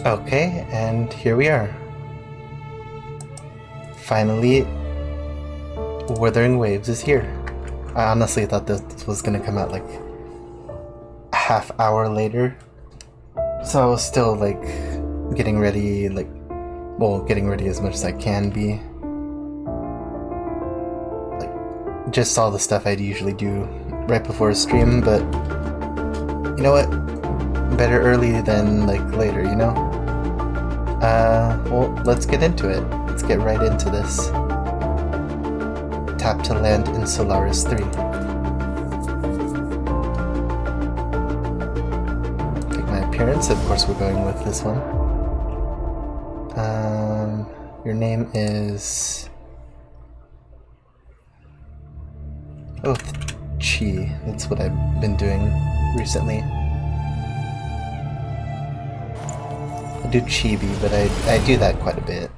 Okay, and here we are. Finally, Wuthtering Waves is here. I honestly thought this was gonna come out like a half hour later. So I was still like getting ready, getting ready as much as I can be. Like, just all the stuff I'd usually do right before a stream, but you know what? Better early than like later, you know? Well, let's get into it. Let's get right into this. Tap to land in Solaris 3. Pick my appearance, of course we're going with this one. Your name is... Chi. That's what I've been doing recently. I do chibi, but I do that quite a bit.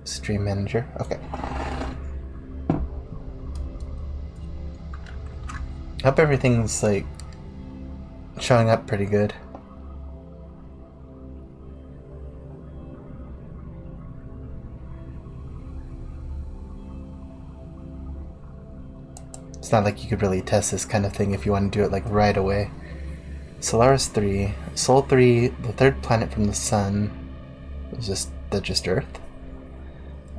Stream manager, okay. Hope everything's like showing up pretty good. It's not like you could really test this kind of thing if you want to do it like right away. Solaris 3, Sol 3, the third planet from the sun. Is that just Earth?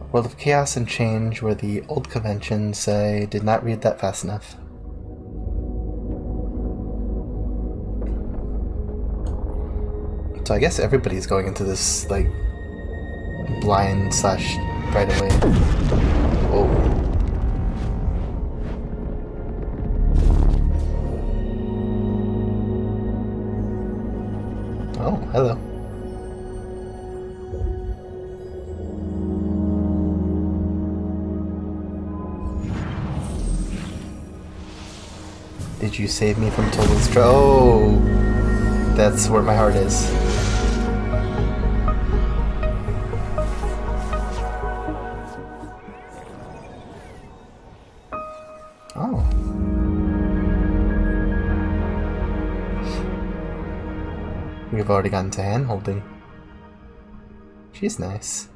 A world of chaos and change where the old conventions say did not read that fast enough. So I guess everybody's going into this like blind / right away. Whoa. Oh, hello. Did you save me from total destruction? Oh, that's where my heart is. Oh. We've already gotten to hand-holding. She's nice.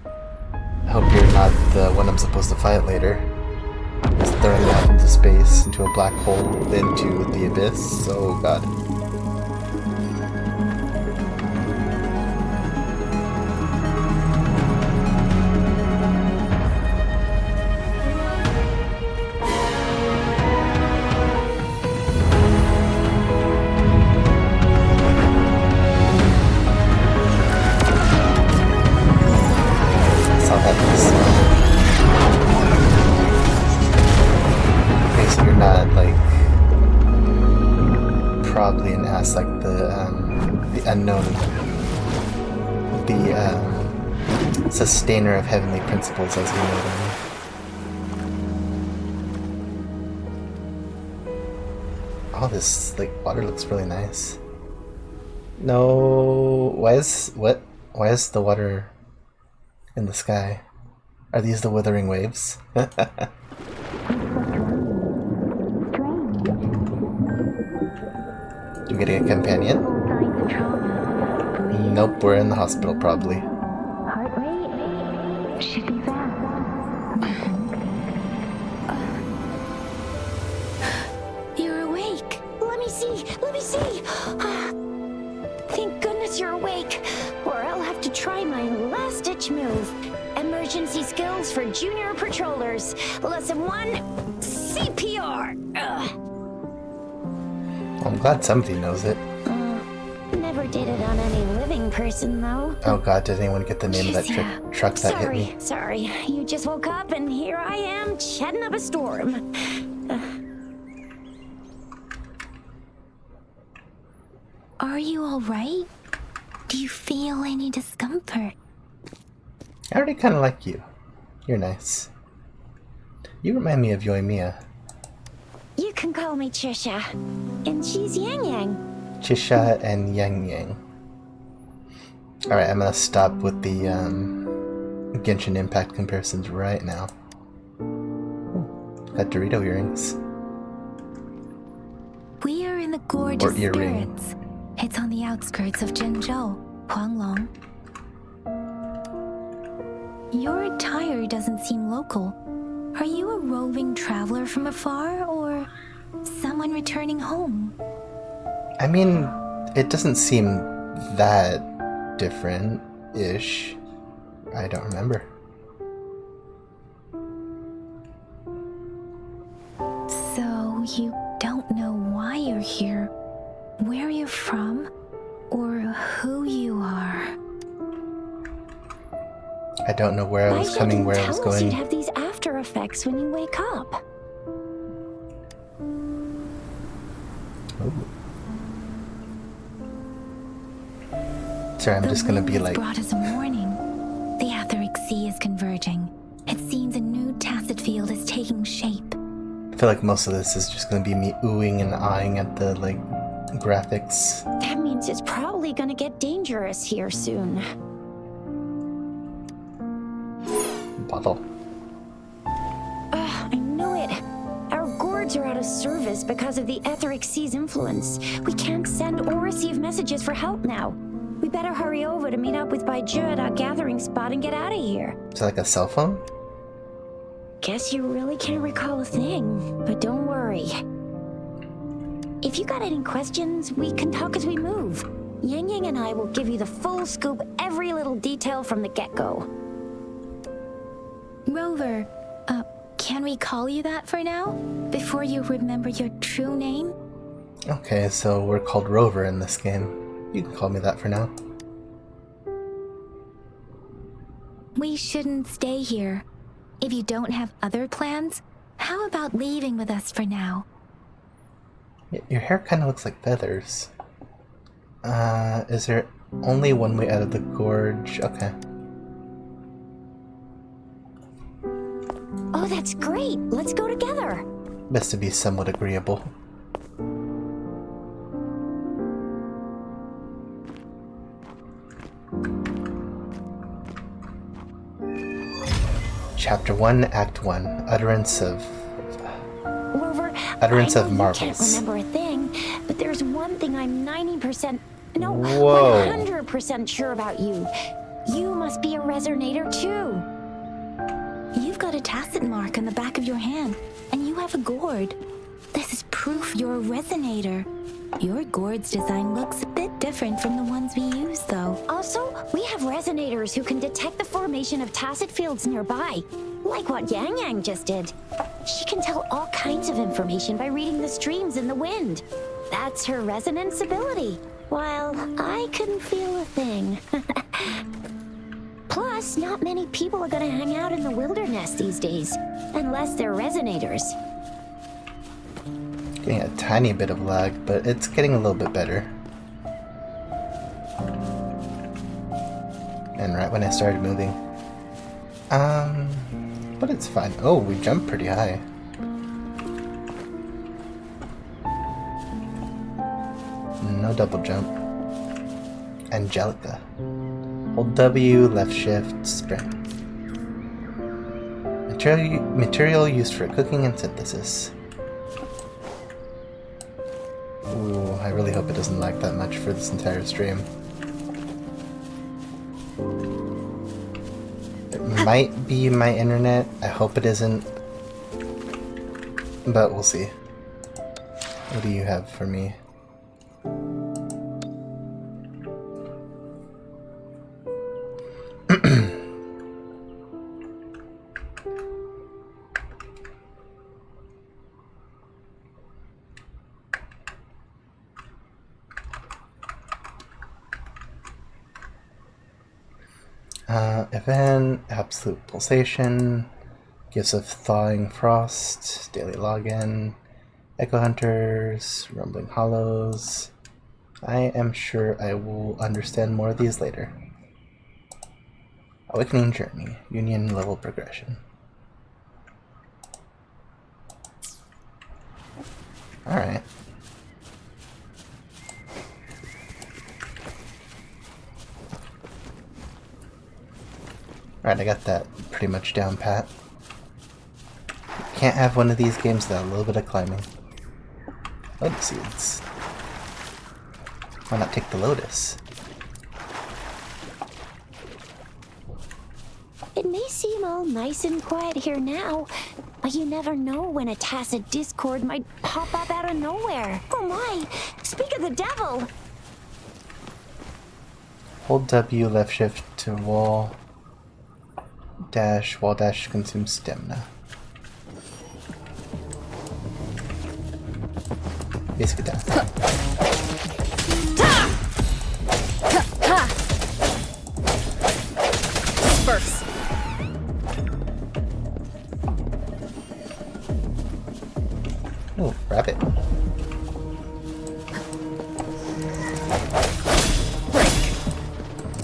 I hope you're not the one I'm supposed to fight later. Just throwing me off into space, into a black hole, into the abyss. Oh god. Probably an ass like the unknown, the sustainer of heavenly principles as we know them. Oh, this like water looks really nice. No, why is the water in the sky? Are these the Wuthtering Waves? You getting a companion? Nope, we're in the hospital probably. Heart rate should be fast. You're awake. Let me see. Let me see. Thank goodness you're awake, or I'll have to try my last-ditch move. Emergency skills for junior patrollers. Lesson 1: CPR. I'm glad somebody knows it. Never did it on any living person, though. Oh god, did anyone get the name of that truck that hit me? Sorry. You just woke up and here I am, chatting up a storm. Are you alright? Do you feel any discomfort? I already kind of like you. You're nice. You remind me of Yoimiya. You can call me Trisha. And she's Yang Yang. Chisha and Yang Yang. Alright, I'm gonna stop with the Genshin Impact comparisons right now. Ooh, got Dorito earrings. the Gorge Or of earring. Spirits. It's on the outskirts of Jinzhou, Huanglong. Your attire doesn't seem local. Are you a roving traveler from afar, or someone returning home? I mean, it doesn't seem that different-ish. I don't remember. So you don't know why you're here, where you're from, or who you are? I don't know where I was coming, where I was Tell us you'd going. have these after effects when you wake up. Ooh. Sorry, I'm just gonna wind be has like... brought us a warning. The Etheric Sea is converging. It seems a new tacit field is taking shape. I feel like most of this is just gonna be me oohing and eyeing at the, like, graphics. That means it's probably gonna get dangerous here soon. Bottle. I knew it. Our gourds are out of service because of the Etheric Sea's influence. We can't send or receive messages for help now. We better hurry over to meet up with Baiju at our gathering spot and get out of here. Is it like a cell phone? Guess you really can't recall a thing, but don't worry. If you got any questions, we can talk as we move. Yang Yang and I will give you the full scoop, every little detail from the get-go. Rover, can we call you that for now? Before you remember your true name? Okay, so we're called Rover in this game. You can call me that for now. We shouldn't stay here. If you don't have other plans, how about leaving with us for now? Your hair kind of looks like feathers. Is there only one way out of the gorge? Okay. Oh, that's great. Let's go together. Best to be somewhat agreeable. Chapter 1, Act 1. Utterance of Rover, Utterance I know of you Marvels. can't remember a thing, but there's one thing I'm 90%, no, Whoa. 100% sure about you. You must be a resonator too. You've got a tacit mark on the back of your hand, and you have a gourd. This is proof you're a resonator. Your gourd's design looks a bit different from the ones we use, though. Also, we have resonators who can detect the formation of tacit fields nearby, like what Yang Yang just did. She can tell all kinds of information by reading the streams in the wind. That's her resonance ability, while I couldn't feel a thing. Plus, not many people are gonna hang out in the wilderness these days, unless they're resonators. getting a tiny bit of lag, but it's getting a little bit better. And right when I started moving. But it's fine. Oh, we jumped pretty high. No double jump. Angelica. Hold W, left shift, sprint. Material used for cooking and synthesis. Ooh, I really hope it doesn't lag that much for this entire stream. It might be my internet. I hope it isn't. But we'll see. What do you have for me? Event, absolute pulsation, gifts of thawing frost, daily login, echo hunters, rumbling hollows. I am sure I will understand more of these later. Awakening journey, union level progression. Alright. Alright, I got that pretty much down pat. Can't have one of these games without a little bit of climbing. Oh, seeds. Why not take the Lotus? It may seem all nice and quiet here now, but you never know when a tacit discord might pop up out of nowhere. Oh my! Speak of the devil! Hold W, left shift to wall dash to consume stamina. Basically done. First. Oh, rabbit.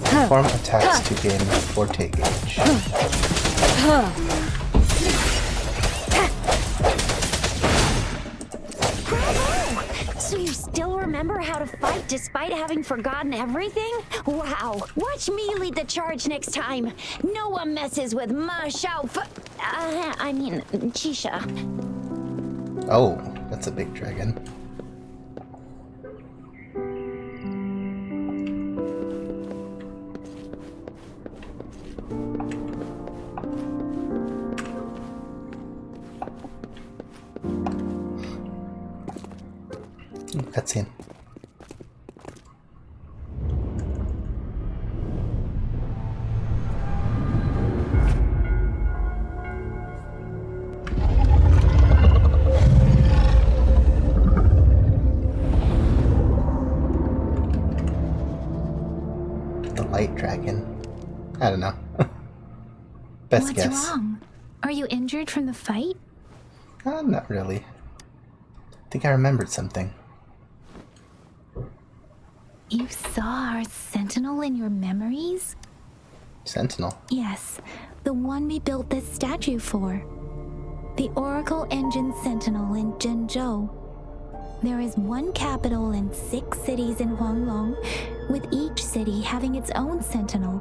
Perform attacks to gain forte gauge. So you still remember how to fight despite having forgotten everything? Wow! Watch me lead the charge next time. No one messes with my I mean, Chisha. Oh, that's a big dragon. Cutscene. The light dragon. I don't know. Best What's guess. wrong? Are you injured from the fight? Not really. I think I remembered something. You saw our sentinel in your memories? Sentinel. Yes, the one we built this statue for. The Oracle Engine Sentinel in Zhenzhou. There is one capital and 6 cities in Huanglong, with each city having its own sentinel.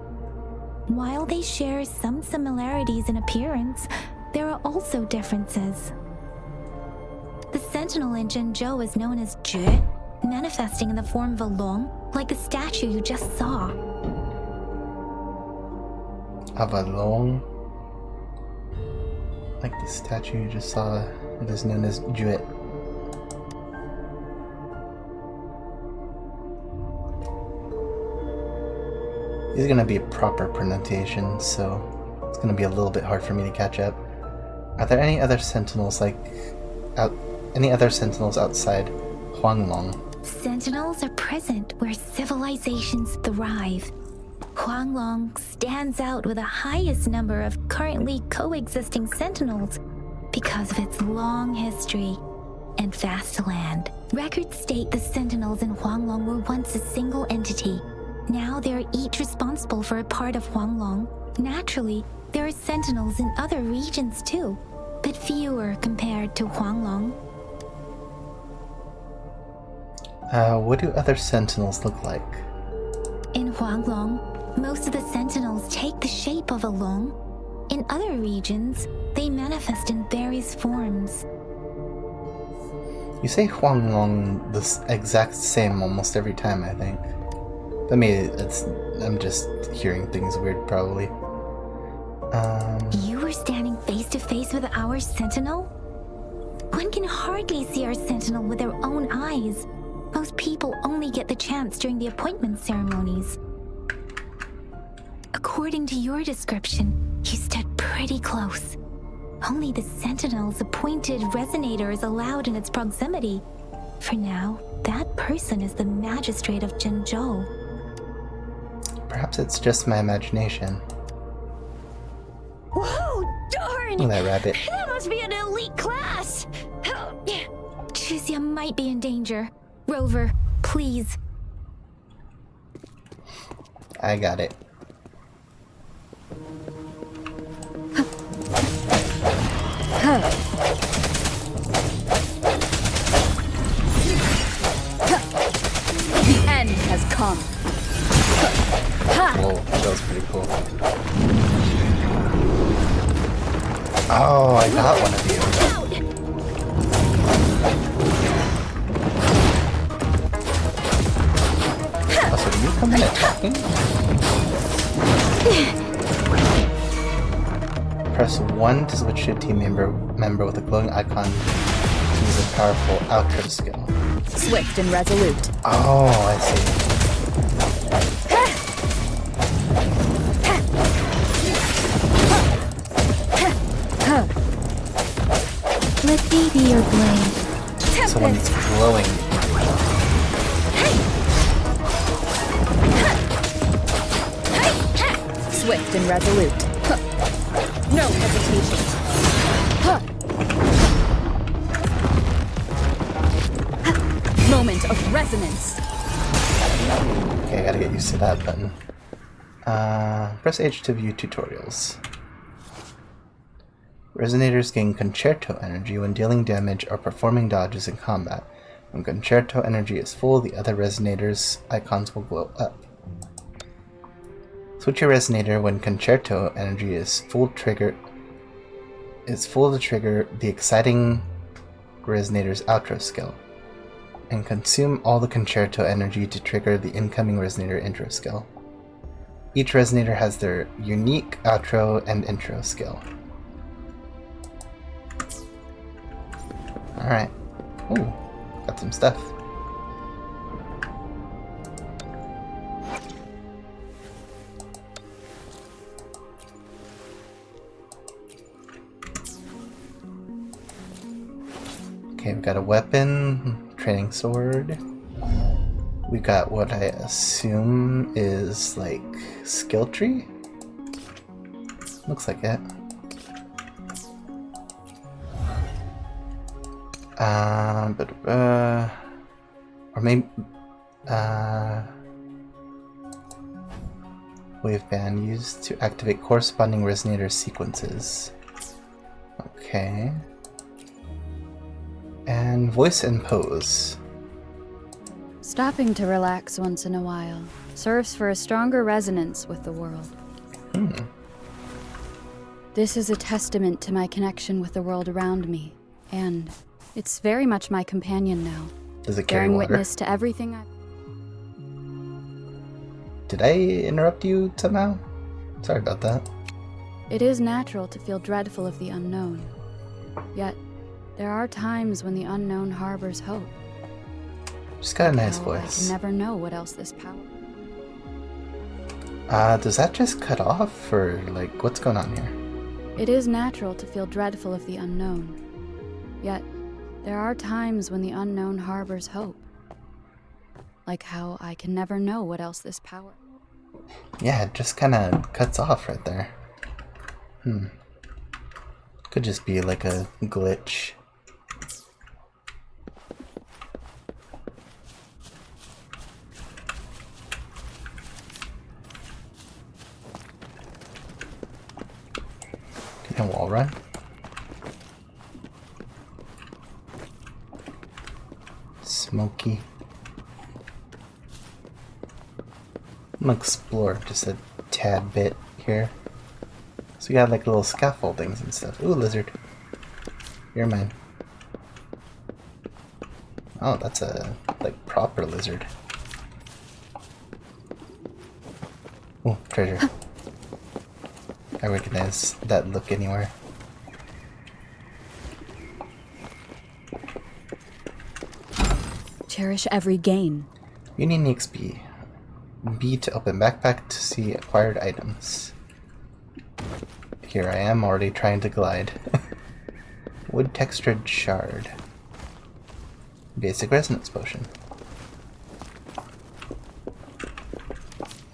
While they share some similarities in appearance, there are also differences. The sentinel in Zhenzhou is known as Jue, manifesting in the form of a long, like the statue you just saw. Avalon. Like the statue you just saw, it is known as Juet. These are gonna be a proper pronunciation, so it's gonna be a little bit hard for me to catch up. Are there any other sentinels outside Huanglong? Sentinels are present where civilizations thrive. Huanglong stands out with the highest number of currently coexisting sentinels because of its long history and vast land. Records state the sentinels in Huanglong were once a single entity. Now they are each responsible for a part of Huanglong. Naturally, there are sentinels in other regions too, but fewer compared to Huanglong. What do other sentinels look like? In Huanglong, most of the sentinels take the shape of a long. In other regions, they manifest in various forms. You say Huanglong the exact same almost every time, I think. But maybe I'm just hearing things weird, probably. You were standing face to face with our sentinel? One can hardly see our sentinel with their own eyes. Most people only get the chance during the appointment ceremonies. According to your description, you stood pretty close. Only the sentinel's appointed resonator is allowed in its proximity. For now, that person is the magistrate of Zhenzhou. Perhaps it's just my imagination. Whoa, darn! Look at that rabbit. That must be an elite class! Chuzia might be in danger. Rover, please. I got it. The end has come. Whoa, that was pretty cool. Oh, I got one of you. kind of attacking. Press 1 to switch to a team member with a glowing icon to use a powerful outro skill. Swift and resolute. Oh, I see. Let me be your blade. So when it's glowing, Swift and resolute. No hesitation. Moment of resonance. okay, I gotta get used to that button. Press H to view tutorials. Resonators gain concerto energy when dealing damage or performing dodges in combat. When concerto energy is full, the other resonators' icons will glow up. Switch your resonator when concerto energy is full to trigger the exciting resonator's outro skill, and consume all the concerto energy to trigger the incoming resonator intro skill. Each resonator has their unique outro and intro skill. Alright. Ooh, got some stuff. Okay, we've got a weapon, training sword. We got what I assume is like skill tree? Looks like it. Or maybe, wave band used to activate corresponding resonator sequences. Okay. And voice and pose. Stopping to relax once in a while serves for a stronger resonance with the world. This is a testament to my connection with the world around me, and it's very much my companion now. Does it carry bearing water? witness to everything Did I interrupt you somehow? Sorry about that. It is natural to feel dreadful of the unknown. Yet, there are times when the unknown harbors hope. Just got a nice How I voice. can never know what else this power. Does that just cut off, or like, what's going on here? It is natural to feel dreadful of the unknown. Yet, there are times when the unknown harbors hope. Like how I can never know what else this power. Yeah, it just kind of cuts off right there. Could just be like a glitch. Can I wall run? Smoky. I'm gonna explore just a tad bit here. So we got like little scaffoldings and stuff. Ooh, lizard. You're mine. Oh, that's a like proper lizard. Oh, treasure. I recognize that look anywhere. Cherish every gain. Union XP. B to open backpack to see acquired items. Here I am already trying to glide. Wood textured shard. Basic resonance potion.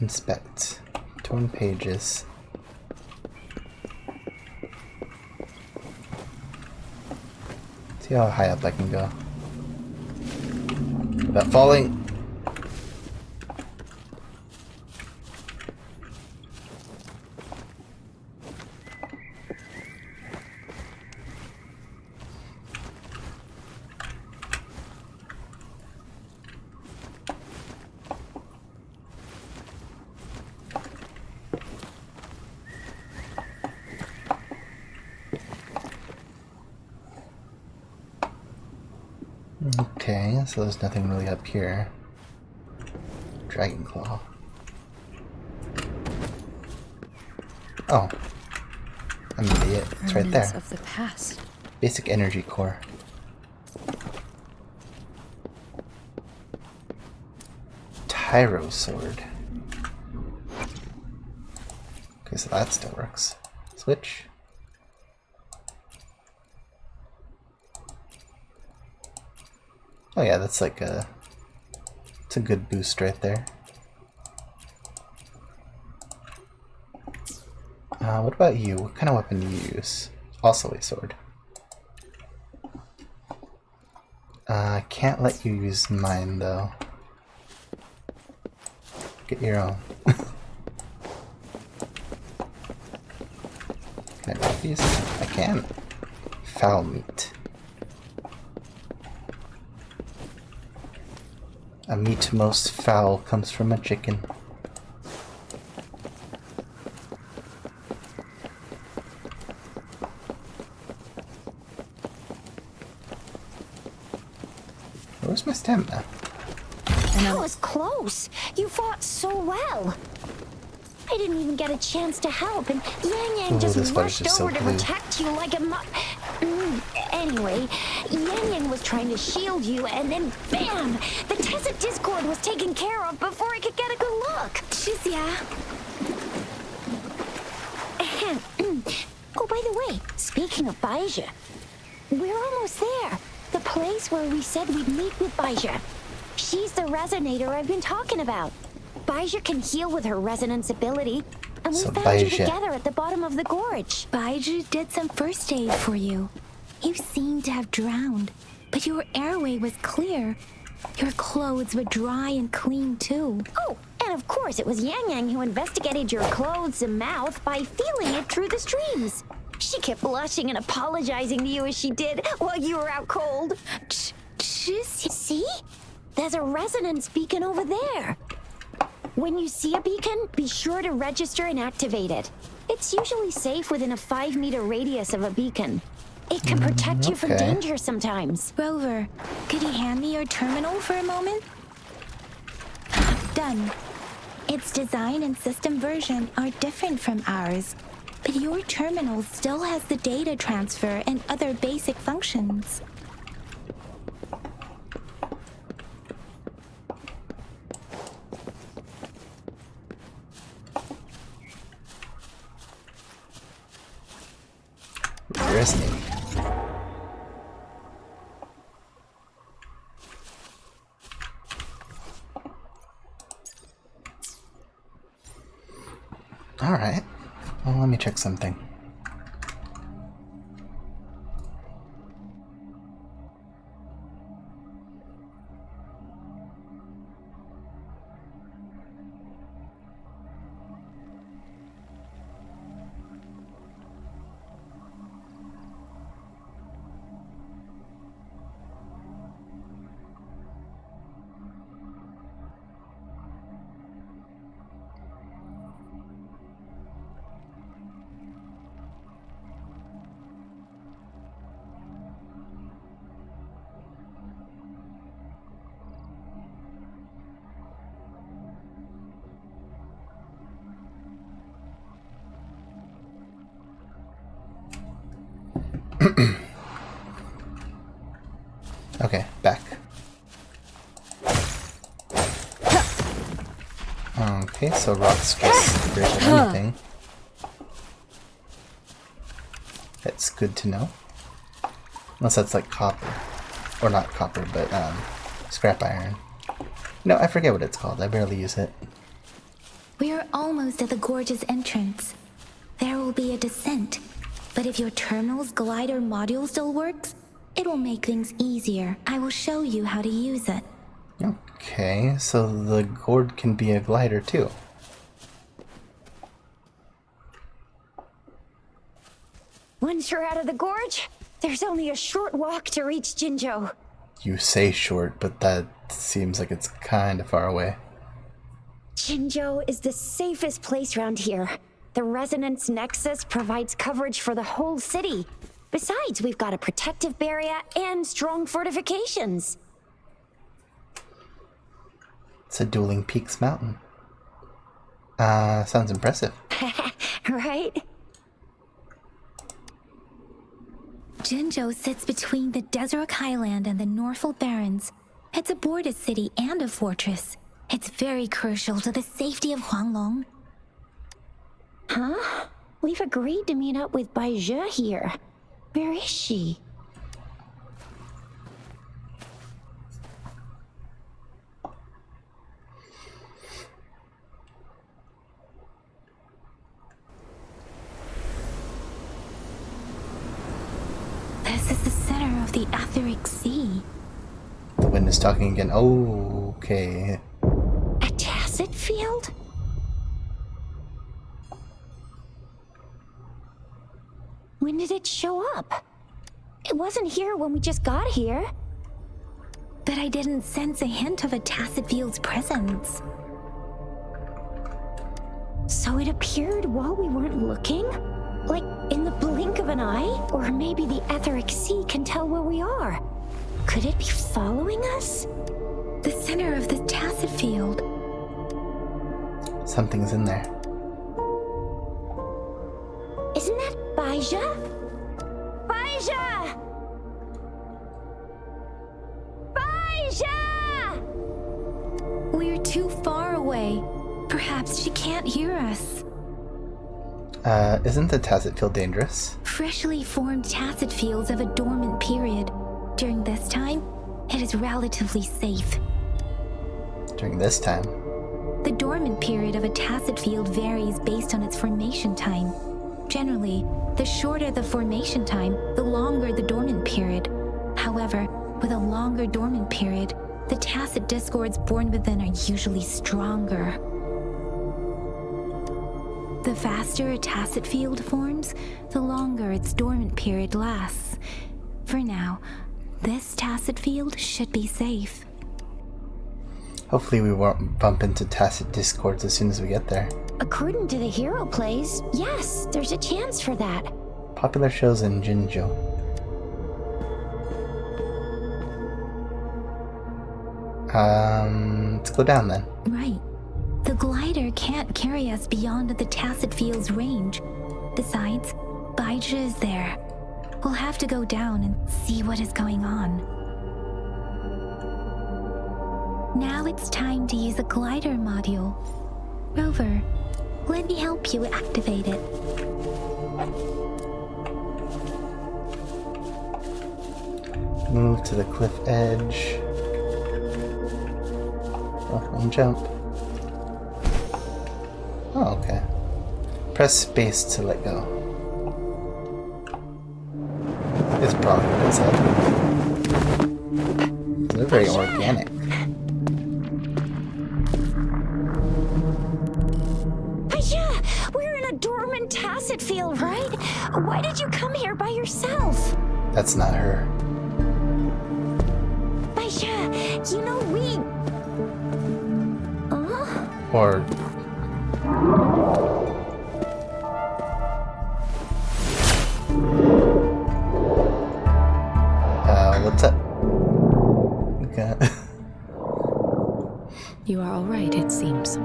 Inspect. Torn pages. See how high up I can go without falling. Okay, so there's nothing really up here. Dragon Claw. Oh. I'm an idiot. It's right Remnants there. of the past. Basic energy core. Tyro sword. Okay, so that still works. Switch. Oh yeah, that's like a... It's a good boost right there. What about you? What kind of weapon do you use? Also a sword. I can't let you use mine though. Get your own. Can I make these? I can. Foul meat. A meat most foul comes from a chicken. Where's my stamina? That was close. You fought so well. I didn't even get a chance to help, and Yang Yang Ooh, this just fight's rushed just so over to blue. protect you like a Anyway, Yang Yang was trying to shield you, and then bam! The Tessa Discord was taken care of before I could get a good look. Shizia, Oh, by the way, speaking of Baija, we're almost there. The place where we said we'd meet with Baija. She's the resonator I've been talking about. Baija can heal with her resonance ability, and we So found you Baija. together at the bottom of the gorge. Baiju did some first aid for you. You seemed to have drowned, but your airway was clear. Your clothes were dry and clean too. Oh, and of course it was Yang Yang who investigated your clothes and mouth by feeling it through the streams. She kept blushing and apologizing to you as she did while you were out cold. See? There's a resonance beacon over there. When you see a beacon, be sure to register and activate it. It's usually safe within a 5-meter radius of a beacon. It can protect you from okay. danger sometimes. Rover, could you hand me your terminal for a moment? Done. Its design and system version are different from ours, but your terminal still has the data transfer and other basic functions. Resonating. Alright. Well, let me check something. Okay, back. Okay, so rocks just break anything. That's good to know. Unless that's like copper. Or not copper, but scrap iron. No, I forget what it's called. I barely use it. We are almost at the gorge's entrance. There will be a descent, but if your terminal's glider module still works, it will make things easier. I will show you how to use it. Okay, so the gourd can be a glider too. Once you're out of the gorge, there's only a short walk to reach Jinzhou. You say short, but that seems like it's kind of far away. Jinzhou is the safest place around here. The Resonance Nexus provides coverage for the whole city. Besides, we've got a protective barrier and strong fortifications. It's a Dueling Peaks mountain. Sounds impressive. right? Jinzhou sits between the Desert Highland and the Northful Barrens. It's a border city and a fortress. It's very crucial to the safety of Huanglong. Huh? We've agreed to meet up with Bai Zhe here. Where is she? This is the center of the Etheric Sea. The wind is talking again. Oh, okay. A tacit field? When did it show up? It wasn't here when we just got here. But I didn't sense a hint of a tacit field's presence. So it appeared while we weren't looking? Like in the blink of an eye? Or maybe the Etheric Sea can tell where we are. Could it be following us? The center of the tacit field. Something's in there. Isn't that Bai Zhe? Bai Zhe! Bai Zhe! We're too far away. Perhaps she can't hear us. Isn't the tacit field dangerous? Freshly formed tacit fields have a dormant period. During this time, it is relatively safe. During this time? The dormant period of a tacit field varies based on its formation time. Generally, the shorter the formation time, the longer the dormant period. However, with a longer dormant period, the tacit discords born within are usually stronger. The faster a tacit field forms, the longer its dormant period lasts. For now, this tacit field should be safe. Hopefully we won't bump into tacit discords as soon as we get there. According to the hero plays, yes, there's a chance for that. Popular shows in Jinzhou. Let's go down then. Right. The glider can't carry us beyond the tacit field's range. Besides, Bai Zhe is there. We'll have to go down and see what is going on. Now it's time to use a glider module. Rover, let me help you activate it. Move to the cliff edge. Oh, and jump. Oh, okay. Press space to let go. It's probably what it said. They're very organic. We're in a dormant tacit field, right? Why did you come here by yourself? That's not her. Baisha, you know we... Or... what's up? Okay. You are all right, it seems.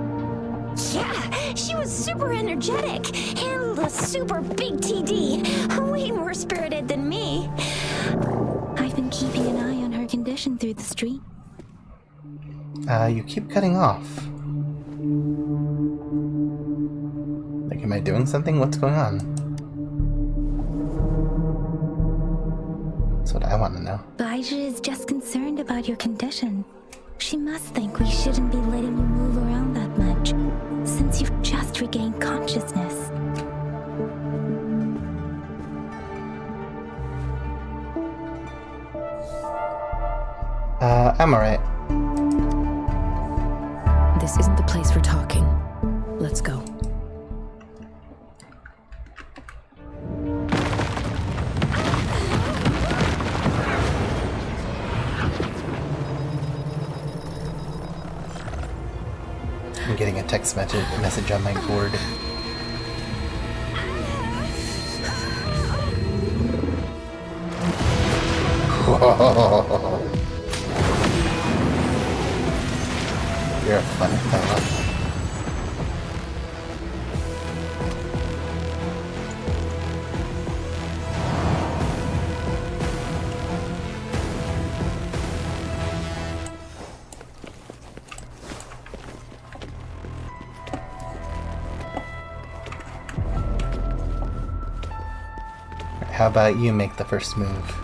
Yeah, she was super energetic. Handled a super big TD. Way more spirited than me. I've been keeping an eye on her condition through the street. You keep cutting off. Like, am I doing something? What's going on? That's what I want to know. Bai Zhe is just concerned about your condition. She must think we shouldn't be letting you move around that much, since you've just regained consciousness. I'm alright. This isn't the place for talking. Let's go. I'm getting a text message on my gourd. Whoa. You're a funny fella. how about you make the first move?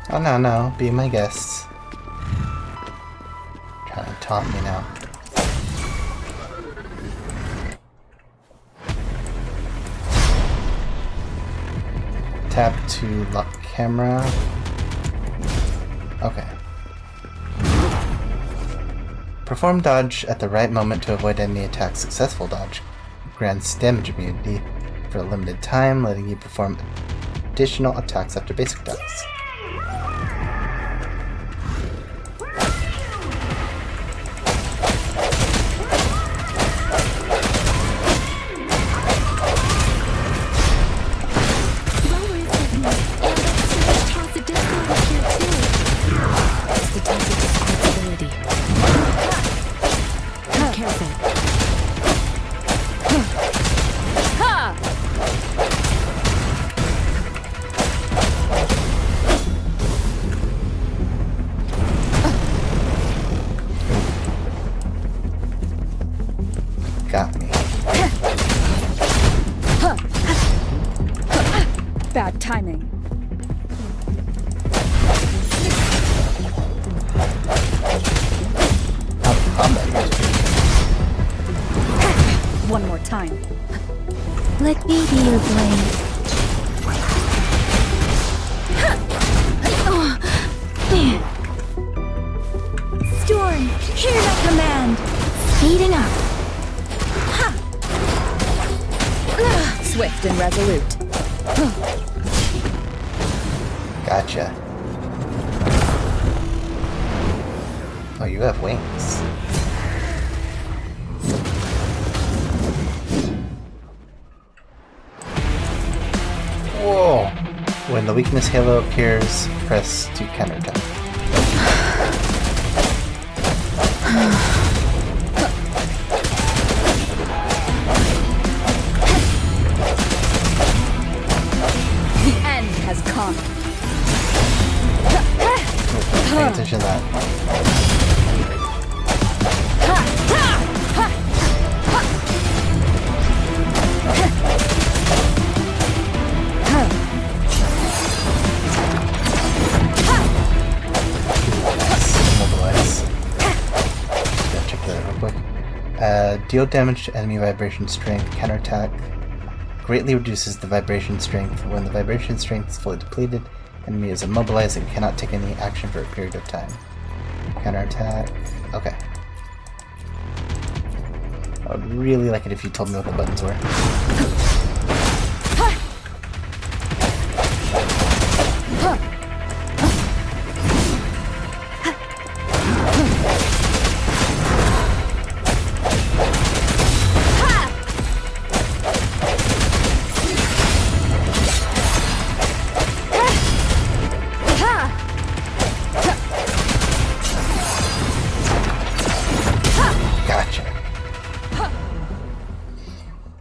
Oh, no, be my guest. Trying to taunt me now. Tap to lock camera. Okay. Perform dodge at the right moment to avoid enemy attacks. Successful dodge grants damage immunity for a limited time, letting you perform additional attacks after basic attacks. Got me. Bad timing. One more time. Let me be your blade. Storm, hear my command. Speeding up. Swift and resolute. Gotcha. Oh, you have wings. Whoa! When the weakness halo appears, press to counterattack. The end has come. Pay attention to that. Mobilize. Just gotta check that out real quick. Deal damage to enemy vibration strength. Counterattack. Greatly reduces the vibration strength. When the vibration strength is fully depleted, enemy is immobilized and cannot take any action for a period of time. Counterattack. Okay. I would really like it if you told me what the buttons were.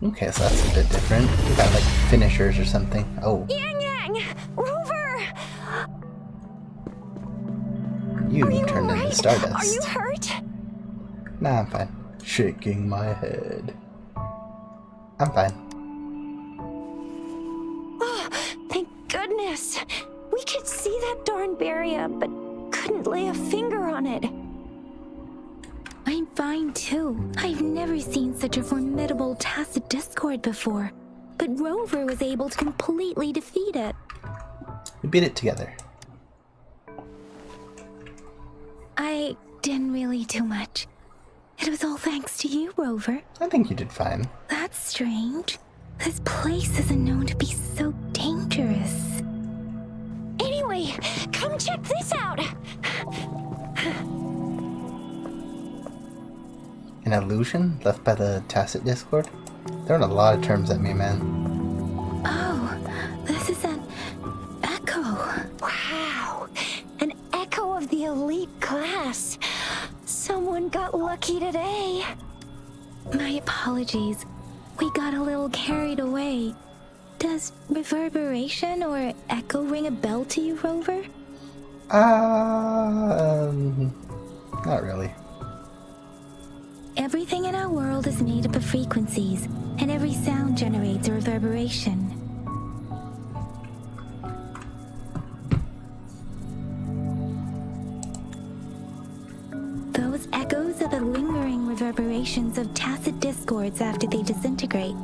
Okay, so that's a bit different. We got like finishers or something. Oh. Yang Yang! Rover! You Are you turned alright? into Stardust. Are you hurt? Nah, I'm fine. Shaking my head. I'm fine. Oh, thank goodness. We could see that darn barrier, but couldn't lay a finger on it. I'm fine too. I've never seen such a formidable tacit discord before. But Rover was able to completely defeat it. We beat it together. I didn't really do much. It was all thanks to you, Rover. I think you did fine. That's strange. This place isn't known to be so dangerous. Anyway, come check this out. An illusion left by the tacit discord? Throwing a lot of terms at me, man. Oh, this is an echo. Wow, an echo of the elite class. Someone got lucky today. My apologies. We got a little carried away. Does reverberation or echo ring a bell to you, Rover? Not really. Everything in our world is made up of frequencies, and every sound generates a reverberation. Those echoes are the lingering reverberations of tacit discords after they disintegrate.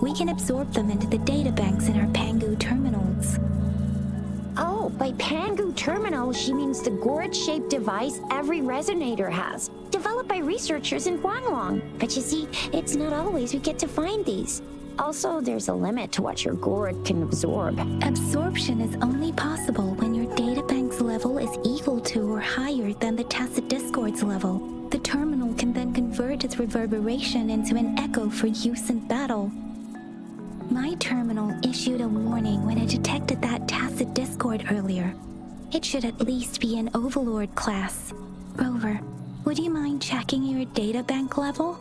We can absorb them into the databanks in our Pangu terminals. Oh, by Pangu terminal, she means the gourd-shaped device every resonator has, developed by researchers in Huanglong. But you see, it's not always we get to find these. Also, there's a limit to what your gourd can absorb. Absorption is only possible when your databank's level is equal to or higher than the tacit discord's level. The terminal can then convert its reverberation into an echo for use in battle. My terminal issued a warning when it detected that tacit discord earlier. It should at least be an Overlord class. Rover, would you mind checking your databank level?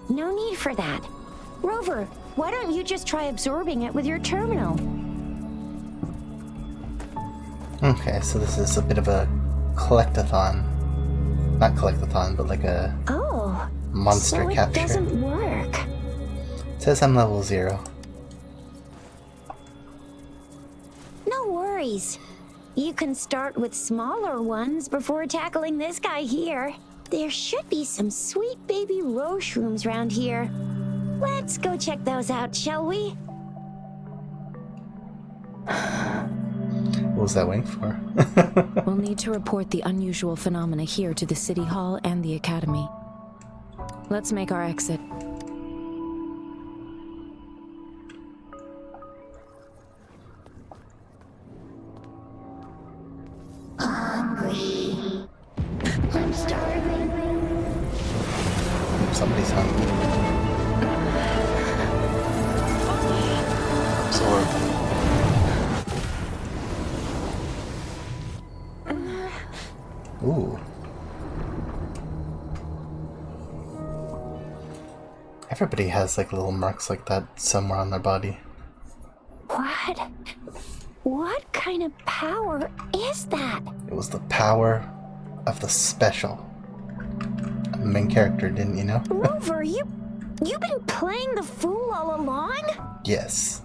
No need for that. Rover, why don't you just try absorbing it with your terminal? Okay, so this is a bit of a collectathon. Not collectathon, but like a monster so it capture. Doesn't work. It says I'm level 0. No worries. You can start with smaller ones before tackling this guy here. There should be some sweet baby roche rooms around here. Let's go check those out, shall we? What was that waiting for? We'll need to report the unusual phenomena here to the City Hall and the Academy. Let's make our exit. Hungry. I'm starving. Somebody's hungry. Absorb. Ooh. Everybody has like little marks like that somewhere on their body. What kind of power is that? It was the power of the special. Main character, didn't you know? Rover, you've been playing the fool all along? Yes.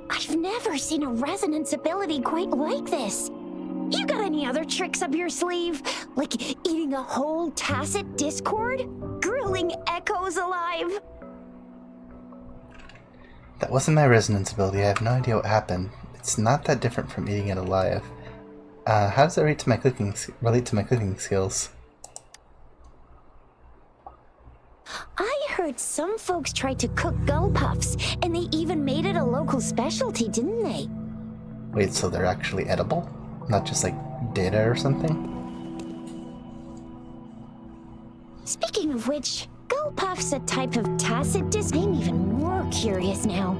I've never seen a resonance ability quite like this. You got any other tricks up your sleeve? Like eating a whole tacit discord? Grilling echoes alive? That wasn't my resonance ability. I have no idea what happened. It's not that different from eating it alive. How does that relate to my cooking skills? I heard some folks tried to cook gull puffs, and they even made it a local specialty, didn't they? Wait, so they're actually edible? Not just like data or something? Speaking of which, gull puff's a type of tacit disc. I'm even more curious now.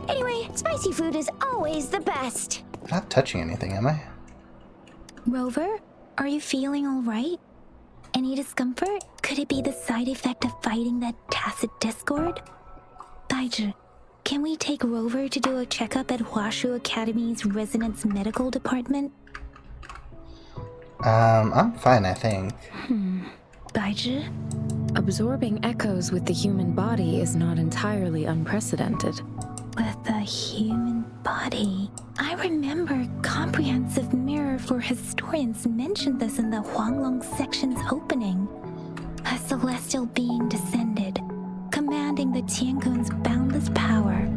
Anyway, spicy food is always the best. I'm not touching anything, am I? Rover, are you feeling all right? Any discomfort? Could it be the side effect of fighting that tacit discord? Daiju, can we take Rover to do a checkup at Huashu Academy's Resonance Medical Department? I'm fine, I think. Daiju? Absorbing echoes with the human body is not entirely unprecedented. With the human body. I remember Comprehensive Mirror for Historians mentioned this in the Huanglong section's opening. A celestial being descended, commanding the Tiankun's boundless power.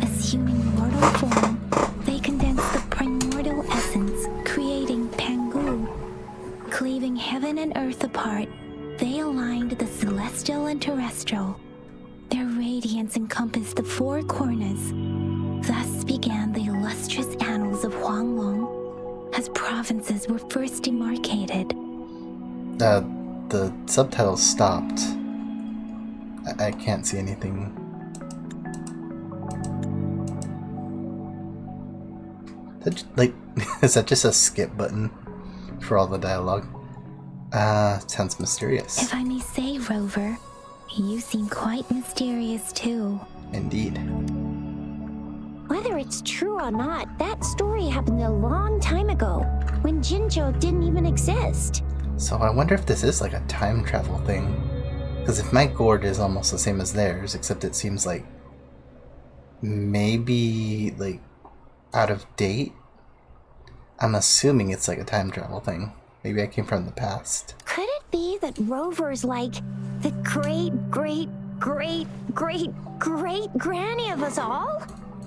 Assuming mortal form, they condensed the primordial essence, creating Pangu. Cleaving heaven and earth apart, they aligned the celestial and terrestrial. Their radiance encompassed the four corners. Thus began the illustrious annals of Huanglong, as provinces were first demarcated. The subtitles stopped. I can't see anything. Is that just a skip button for all the dialogue? Sounds mysterious. If I may say, Rover, you seem quite mysterious too. Indeed. Whether it's true or not, that story happened a long time ago, when Jinzhou didn't even exist. So I wonder if this is like a time travel thing. Because if my gourd is almost the same as theirs, except it seems like maybe like out of date, I'm assuming it's like a time travel thing. Maybe I came from the past. Could it be that Rover's like the great granny of us all?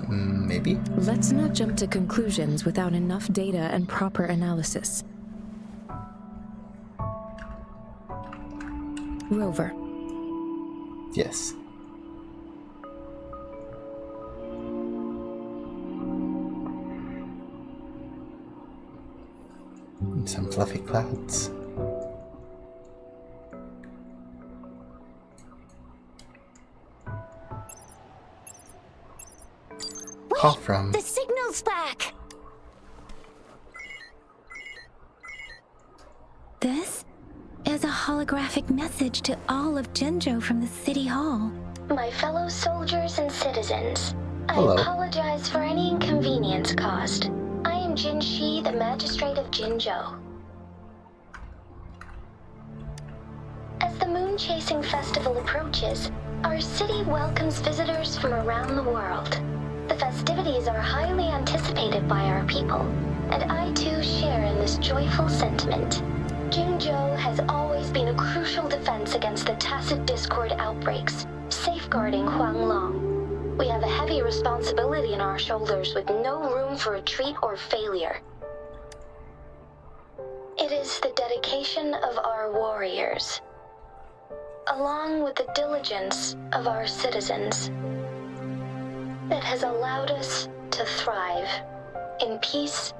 Maybe. Let's not jump to conclusions without enough data and proper analysis. Rover. Yes. And some fluffy clouds. Call from... The signal's back! This is a holographic message to all of Jinzhou from the City Hall. My fellow soldiers and citizens, Hello. I apologize for any inconvenience caused. I am Jin Shi, the Magistrate of Jinzhou. As the Moon Chasing Festival approaches, our city welcomes visitors from around the world. The festivities are highly anticipated by our people, and I too share in this joyful sentiment. Jinzhou has always been a crucial defense against the tacit discord outbreaks, safeguarding Huanglong. We have a heavy responsibility on our shoulders with no room for retreat or failure. It is the dedication of our warriors, along with the diligence of our citizens, that has allowed us to thrive in peace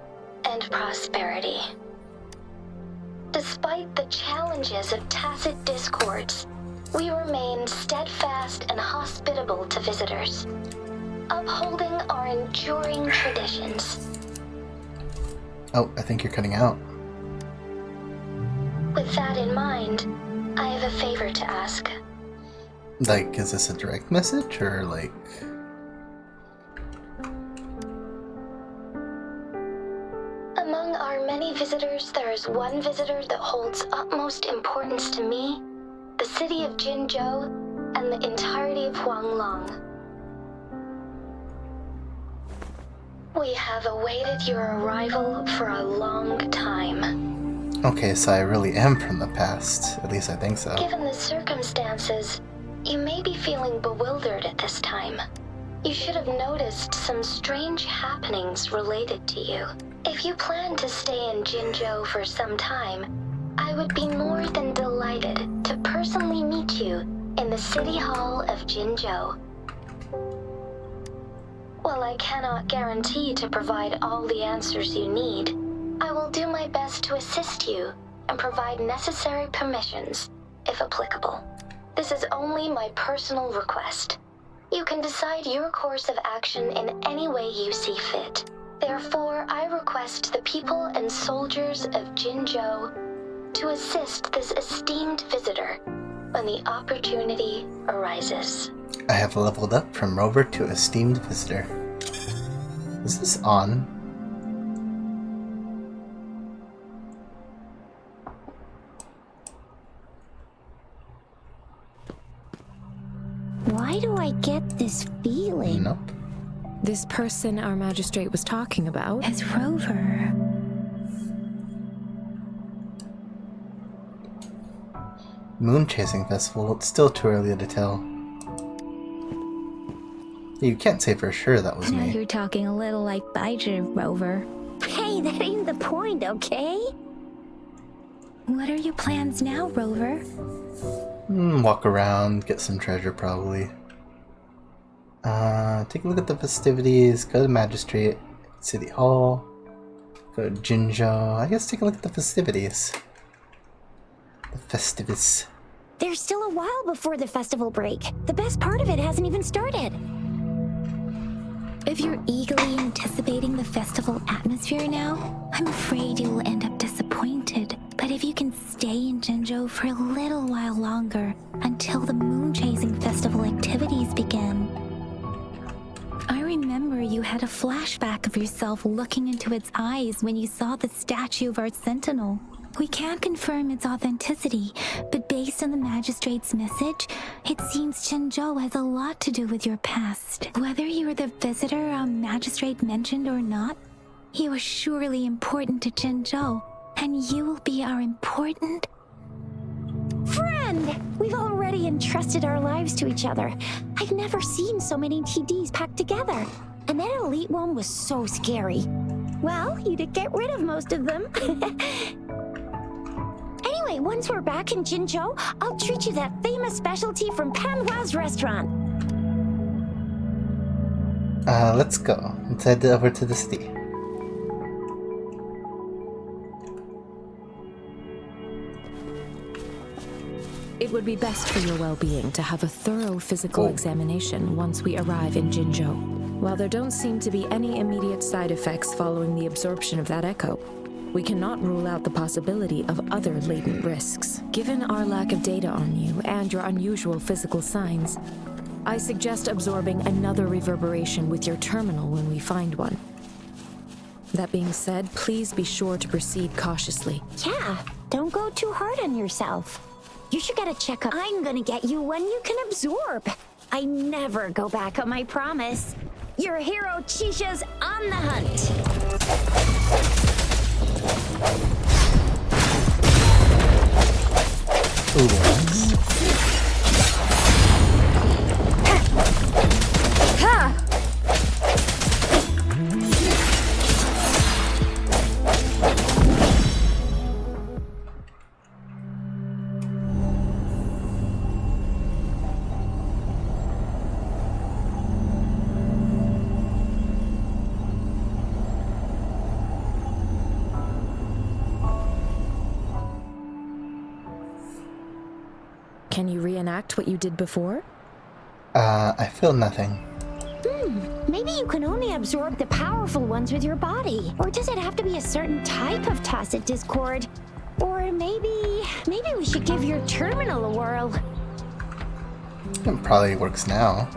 and prosperity. Despite the challenges of tacit discords, we remain steadfast and hospitable to visitors, upholding our enduring traditions. Oh, I think you're cutting out. With that in mind, I have a favor to ask. Like, is this a direct message, or like... Among our many visitors, there is one visitor that holds utmost importance to me, the city of Jinzhou, and the entirety of Huanglong. We have awaited your arrival for a long time. Okay, so I really am from the past. At least I think so. Given the circumstances, you may be feeling bewildered at this time. You should have noticed some strange happenings related to you. If you plan to stay in Jinzhou for some time, I would be more than delighted to personally meet you in the City Hall of Jinzhou. While I cannot guarantee to provide all the answers you need, I will do my best to assist you and provide necessary permissions, if applicable. This is only my personal request. You can decide your course of action in any way you see fit. Therefore, I request the people and soldiers of Jinzhou to assist this esteemed visitor when the opportunity arises. I have leveled up from rover to esteemed visitor. Is this on? Why do I get this feeling? Nope. This person our magistrate was talking about. As Rover. Moon Chasing Festival, it's still too early to tell. You can't say for sure that was Now me. you're talking a little like Baijer, Rover. Hey, that ain't the point, okay? What are your plans now, Rover? Walk around, get some treasure probably. Take a look at the festivities, go to the Magistrate, City Hall, go to Jinzhou. I guess take a look at the festivities. The Festivus. There's still a while before the festival break. The best part of it hasn't even started. If you're eagerly anticipating the festival atmosphere now, I'm afraid you will end up disappointed. But if you can stay in Jinzhou for a little while longer, until the Moon Chasing Festival activities begin. I remember you had a flashback of yourself looking into its eyes when you saw the statue of our sentinel. We can't confirm its authenticity, but based on the magistrate's message, it seems Chenzhou has a lot to do with your past. Whether you were the visitor our magistrate mentioned or not, you are surely important to Chenzhou, and you will be our important friend! We've already entrusted our lives to each other. I've never seen so many TDs packed together. And that elite one was so scary. Well, you did get rid of most of them. Anyway, once we're back in Jinzhou, I'll treat you that famous specialty from Panhua's restaurant. Let's go. Let's head over to the city. It would be best for your well-being to have a thorough physical examination once we arrive in Jinzhou. While there don't seem to be any immediate side effects following the absorption of that echo, we cannot rule out the possibility of other latent risks. Given our lack of data on you and your unusual physical signs, I suggest absorbing another reverberation with your terminal when we find one. That being said, please be sure to proceed cautiously. Yeah, don't go too hard on yourself. You should get a checkup. I'm gonna get you one you can absorb. I never go back on my promise. Your hero Chisha's on the hunt. Ooh. Can you reenact what you did before? I feel nothing. Maybe you can only absorb the powerful ones with your body. Or does it have to be a certain type of tacit discord? Or maybe we should give your terminal a whirl. It probably works now.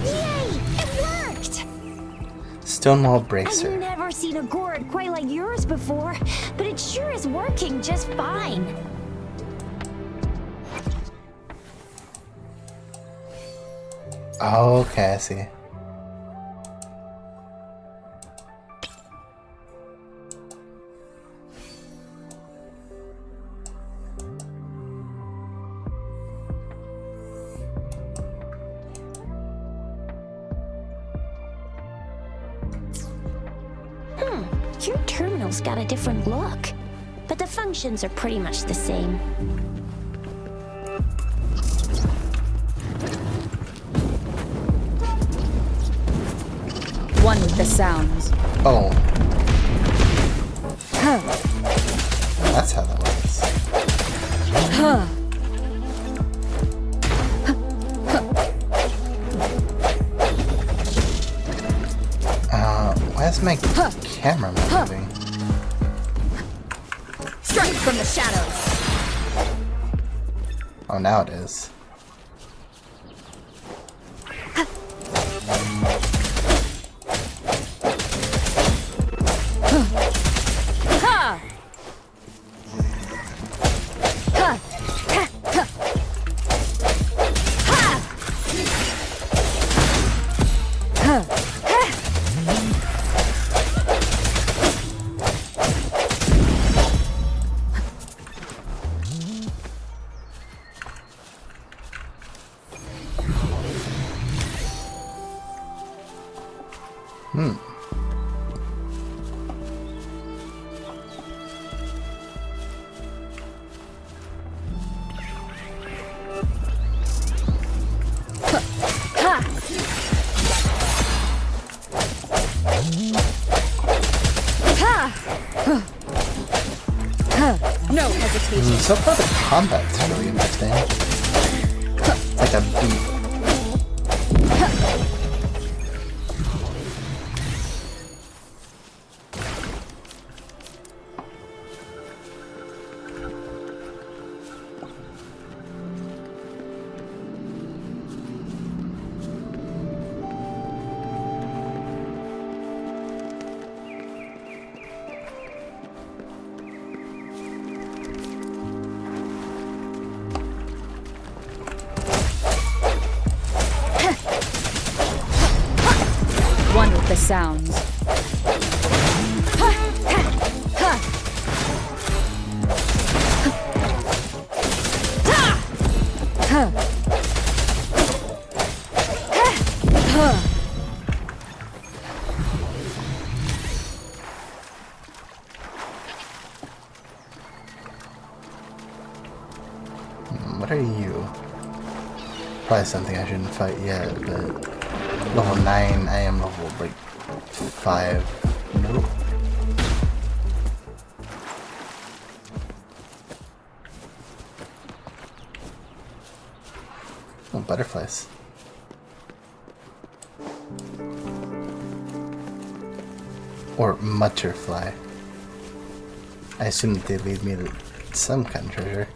Yay! It worked! Stonewall I've Bracer. never seen a gourd quite like yours before, but it sure is working just fine. Oh, okay, I see. Your terminal's got a different look, but the functions are pretty much the same. One with the sounds. Oh. That's how that works. Why is my camera not moving? Strike from the shadows. Oh, now it is. No hesitation. So far the combat's really interesting. It's like a beat. sounds. What are you? Probably something I shouldn't fight yet, but level 9, I am level like 5. Nope. Oh, butterflies. Or mutterfly. I assume that they lead me to some kind of treasure.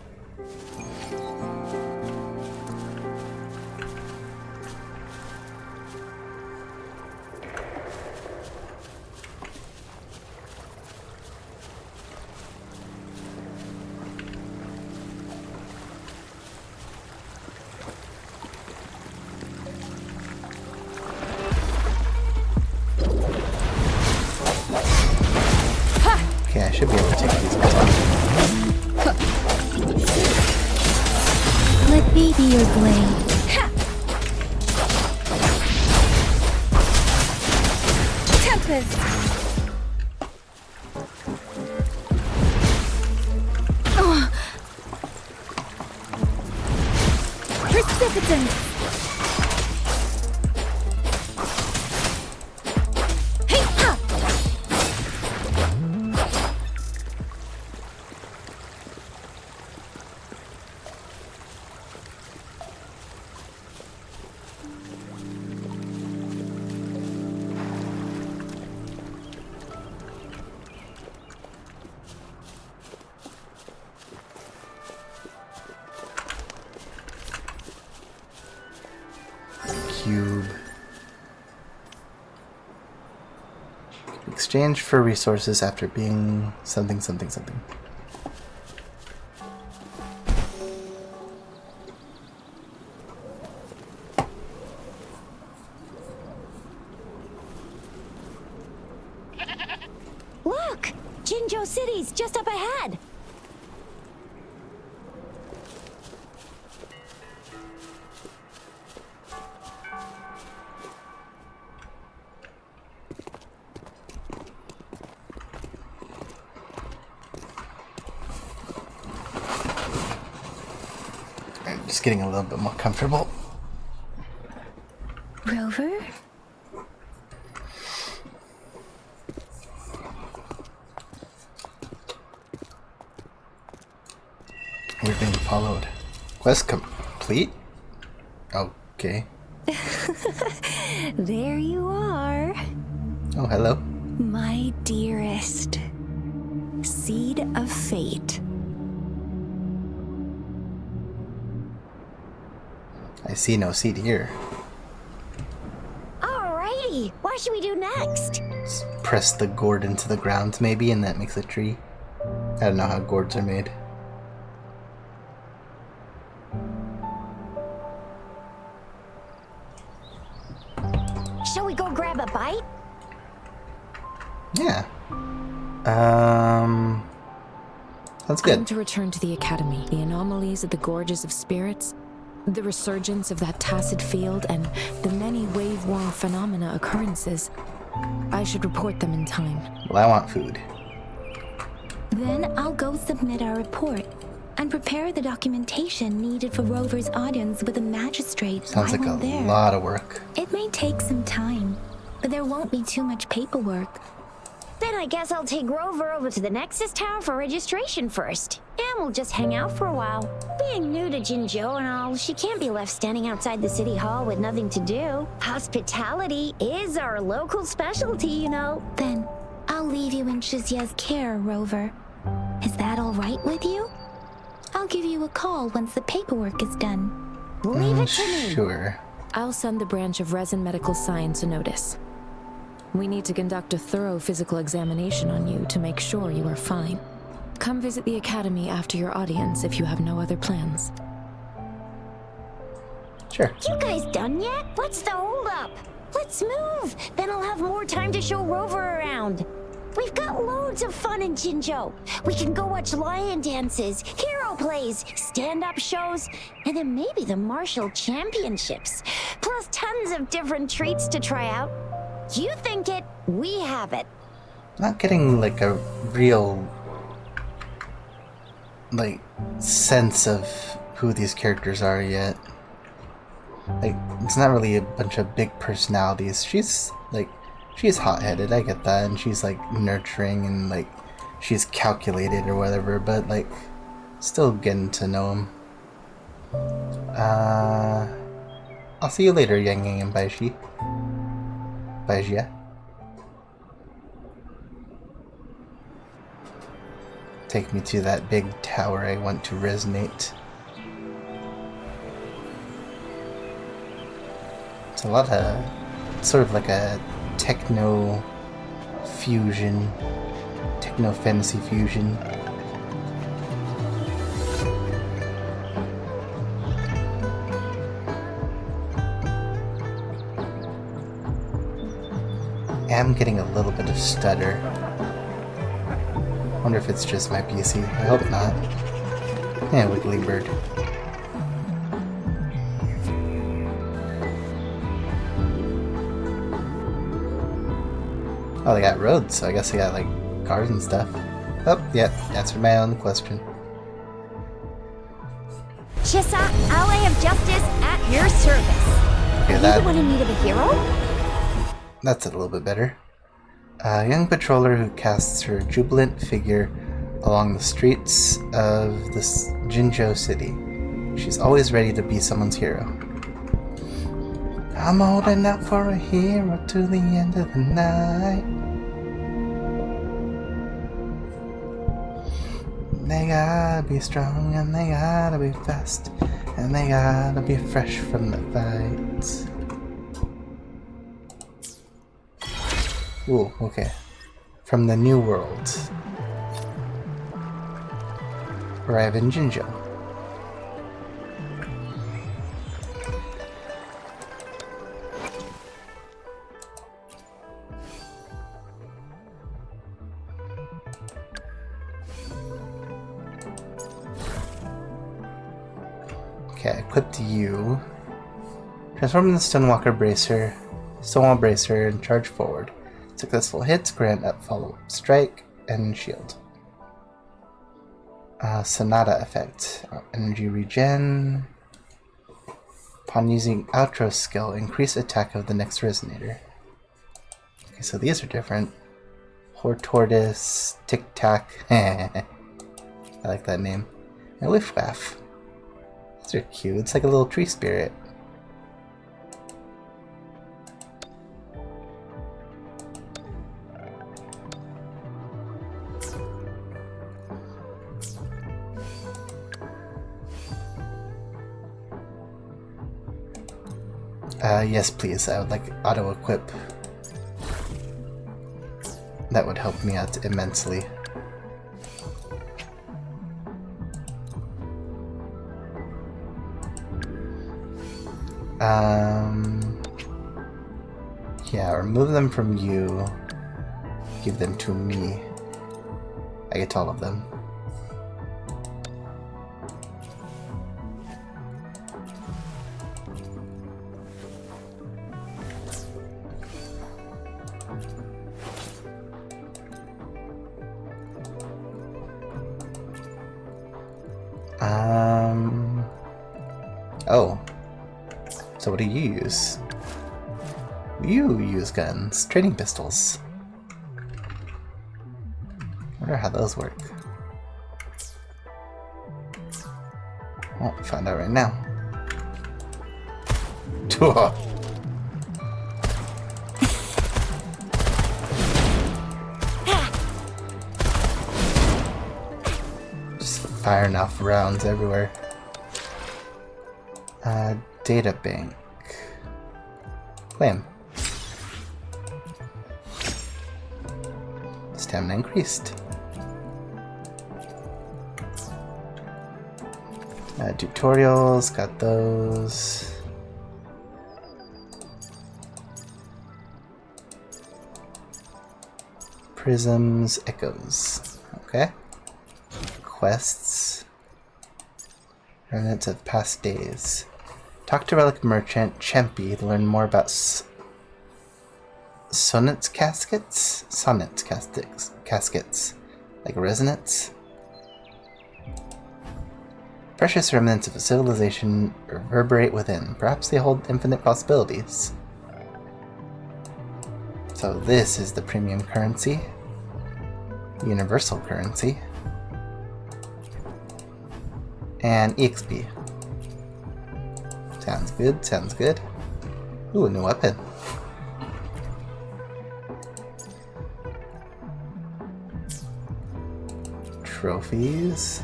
Okay, I should be able to take these guys off. Let me be your blade. Tempest! Precipitance! Cube. Exchange for resources after being something something something. Look! Jinzhou City's just up ahead! I'm just getting a little bit more comfortable. Rover? We're being followed. Quest complete? Okay. There you are. Oh, hello. My dearest. Seed of fate. I see no seed here. Alrighty, what should we do next? Just press the gourd into the ground, maybe, and that makes a tree. I don't know how gourds are made. Shall we go grab a bite? Yeah. Sounds I'm good. to return to the academy. The anomalies of the gorges of spirits, the resurgence of that tacit field, and the many wave-worn phenomena occurrences. I should report them in time. Well, I want food. Then I'll go submit our report and prepare the documentation needed for Rover's audience with a magistrate Sounds while like I'm a there. lot of work. It may take some time, but there won't be too much paperwork. Then I guess I'll take Rover over to the Nexus Tower for registration first. And we'll just hang out for a while. Being new to Jinzhou and all, she can't be left standing outside the city hall with nothing to do. Hospitality is our local specialty, you know. Then I'll leave you in Shizia's care, Rover. Is that all right with you? I'll give you a call once the paperwork is done. Leave it to me. Sure. I'll send the branch of Resin Medical Science a notice. We need to conduct a thorough physical examination on you to make sure you are fine. Come visit the academy after your audience if you have no other plans. Sure. You guys done yet? What's the holdup? Let's move! Then I'll have more time to show Rover around. We've got loads of fun in Jinzhou. We can go watch lion dances, hero plays, stand-up shows, and then maybe the martial championships. Plus tons of different treats to try out. You think it, we have it. Not getting like a real like sense of who these characters are yet. Like, it's not really a bunch of big personalities. She's hot-headed, I get that, and she's like nurturing and like she's calculated or whatever, but like still getting to know him. I'll see you later, Yang Yang and Baixi. Baixia. Take me to that big tower I want to resonate. It's a lot of, sort of like a techno fusion, techno fantasy fusion. I'm getting a little bit of stutter. Wonder if it's just my PC. I hope not. Yeah, Wiggly Bird. Oh, they got roads, so I guess they got like cars and stuff. Oh, yeah, answered my own question. Chissa, ally of justice at your service. Okay, Are you the one in need of a hero? That's a little bit better. A young patroller who casts her jubilant figure along the streets of this Jinzhou city. She's always ready to be someone's hero. I'm holding out for a hero to the end of the night. They gotta be strong and they gotta be fast and they gotta be fresh from the fights. Ooh, okay. From the New World. Arrive in Jinzhou. Okay, I equipped you. Transform the Stonewall Bracer and charge forward. Successful hits grant up follow-up strike and shield. Sonata effect. Energy regen. Upon using outro skill, increase attack of the next resonator. Okay, so these are different. Horde Tortoise, Tic Tac. I like that name. And Whiff Waff. These are cute. It's like a little tree spirit. Yes, please. I would like auto-equip. That would help me out immensely. Yeah, remove them from you. Give them to me. I get all of them. Oh. So what do you use? You use guns. Training pistols. I wonder how those work. Well, find out right now. Just firing off rounds everywhere. Data bank. Claim. Stamina increased. Tutorials, got those. Prisms, Echoes. Okay. Quests. Remnants of past days. Talk to Relic Merchant Chempy to learn more about Sonnet's caskets? Sonnet's caskets. Like resonance? Precious remnants of a civilization reverberate within. Perhaps they hold infinite possibilities. So this is the premium currency. Universal currency. And EXP. Sounds good, sounds good. Ooh, a new weapon. Trophies.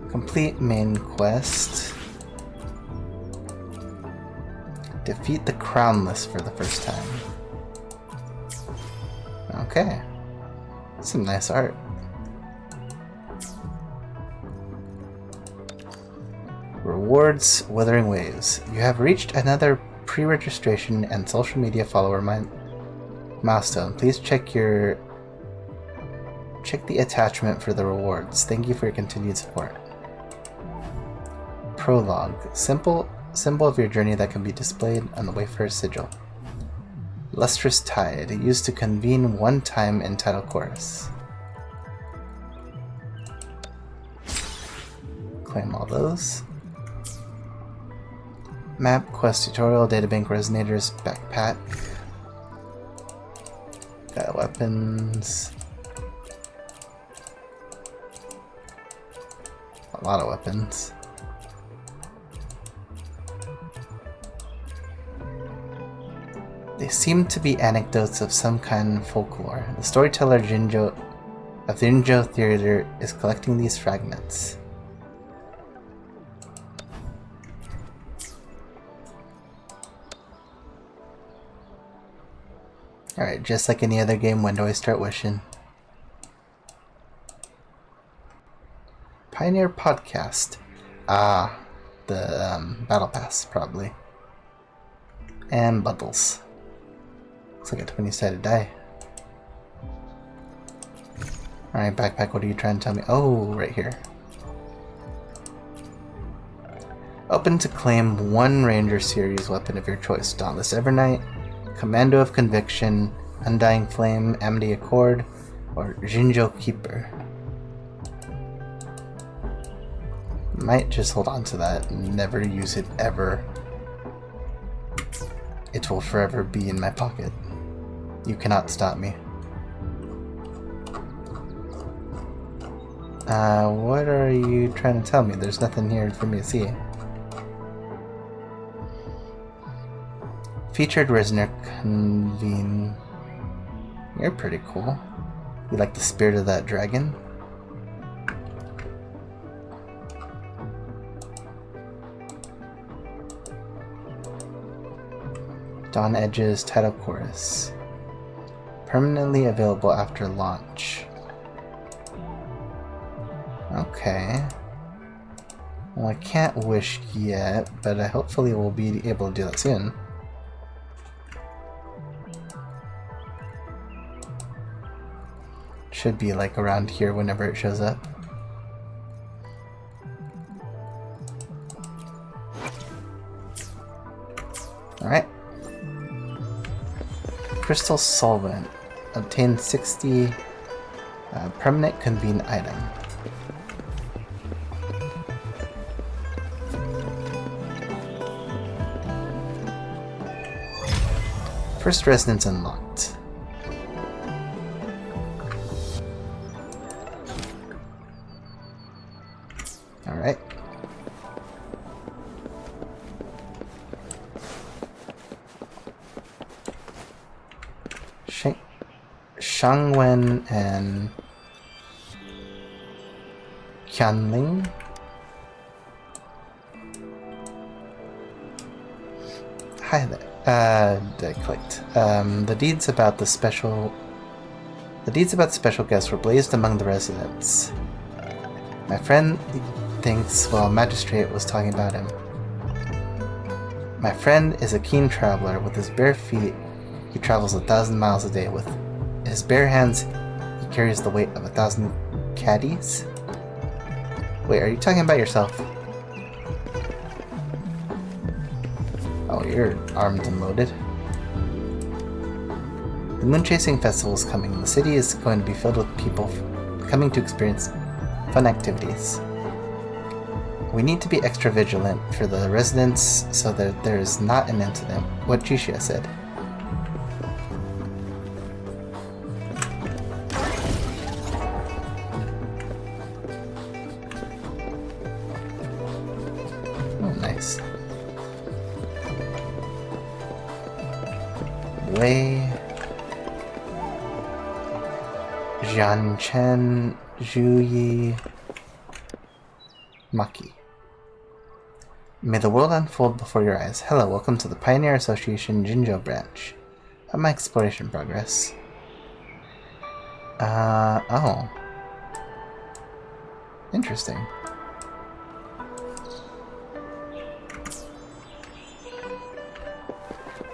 Complete main quest. Defeat the Crownless for the first time. Okay. Some nice art. Rewards, Wuthtering Waves. You have reached another pre-registration and social media follower milestone. Please check the attachment for the rewards. Thank you for your continued support. Prologue. Symbol of your journey that can be displayed on the Wayfarer's sigil. Lustrous Tide. Used to convene one time in title chorus. Claim all those. Map, quest tutorial, databank, resonators, backpack. Got weapons. A lot of weapons. They seem to be anecdotes of some kind of folklore. The storyteller of the Jinjo Theater is collecting these fragments. Alright, just like any other game, when do I start wishing? Pioneer Podcast. Ah, the Battle Pass, probably. And bundles. Looks like a 20-sided die. Alright, backpack, what are you trying to tell me? Oh, right here. Open to claim one Ranger Series weapon of your choice. Dauntless Evernight, Commando of Conviction, Undying Flame, Amity Accord, or Jinjo Keeper. Might just hold on to that and never use it ever. It will forever be in my pocket. You cannot stop me. What are you trying to tell me? There's nothing here for me to see. Featured Resonator Convene. You're pretty cool. You like the spirit of that dragon? Dawn Edge's title chorus. Permanently available after launch. Okay. Well, I can't wish yet, but I hopefully will be able to do that soon. Should be like around here whenever it shows up. Alright. Crystal Solvent. Obtain 60 permanent convene item. First resonance unlocked. Alright. Shangwen and Qianling. Hi there. I clicked. The deeds about the special guests were blazed among the residents. My friend thinks while Magistrate was talking about him. My friend is a keen traveler. With his bare feet, he travels 1,000 miles a day his bare hands, he carries the weight of 1,000 caddies? Wait, are you talking about yourself? Oh, you're armed and loaded. The Moon Chasing Festival is coming. The city is going to be filled with people coming to experience fun activities. We need to be extra vigilant for the residents so that there is not an incident. What Jishia said. Oh, nice. Wei Jianchen Zhuyi Maki. May the world unfold before your eyes. Hello, welcome to the Pioneer Association Jinzhou branch. Of my exploration progress. Oh. Interesting.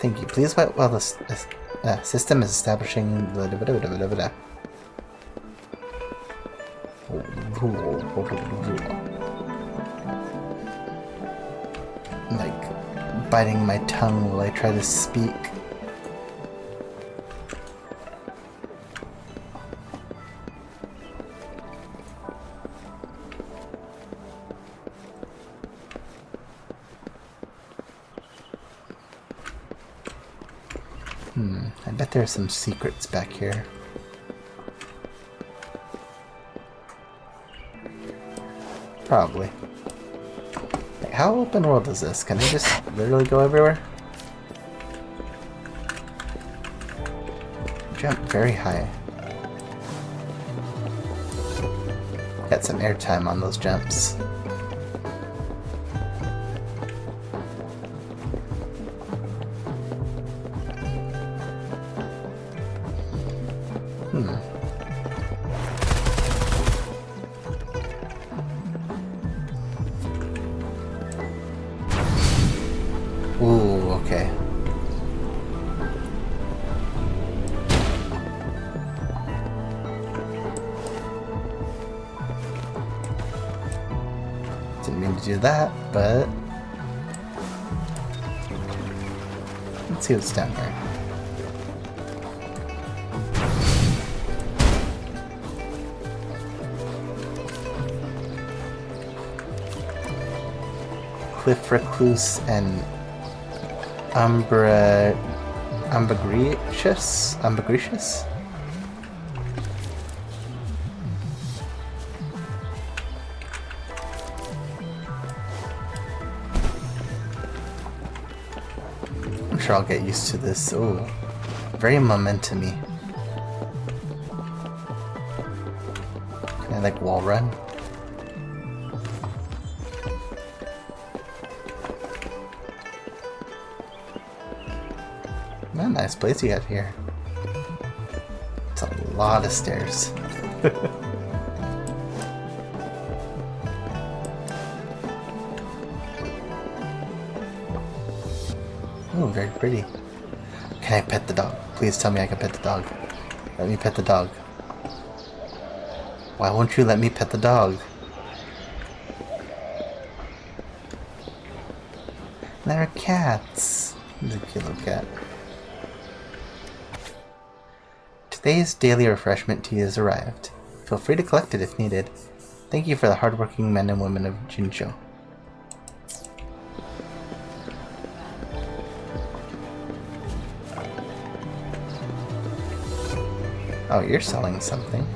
Thank you. Please wait while the system is establishing the like biting my tongue while I try to speak. I bet there are some secrets back here. Probably. Like, how open world is this? Can I just literally go everywhere? Jump very high. Got some airtime on those jumps. Ooh, okay. Didn't mean to do that, but let's see what's down here. Cliff Recluse and Ambergracious? I'm sure I'll get used to this. Oh, very momentum-y. Can I like wall run? What a nice place you got here. It's a lot of stairs. Oh, very pretty. Can I pet the dog? Please tell me I can pet the dog. Let me pet the dog. Why won't you let me pet the dog? There are cats. There's a cute little cat. Today's daily refreshment tea has arrived. Feel free to collect it if needed. Thank you for the hardworking men and women of Jinzhou. Oh, you're selling something.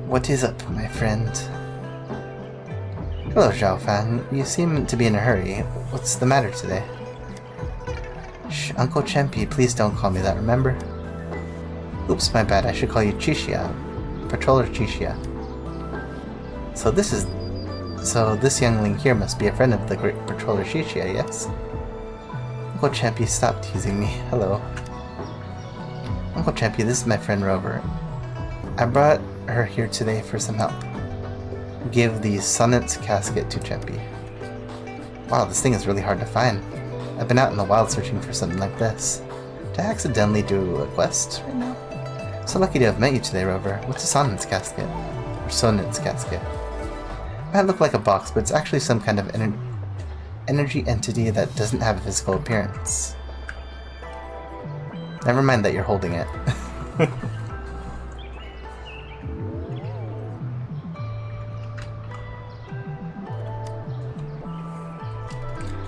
What is up, my friend? Hello, Zhaofan. You seem to be in a hurry. What's the matter today? Shh, Uncle Chempy, please don't call me that, remember? Oops, my bad. I should call you Chixia. Patroller Chixia. So this youngling here must be a friend of the great Patroller Chixia, yes? Uncle Chempy, stop teasing me. Hello. Uncle Chempy, this is my friend Rover. I brought her here today for some help. Give the Sonnet's casket to Chempy. Wow, this thing is really hard to find. I've been out in the wild searching for something like this. Did I accidentally do a quest right now? So lucky to have met you today, Rover. What's a Sonnet's casket? Or Sonnet's casket? It might look like a box, but it's actually some kind of energy entity that doesn't have a physical appearance. Never mind that you're holding it.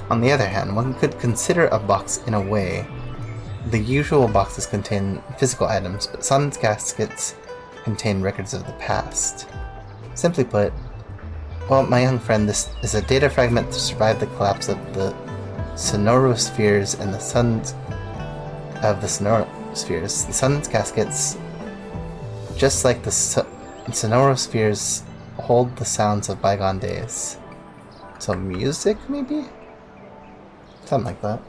On the other hand, one could consider a box in a way. The usual boxes contain physical items, but Sonnet's caskets contain records of the past. Simply put, well, my young friend, this is a data fragment to survive the collapse of the sonorospheres and the suns of the sonorospheres. The Sonnet's caskets, just like the sonorospheres, hold the sounds of bygone days. So music, maybe? Something like that.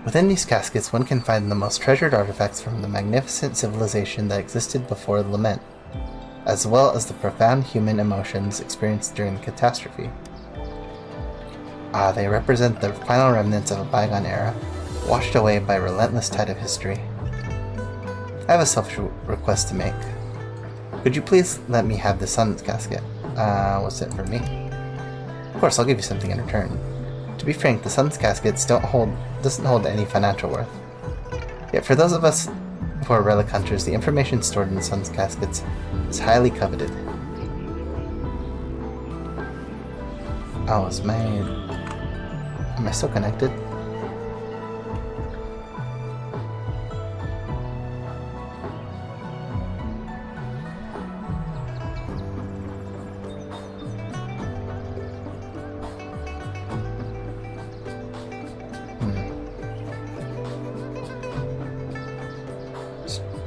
Within these caskets, one can find the most treasured artifacts from the magnificent civilization that existed before the lament, as well as the profound human emotions experienced during the catastrophe. They represent the final remnants of a bygone era, washed away by a relentless tide of history. I have a selfish request to make. Could you please let me have the Sonnet's casket? What's it for me? Of course, I'll give you something in return. To be frank, the Sonnet's caskets doesn't hold any financial worth. Yet for those of us who are relic hunters, the information stored in the Sonnet's caskets is highly coveted. Oh, am I still connected?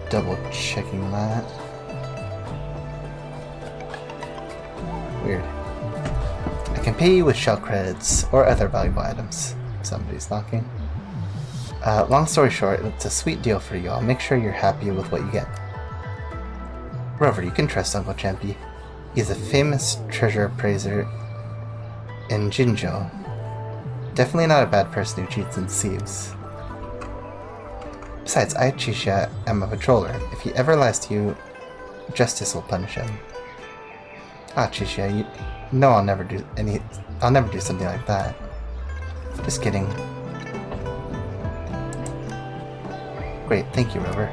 Double checking that. Weird. I can pay you with shell credits or other valuable items. Somebody's knocking. Long story short, it's a sweet deal for you. I'll make sure you're happy with what you get. Rover, you can trust Uncle Champy. He's a famous treasure appraiser in Jinzhou. Definitely not a bad person who cheats and deceives. Besides, I, Chisha, am a patroller. If he ever lies to you, justice will punish him. Chisha, you know I'll never do something like that. Just kidding. Great, thank you, Rover.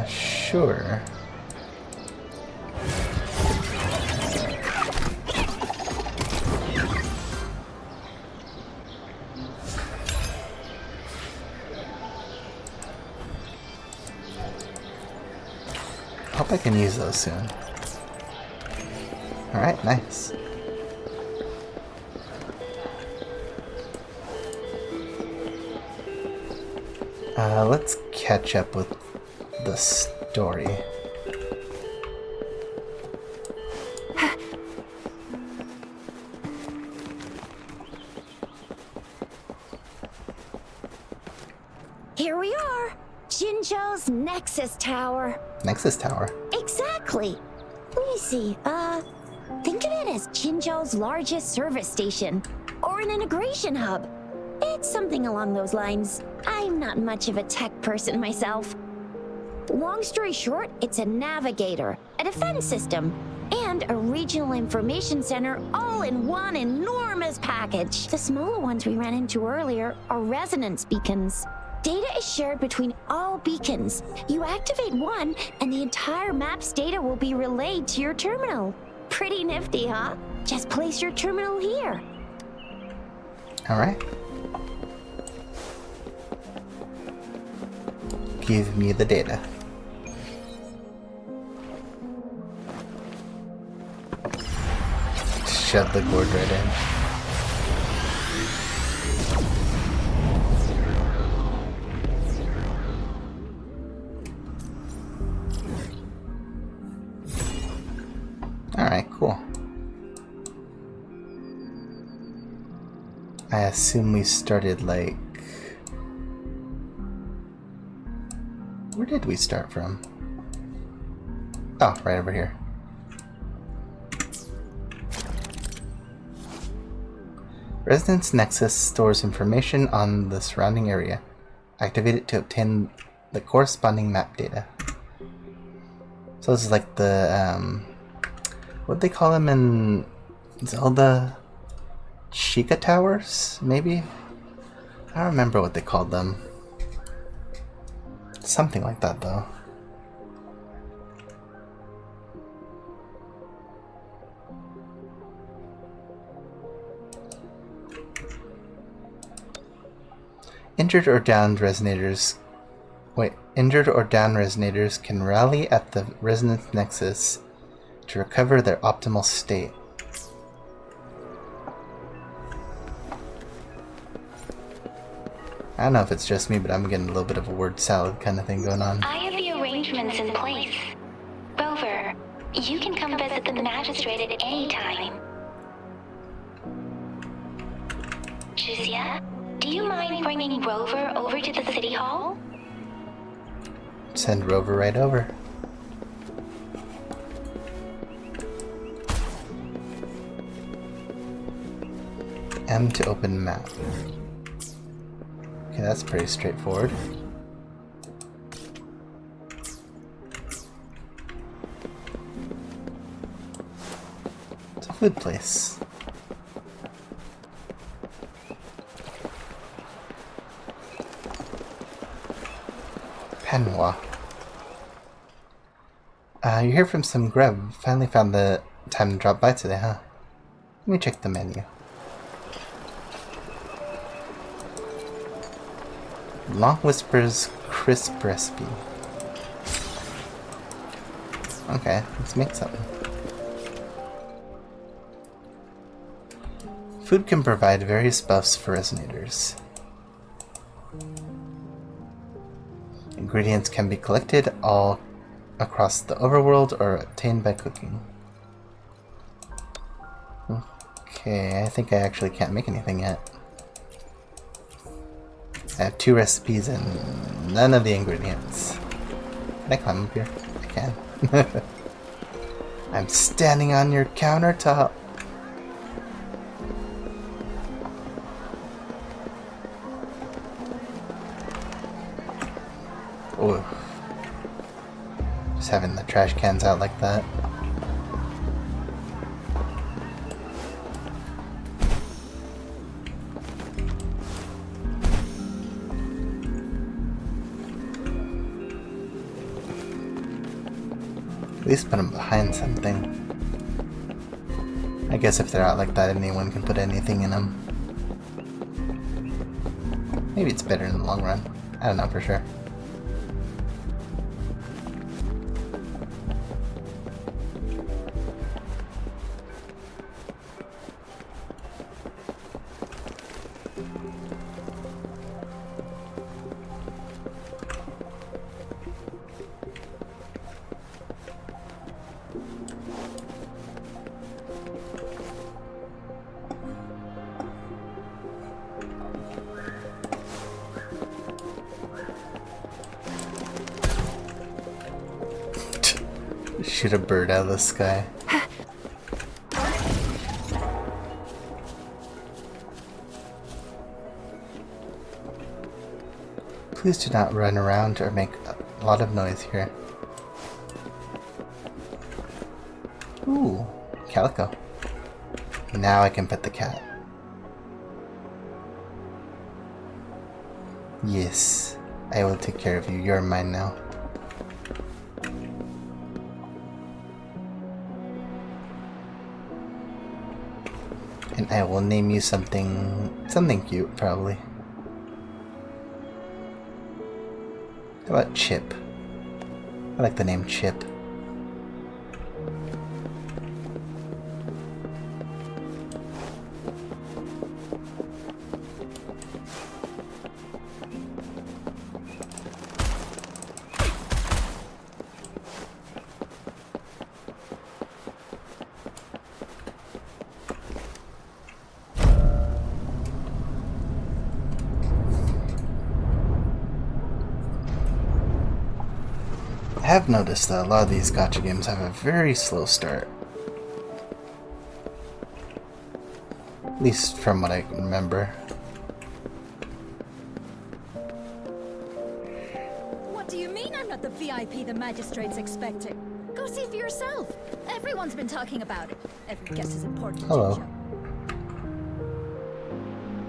Sure. Hope I can use those soon. Alright, nice. Let's catch up with the story. Here we are! Jinzhou's Nexus Tower. Nexus Tower? Exactly. Let me see, think of it as Jinzhou's largest service station, or an integration hub. It's something along those lines. I'm not much of a tech person myself. Long story short, it's a navigator, a defense system, and a regional information center all in one enormous package. The smaller ones we ran into earlier are resonance beacons. Data is shared between all beacons. You activate one, and the entire map's data will be relayed to your terminal. Pretty nifty, huh? Just place your terminal here. Alright. Give me the data. Shove the cord right in. Alright, cool. I assume we started like... Where did we start from? Oh, right over here. Resonance Nexus stores information on the surrounding area. Activate it to obtain the corresponding map data. So this is like the, what'd they call them in Zelda? Sheikah Towers, maybe? I don't remember what they called them. Something like that, though. Injured or downed resonators can rally at the resonance nexus to recover their optimal state. I don't know if it's just me, but I'm getting a little bit of a word salad kind of thing going on. I have the arrangements in place. Rover, you can come visit the magistrate at any time. Juzia, do you mind bringing Rover over to the city hall? Send Rover right over. M to open map. Okay, that's pretty straightforward. It's a food place. Panwa. You hear from some grub. Finally found the time to drop by today, huh? Let me check the menu. Long Whisper's crisp recipe. Okay, let's make something. Food can provide various buffs for resonators. Ingredients can be collected all across the overworld or obtained by cooking. Okay, I think I actually can't make anything yet. I have 2 recipes and none of the ingredients. Can I climb up here? I can. I'm standing on your countertop. Oh. Just having the trash cans out like that. At least put them behind something. I guess if they're out like that, anyone can put anything in them. Maybe it's better in the long run. I don't know for sure. Shoot a bird out of the sky. Please do not run around or make a lot of noise here. Ooh, calico. Now I can pet the cat. Yes, I will take care of you. You're mine now. And I will name you something cute, probably. How about Chip? I like the name Chip. have noticed that a lot of these gacha games have a very slow start. At least from what I can remember. What do you mean I'm not the VIP the magistrate's expecting? Go see for yourself. Everyone's been talking about it. Every guest is important. Hello.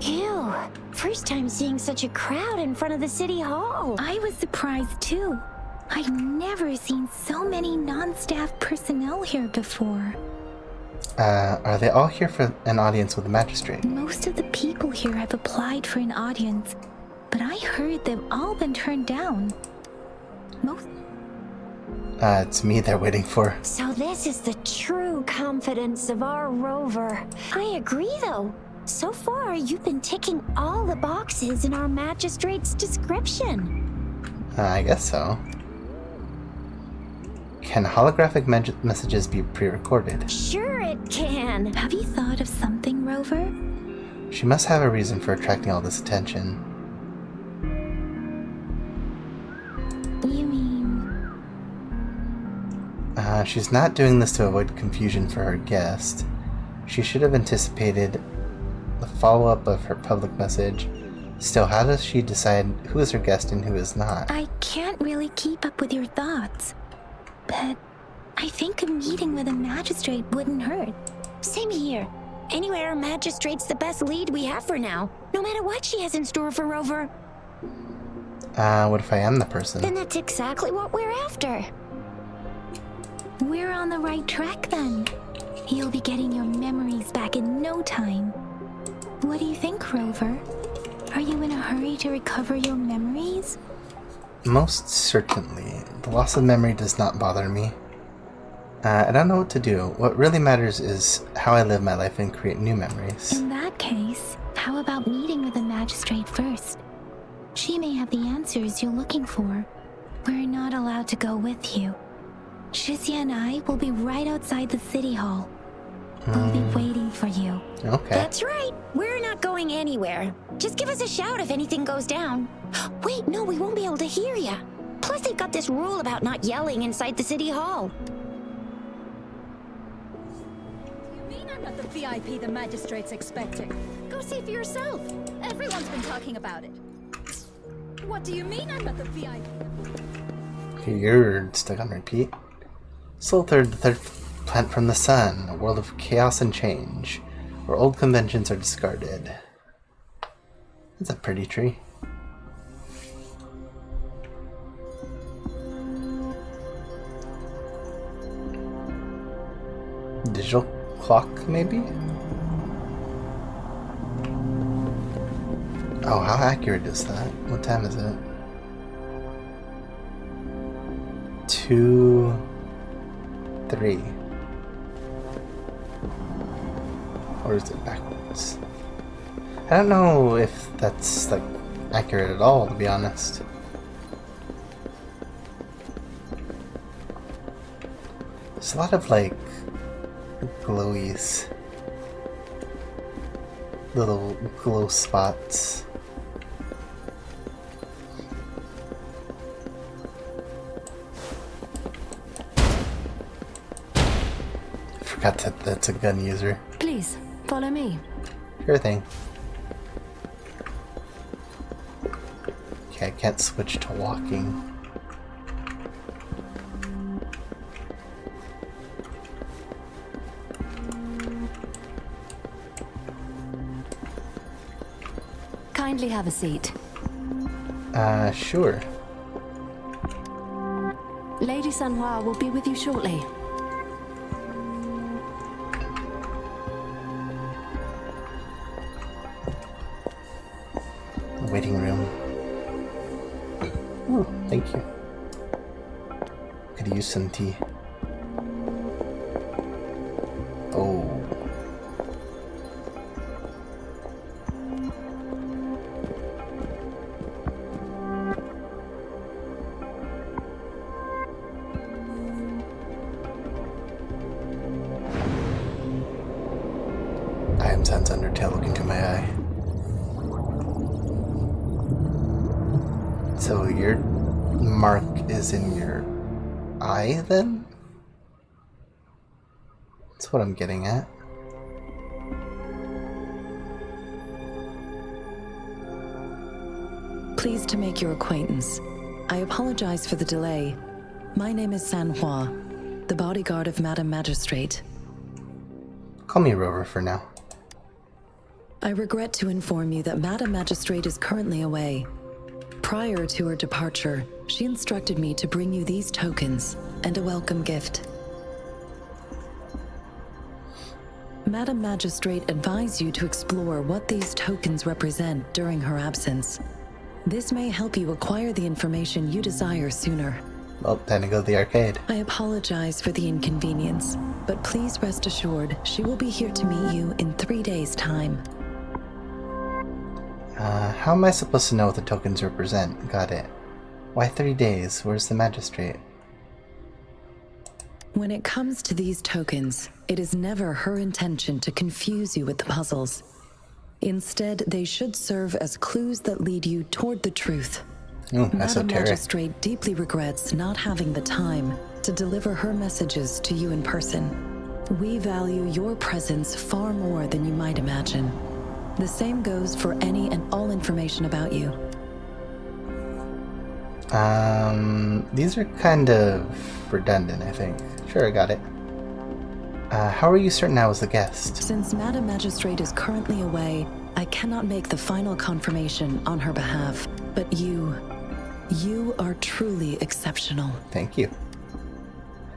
Ew. First time seeing such a crowd in front of the city hall. I was surprised too. I've never seen so many non-staff personnel here before. Are they all here for an audience with the magistrate? Most of the people here have applied for an audience, but I heard they've all been turned down. It's me they're waiting for. So this is the true confidence of our rover. I agree though. So far, you've been ticking all the boxes in our magistrate's description. I guess so. Can holographic messages be pre-recorded? Sure it can. Have you thought of something, Rover? She must have a reason for attracting all this attention. You mean... She's not doing this to avoid confusion for her guest. She should have anticipated the follow-up of her public message. Still, how does she decide who is her guest and who is not? I can't really keep up with your thoughts. But I think a meeting with a magistrate wouldn't hurt. Same here. Anyway, our magistrate's the best lead we have for now. No matter what she has in store for Rover. What if I am the person? Then that's exactly what we're after. We're on the right track then. You'll be getting your memories back in no time. What do you think, Rover? Are you in a hurry to recover your memories? Most certainly. The loss of memory does not bother me. I don't know what to do. What really matters is how I live my life and create new memories. In that case, how about meeting with the magistrate first? She may have the answers you're looking for. We're not allowed to go with you. Shizia and I will be right outside the city hall. We'll be waiting for you. Okay. That's right. We're not going anywhere. Just give us a shout if anything goes down. Wait, no, we won't be able to hear ya. Plus, they've got this rule about not yelling inside the city hall. You mean I'm not the VIP the magistrate's expecting? Go see for yourself. Everyone's been talking about it. What do you mean I'm not the VIP? Okay, you're stuck on repeat. Soul Third, the third planet from the sun, a world of chaos and change, where old conventions are discarded. That's a pretty tree. Digital clock, maybe? Oh, how accurate is that? What time is it? 2, 3. Or is it backwards? I don't know if that's like accurate at all, to be honest. There's a lot of like glowies, little glow spots. Forgot that that's a gun user. Please, follow me. Sure thing. Okay, I can't switch to walking. Kindly have a seat. Sure. Lady Sanhua will be with you shortly. Waiting room. Oh, thank you. Could use some tea. Oh. I am Sans Undertale, look into my eye. So your mark is in your eye, then? That's what I'm getting at. Pleased to make your acquaintance. I apologize for the delay. My name is San Hua, the bodyguard of Madam Magistrate. Call me Rover for now. I regret to inform you that Madam Magistrate is currently away. Prior to her departure, she instructed me to bring you these tokens and a welcome gift. Madam Magistrate advised you to explore what these tokens represent during her absence. This may help you acquire the information you desire sooner. Well, time to go to the arcade. I apologize for the inconvenience, but please rest assured she will be here to meet you in 3 days' time. How am I supposed to know what the tokens represent? Got it. Why 3 days? Where's the magistrate? When it comes to these tokens, it is never her intention to confuse you with the puzzles. Instead, they should serve as clues that lead you toward the truth. Ooh, Madam esoteric. Magistrate deeply regrets not having the time to deliver her messages to you in person. We value your presence far more than you might imagine. The same goes for any and all information about you. These are kind of redundant, I think. Sure, I got it. How are you certain I was the guest? Since Madam Magistrate is currently away, I cannot make the final confirmation on her behalf. But you are truly exceptional. Thank you.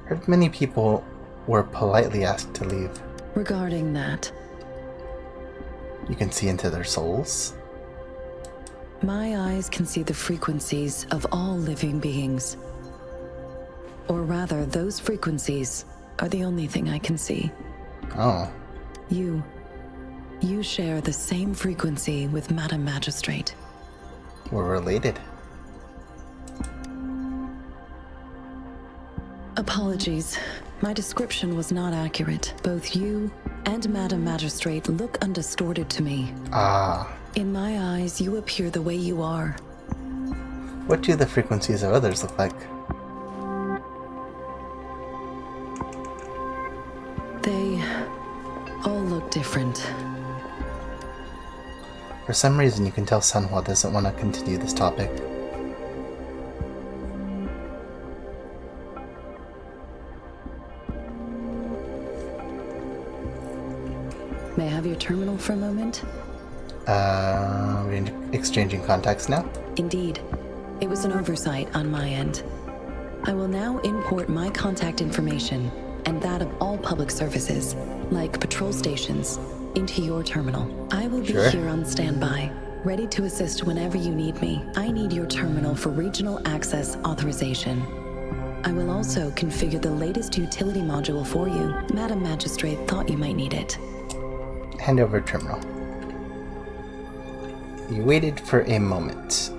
Heard many people were politely asked to leave. Regarding that, You can see into their souls. my eyes can see the frequencies of all living beings. Or rather, those frequencies are the only thing I can see. Oh, You share the same frequency with Madam Magistrate. we're related. Apologies. My description was not accurate. Both you and Madam Magistrate look undistorted to me. Ah, In my eyes, you appear the way you are. what do the frequencies of others look like? They all look different. For some reason, you can tell Sunhwa doesn't want to continue this topic. May I have your terminal for a moment? We're exchanging contacts now? Indeed. It was an oversight on my end. I will now import my contact information and that of all public services, like patrol stations, into your terminal. I will be Sure. here on standby, ready to assist whenever you need me. I need your terminal for regional access authorization. I will also configure the latest utility module for you. Madam Magistrate thought you might need it. Hand over terminal. You waited for a moment.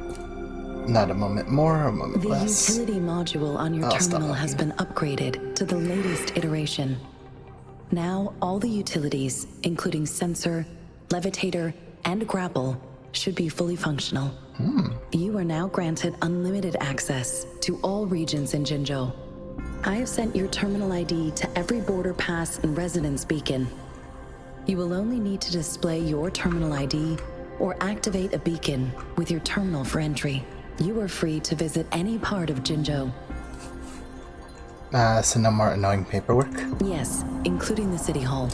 Not a moment more, a moment The less. utility module on your I'll stop terminal has talking. been upgraded to the latest iteration. Now, all the utilities, including sensor, levitator, and grapple, should be fully functional. You are now granted unlimited access to all regions in Jinzhou. I have sent your terminal ID to every border pass and residence beacon. You will only need to display your terminal ID or activate a beacon with your terminal for entry. You are free to visit any part of Jinzhou. So no more annoying paperwork? Yes, including the City Hall.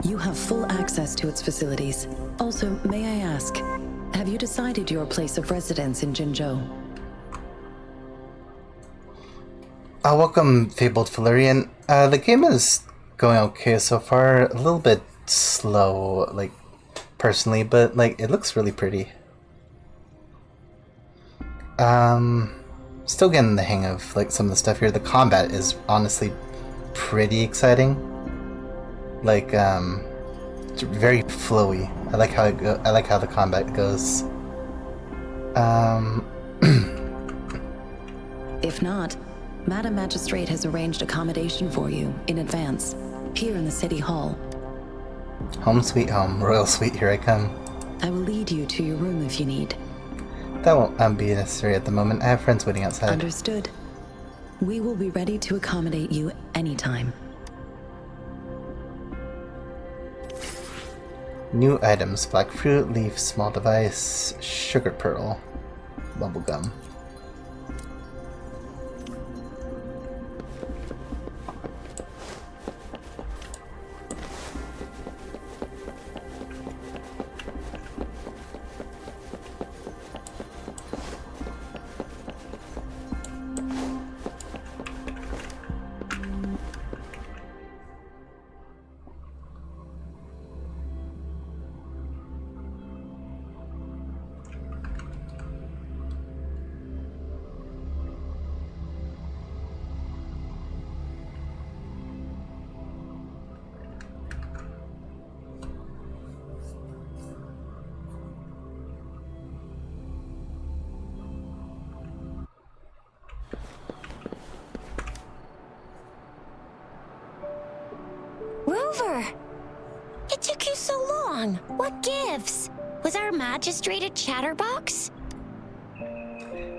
You have full access to its facilities. Also, may I ask, have you decided your place of residence in Jinzhou? Welcome, Fabled Valerian. The game is going okay so far. A little bit slow, like, personally, but, like, it looks really pretty. Still getting the hang of, like, some of the stuff here. The combat is honestly pretty exciting. Like, it's very flowy. I like how I like how the combat goes. If not, Madam Magistrate has arranged accommodation for you in advance, here in the City Hall. Home sweet home, royal suite, here I come. I will lead you to your room if you need. That won't be necessary at the moment. I have friends waiting outside. Understood. We will be ready to accommodate you anytime. New items: black fruit, leaf, small device, sugar pearl, bubblegum. Rover! It took you so long. What gives? Was our magistrate a chatterbox?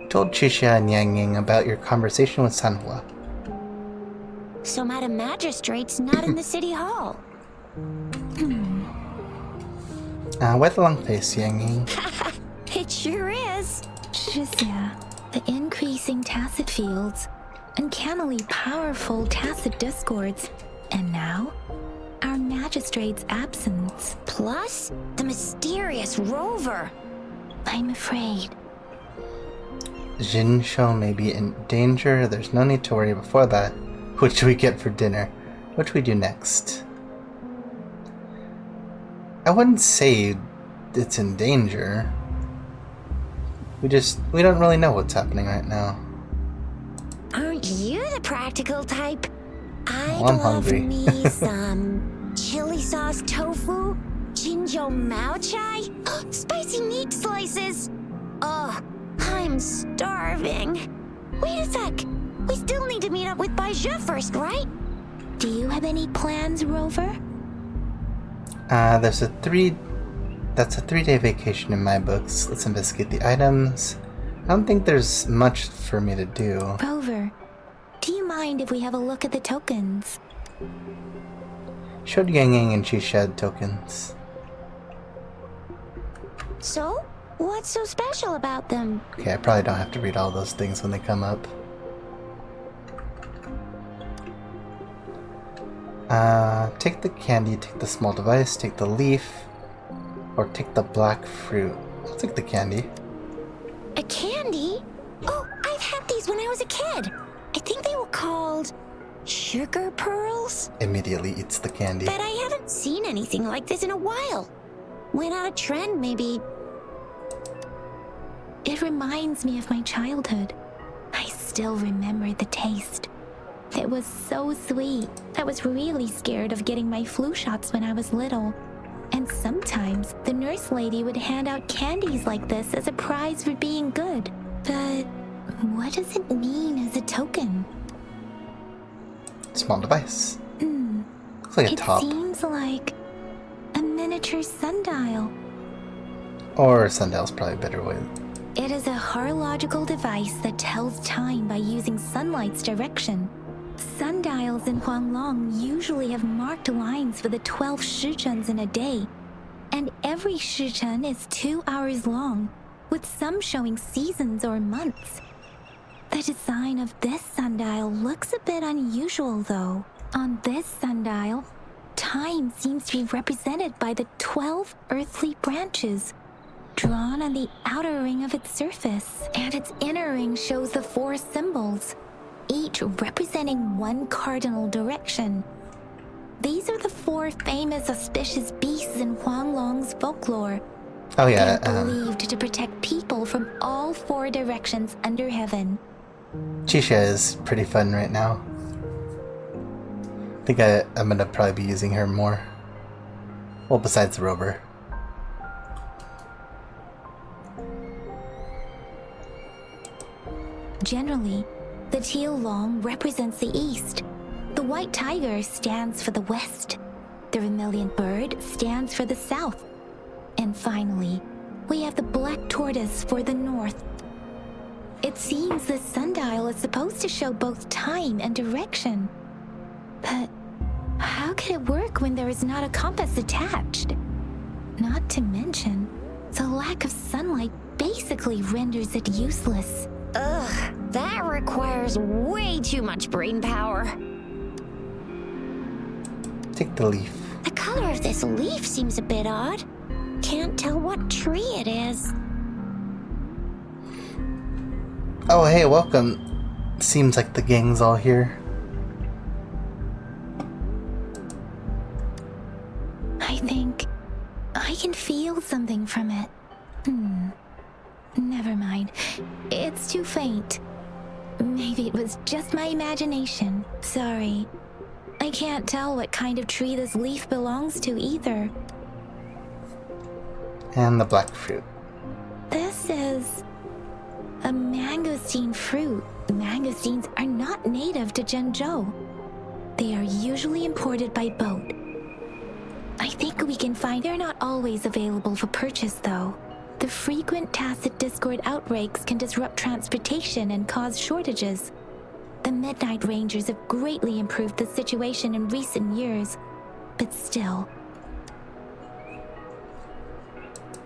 Told Chisha and Yang Ying about your conversation with Sanhua. So Madam Magistrate's not in the city hall. Why the long face, Yang Ying? It sure is. Shizia, the increasing tacit fields, uncannily powerful tacit discords, and now, our magistrate's absence. Plus, the mysterious Rover. I'm afraid. Jinshou may be in danger. There's no need to worry before that. What should we get for dinner? What should we do next? I wouldn't say it's in danger. We don't really know what's happening right now. Aren't you the practical type? I'd I'm love hungry. me some chili sauce tofu, Jinzhou Mao Chai, spicy meat slices. Ugh, I'm starving. Wait a sec. We still need to meet up with Baizhe first, right? Do you have any plans, Rover? That's a 3-day vacation in my books. Let's investigate the items. I don't think there's much for me to do. Rover, do you mind if we have a look at the tokens? Showed Yang Yang and Chisha tokens. So, what's so special about them? Okay, I probably don't have to read all those things when they come up. Take the candy, take the small device, take the leaf, or take the black fruit. I'll take the candy. A candy? Oh, I've had these when I was a kid. I think they were called sugar pearls. Immediately eats the candy. But I haven't seen anything like this in a while. Went out of trend, maybe. It reminds me of my childhood. I still remember the taste. It was so sweet. I was really scared of getting my flu shots when I was little. And sometimes the nurse lady would hand out candies like this as a prize for being good. But what does it mean as a token? Small device. Looks like a top. It seems like a miniature sundial. Or sundial's probably a better way. It is a horological device that tells time by using sunlight's direction. Sundials in Huanglong usually have marked lines for the 12 shichuns in a day, and every shichun is 2 hours long, with some showing seasons or months. The design of this sundial looks a bit unusual, though. On this sundial, time seems to be represented by the 12 earthly branches, drawn on the outer ring of its surface, and its inner ring shows the 4 symbols, each representing one cardinal direction. These are the 4 famous auspicious beasts in Huanglong's folklore. Oh yeah. They are believed to protect people from all 4 directions under heaven. Chisha is pretty fun right now. I think I'm gonna probably be using her more. Well, besides the Rover. Generally, the teal long represents the east. The white tiger stands for the west. The vermilion bird stands for the south. And finally, we have the black tortoise for the north. It seems the sundial is supposed to show both time and direction. But how can it work when there is not a compass attached? Not to mention, the lack of sunlight basically renders it useless. Ugh, that requires way too much brain power. Take the leaf. The color of this leaf seems a bit odd. Can't tell what tree it is. Oh, hey, welcome. Seems like the gang's all here. I think I can feel something from it. Never mind. It's too faint. Maybe it was just my imagination. Sorry. I can't tell what kind of tree this leaf belongs to either. And the black fruit. This is a mangosteen fruit. Mangosteens are not native to Jinzhou. They are usually imported by boat. I think we can find they're not always available for purchase, though. The frequent tacit discord outbreaks can disrupt transportation and cause shortages. The Midnight Rangers have greatly improved the situation in recent years, but still.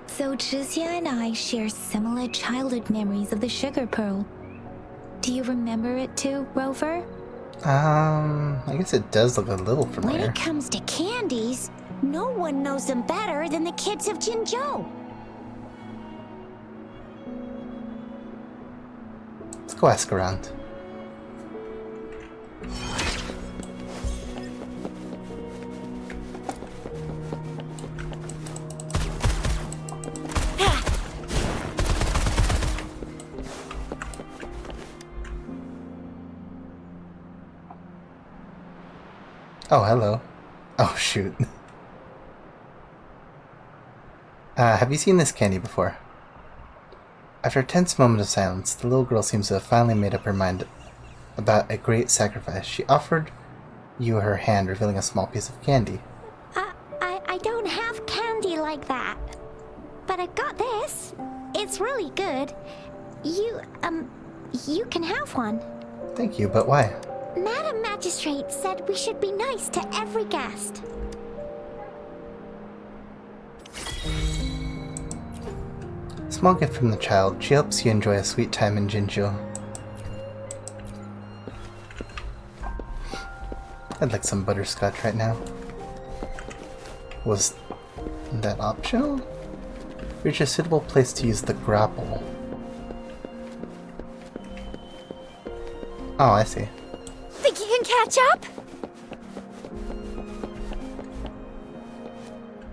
So Zhixia and I share similar childhood memories of the Sugar Pearl. Do you remember it too, Rover? I guess it does look a little When familiar. it comes to candies, no one knows them better than the kids of Jinzhou. Let's go ask around. Oh, hello. Oh, shoot. Have you seen this candy before? After a tense moment of silence, the little girl seems to have finally made up her mind about a great sacrifice. She offered you her hand, revealing a small piece of candy. I don't have candy like that. But I got this. It's really good. You can have one. Thank you, but why? Madam Magistrate said we should be nice to every guest. Small gift from the child. She helps you enjoy a sweet time in Jinzhou. I'd like some butterscotch right now. Was that optional? Reach a suitable place to use the grapple. Oh, I see. Think you can catch up?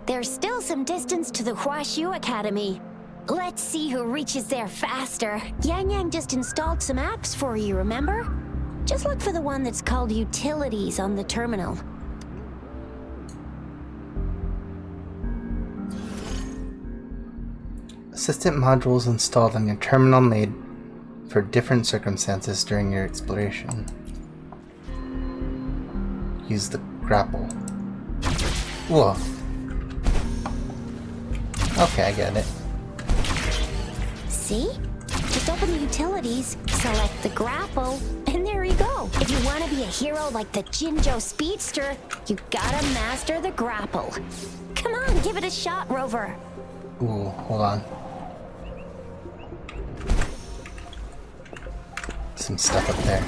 There's still some distance to the Huaxiu Academy. Let's see who reaches there faster. Yang Yang just installed some apps for you, remember? Just look for the one that's called Utilities on the terminal. Assistant modules installed on your terminal made for different circumstances during your exploration. Use the grapple. Whoa. Okay, I get it. See? Just open the utilities, select the grapple, and there you go. If you want to be a hero like the Jinzhou Speedster, you gotta master the grapple. Come on, give it a shot, Rover. Ooh, hold on. Some stuff up there.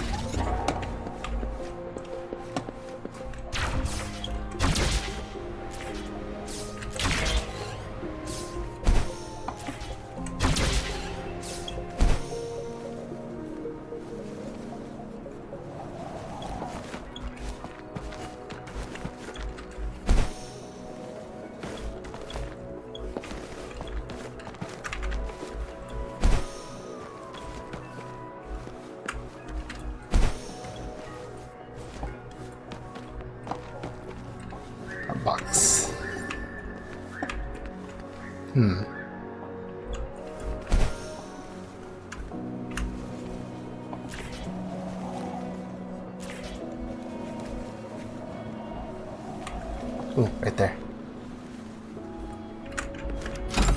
Box. Ooh, right there.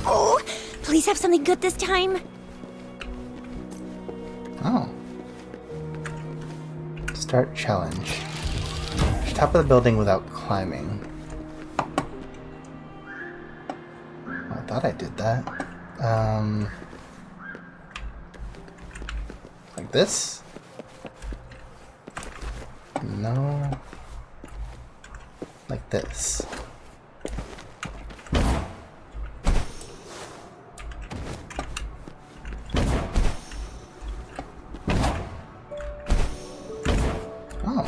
Oh, please have something good this time. Start challenge. Top of the building without climbing. I thought I did that. Like this? No. Like this. Oh.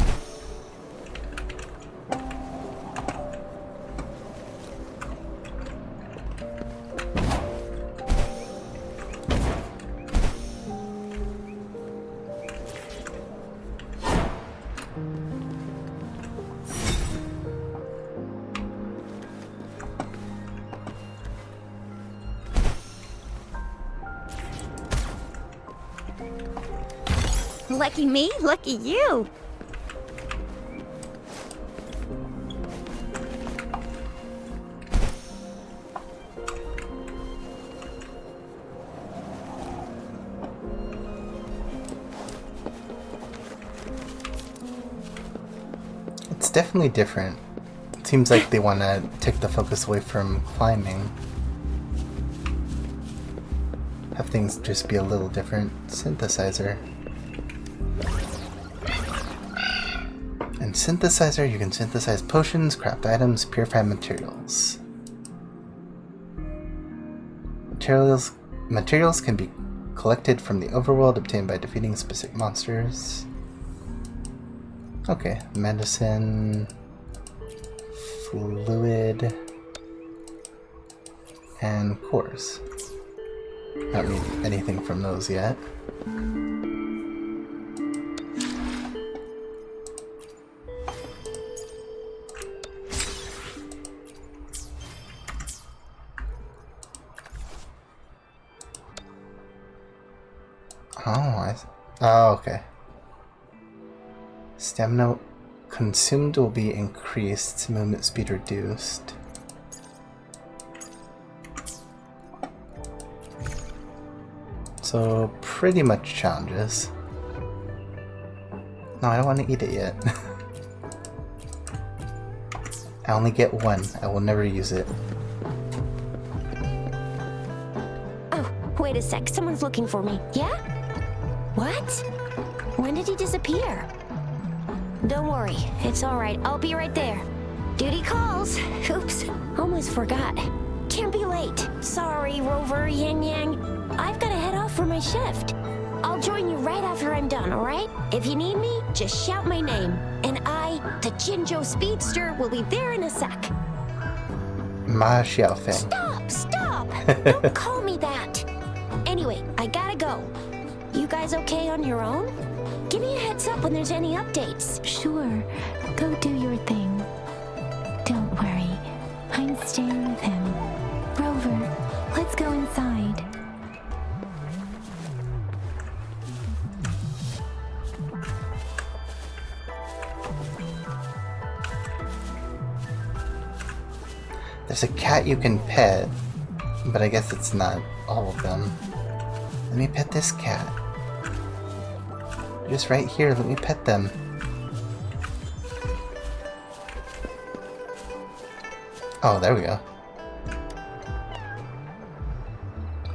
Lucky me, lucky you. It's definitely different. It seems like they want to take the focus away from climbing. Have things just be a little different. Synthesizer. In Synthesizer, you can synthesize potions, craft items, purify materials. Materials can be collected from the overworld, obtained by defeating specific monsters. Okay, medicine, fluid, and cores. I don't need anything from those yet. Oh, okay. Stamina consumed will be increased, movement speed reduced. So, pretty much challenges. No, I don't want to eat it yet. I only get one. I will never use it. Oh, wait a sec. Someone's looking for me. Yeah? What? When did he disappear? Don't worry. It's alright. I'll be right there. Duty calls. Oops. Almost forgot. Can't be late. Sorry, Rover, Yang Yang. I've gotta head off for my shift. I'll join you right after I'm done, alright? If you need me, just shout my name. And I, the Jinzhou Speedster, will be there in a sec. Ma Xiaofeng. Stop! Stop! Don't call me that! Anyway, I gotta go. You guys okay on your own? Give me a heads up when there's any updates. Sure. Go do your thing. Don't worry. I'm staying with him. Rover, let's go inside. There's a cat you can pet, but I guess it's not all of them. Let me pet this cat. Just right here, let me pet them. Oh, there we go.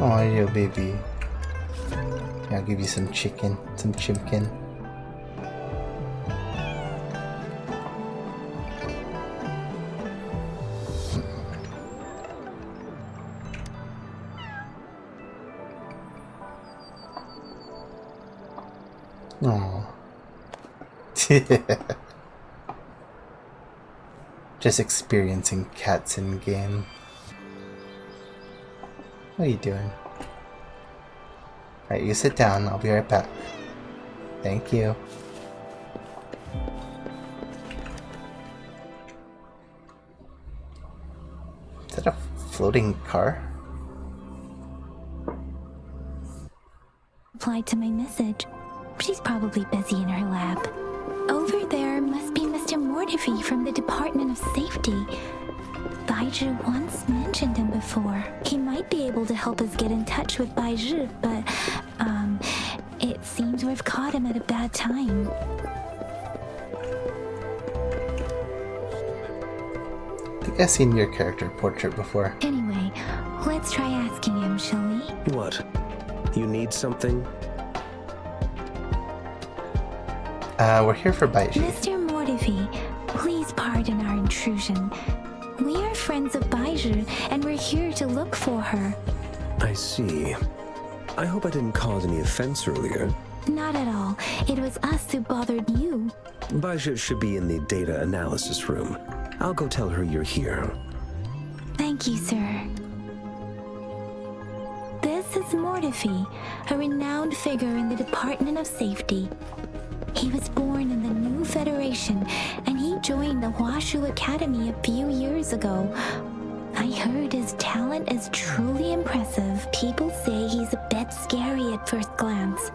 Oh, you baby. I'll give you some chicken, some chimkin. Oh. Just experiencing cats in game. What are you doing? Alright, you sit down, I'll be right back. Thank you. Is that a floating car? Replied to my message. She's probably busy in her lab. Over there must be Mr. Mortefi from the Department of Safety. Baizhi once mentioned him before. He might be able to help us get in touch with Baizhi, but, it seems we've caught him at a bad time. think I've seen your character portrait before. Anyway, let's try asking him, shall we? What? You need something? We're here for Baiji. Mr. Mortivy, please pardon our intrusion. We are friends of Baiju, and we're here to look for her. I see. I hope I didn't cause any offense earlier. Not at all. It was us who bothered you. Baija should be in the data analysis room. I'll go tell her you're here. Thank you, sir. This is Mortify, a renowned figure in the Department of Safety. He was born in the new Federation, and he joined the Huashu Academy a few years ago. I heard his talent is truly impressive. People say he's a bit scary at first glance,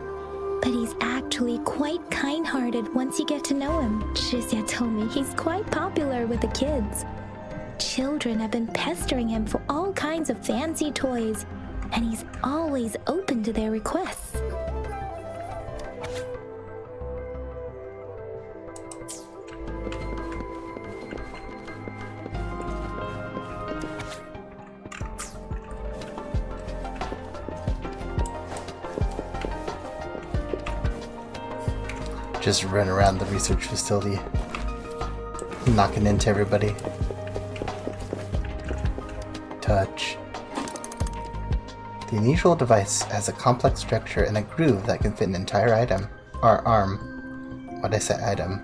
but he's actually quite kind-hearted once you get to know him. Shizia told me he's quite popular with the kids. Children have been pestering him for all kinds of fancy toys, and he's always open to their requests. Just run around the research facility, knocking into everybody. Touch. The unusual device has a complex structure and a groove that can fit an entire item. Or arm. What'd I say item?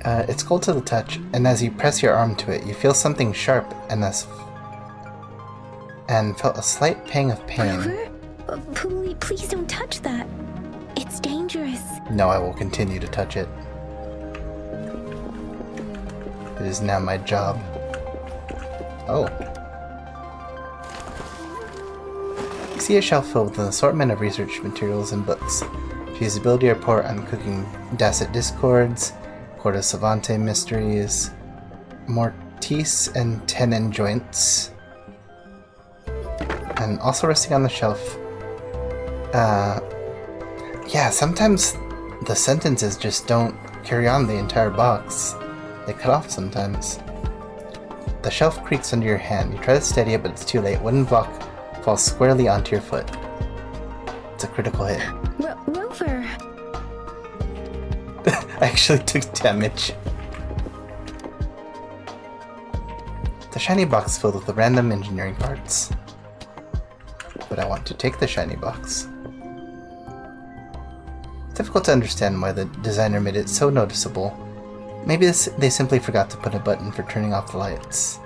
It's cold to the touch, and as you press your arm to it, you feel something sharp and felt a slight pang of pain. Grover? Please don't touch that. It's dangerous. No, I will continue to touch it. It is now my job. Oh. You see a shelf filled with an assortment of research materials and books. Feasibility report on cooking Dacet discords, Quarta Savante mysteries, Mortice and Tenon joints. And also resting on the shelf, yeah, sometimes the sentences just don't carry on the entire box. They cut off sometimes. The shelf creaks under your hand. You try to steady it, but it's too late. Wooden block falls squarely onto your foot. It's a critical hit. Rover! I actually took damage. The shiny box filled with the random engineering parts. But I want to take the shiny box. It's difficult to understand why the designer made it so noticeable. Maybe they simply forgot to put a button for turning off the lights.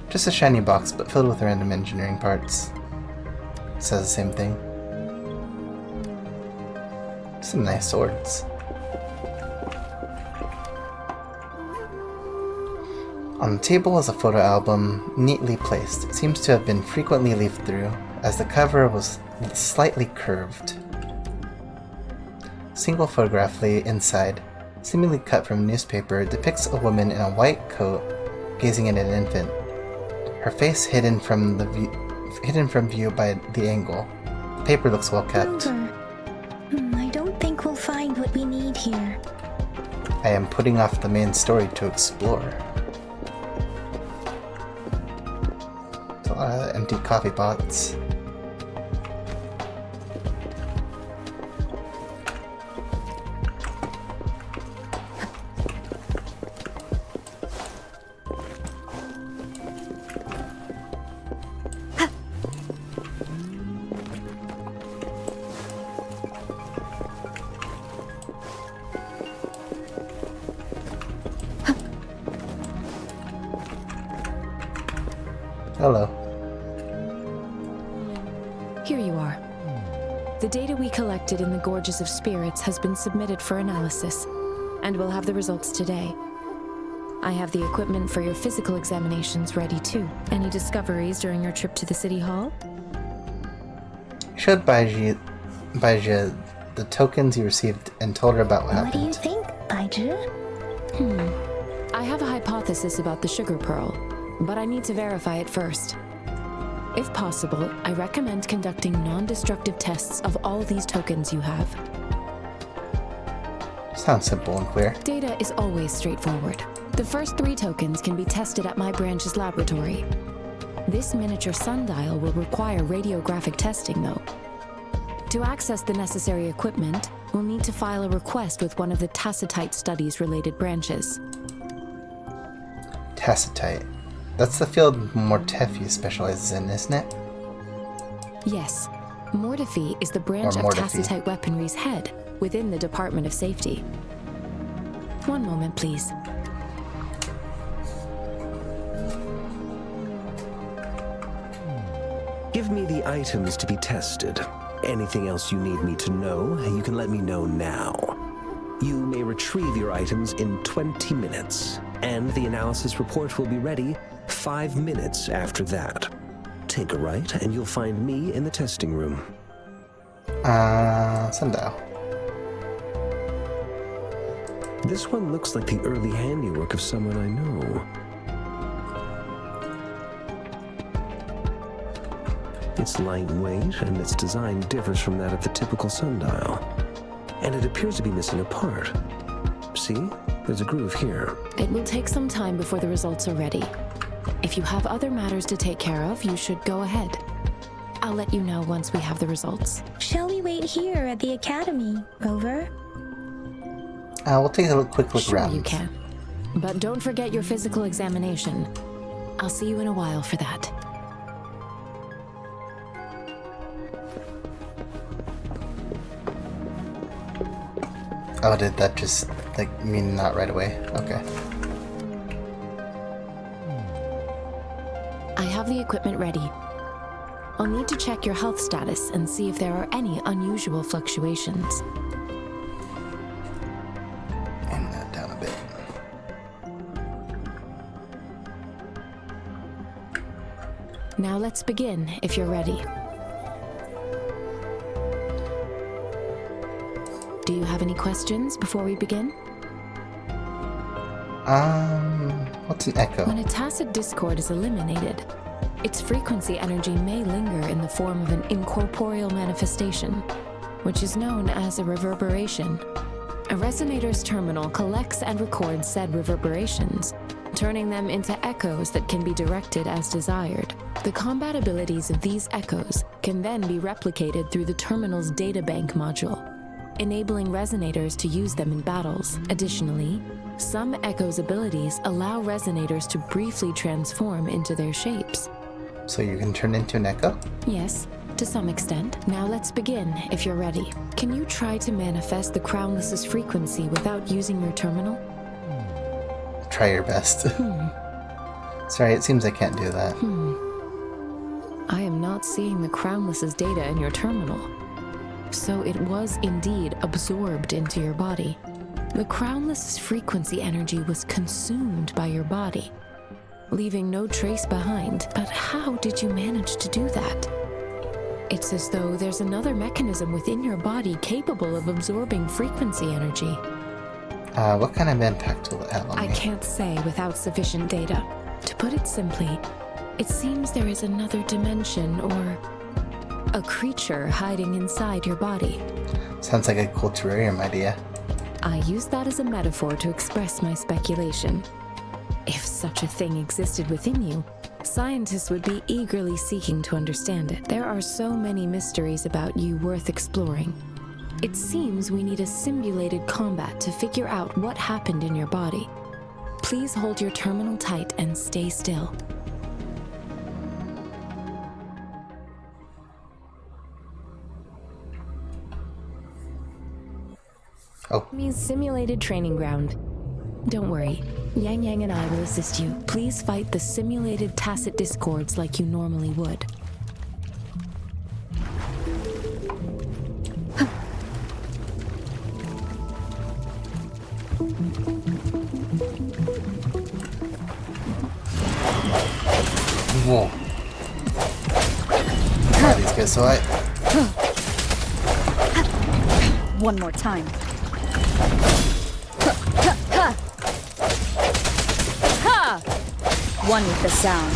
Just a shiny box, but filled with random engineering parts. It says the same thing. Some nice swords. On the table is a photo album, neatly placed. It seems to have been frequently leafed through, as the cover was slightly curved. A single photograph lay inside, seemingly cut from a newspaper, depicts a woman in a white coat gazing at an infant. Her face hidden from view by the angle. The paper looks well kept. Rover. I don't think we'll find what we need here. I am putting off the main story to explore. There's a lot of empty coffee pots. Hello. Here you are. The data we collected in the Gorges of Spirits has been submitted for analysis, and we'll have the results today. I have the equipment for your physical examinations ready too. Any discoveries during your trip to the City Hall? Showed Baiji the tokens you received and told her about what What do you happened. think, Baiju? I have a hypothesis about the sugar pearl, but I need to verify it first. If possible, I recommend conducting non-destructive tests of all these tokens you have. Sounds simple and clear. Data is always straightforward. The first 3 tokens can be tested at my branch's laboratory. This miniature sundial will require radiographic testing, though. To access the necessary equipment, we'll need to file a request with one of the Tacitite Studies-related branches. Tacitite. That's the field Mortefi specializes in, isn't it? Yes. Mortefi is the branch of Tacitite Weaponry's head within the Department of Safety. One moment, please. Give me the items to be tested. Anything else you need me to know, you can let me know now. You may retrieve your items in 20 minutes, and the analysis report will be ready 5 minutes after that. Take a right, and you'll find me in the testing room. Sundial. This one looks like the early handiwork of someone I know. It's lightweight, and its design differs from that of the typical sundial. And it appears to be missing a part. See? There's a groove here. It will take some time before the results are ready. If you have other matters to take care of, you should go ahead. I'll let you know once we have the results. Shall we wait here at the academy, Rover? We'll take a quick look around. Sure you can. But don't forget your physical examination. I'll see you in a while for that. Oh, did that just, mean not right away? Okay. I have the equipment ready. I'll need to check your health status and see if there are any unusual fluctuations. Aim that down a bit. Now let's begin, if you're ready. Do you have any questions before we begin? What's an echo? When a tacit discord is eliminated, its frequency energy may linger in the form of an incorporeal manifestation, which is known as a reverberation. A resonator's terminal collects and records said reverberations, turning them into echoes that can be directed as desired. The combat abilities of these echoes can then be replicated through the terminal's databank module, enabling resonators to use them in battles. Additionally, some echoes' abilities allow resonators to briefly transform into their shapes. So you can turn into an echo? Yes, to some extent. Now let's begin, if you're ready. Can you try to manifest the Crownless's frequency without using your terminal? Try your best. Sorry, it seems I can't do that. I am not seeing the Crownless's data in your terminal. So it was indeed absorbed into your body. The Crownless's frequency energy was consumed by your body, leaving no trace behind. But how did you manage to do that? It's as though there's another mechanism within your body capable of absorbing frequency energy. What kind of impact will it have on me? I can't say without sufficient data. To put it simply, it seems there is another dimension or a creature hiding inside your body. Sounds like a cool terrarium idea. I use that as a metaphor to express my speculation. If such a thing existed within you, scientists would be eagerly seeking to understand it. There are so many mysteries about you worth exploring. It seems we need a simulated combat to figure out what happened in your body. Please hold your terminal tight and stay still. Oh. Means simulated training ground. Don't worry. Yang Yang and I will assist you. Please fight the simulated tacit discords like you normally would. Whoa. Oh, these guys, so One more time. One with the sound.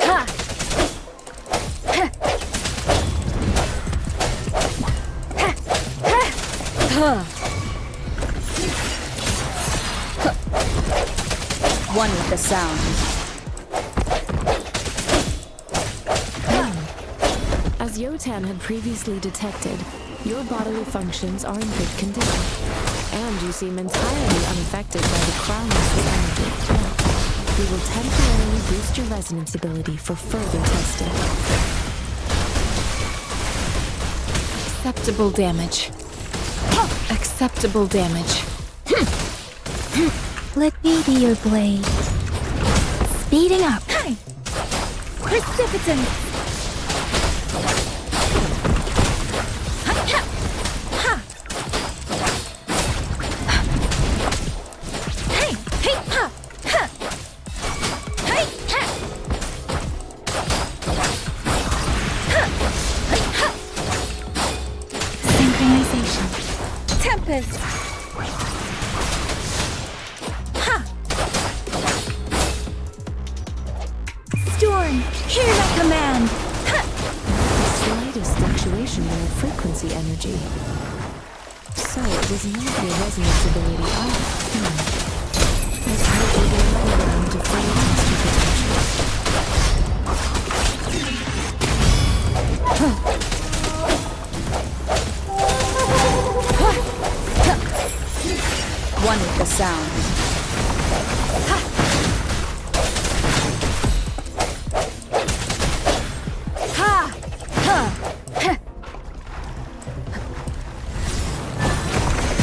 Ha! Ha! Ha! One with the sound. As Yotan had previously detected, your bodily functions are in good condition, and you seem entirely unaffected by the crownless energy. We will temporarily boost your resonance ability for further testing. Acceptable damage. Acceptable damage. Let me be your blade. Speeding up. Precipitant! Synchronization. Tempest! Storm, hear my command. The slightest fluctuation in your frequency energy. So it was not your resonance ability. Let's hope we will let around to fully test your potential. One with the sound.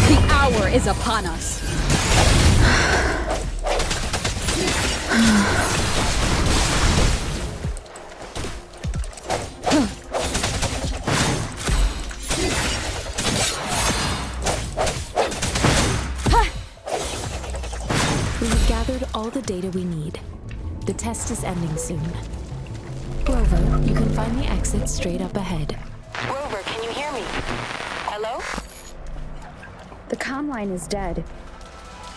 The hour is upon us. We have gathered all the data we need. The test is ending soon. Rover, you can find the exit straight up ahead. Rover, can you hear me? Hello? The comm line is dead.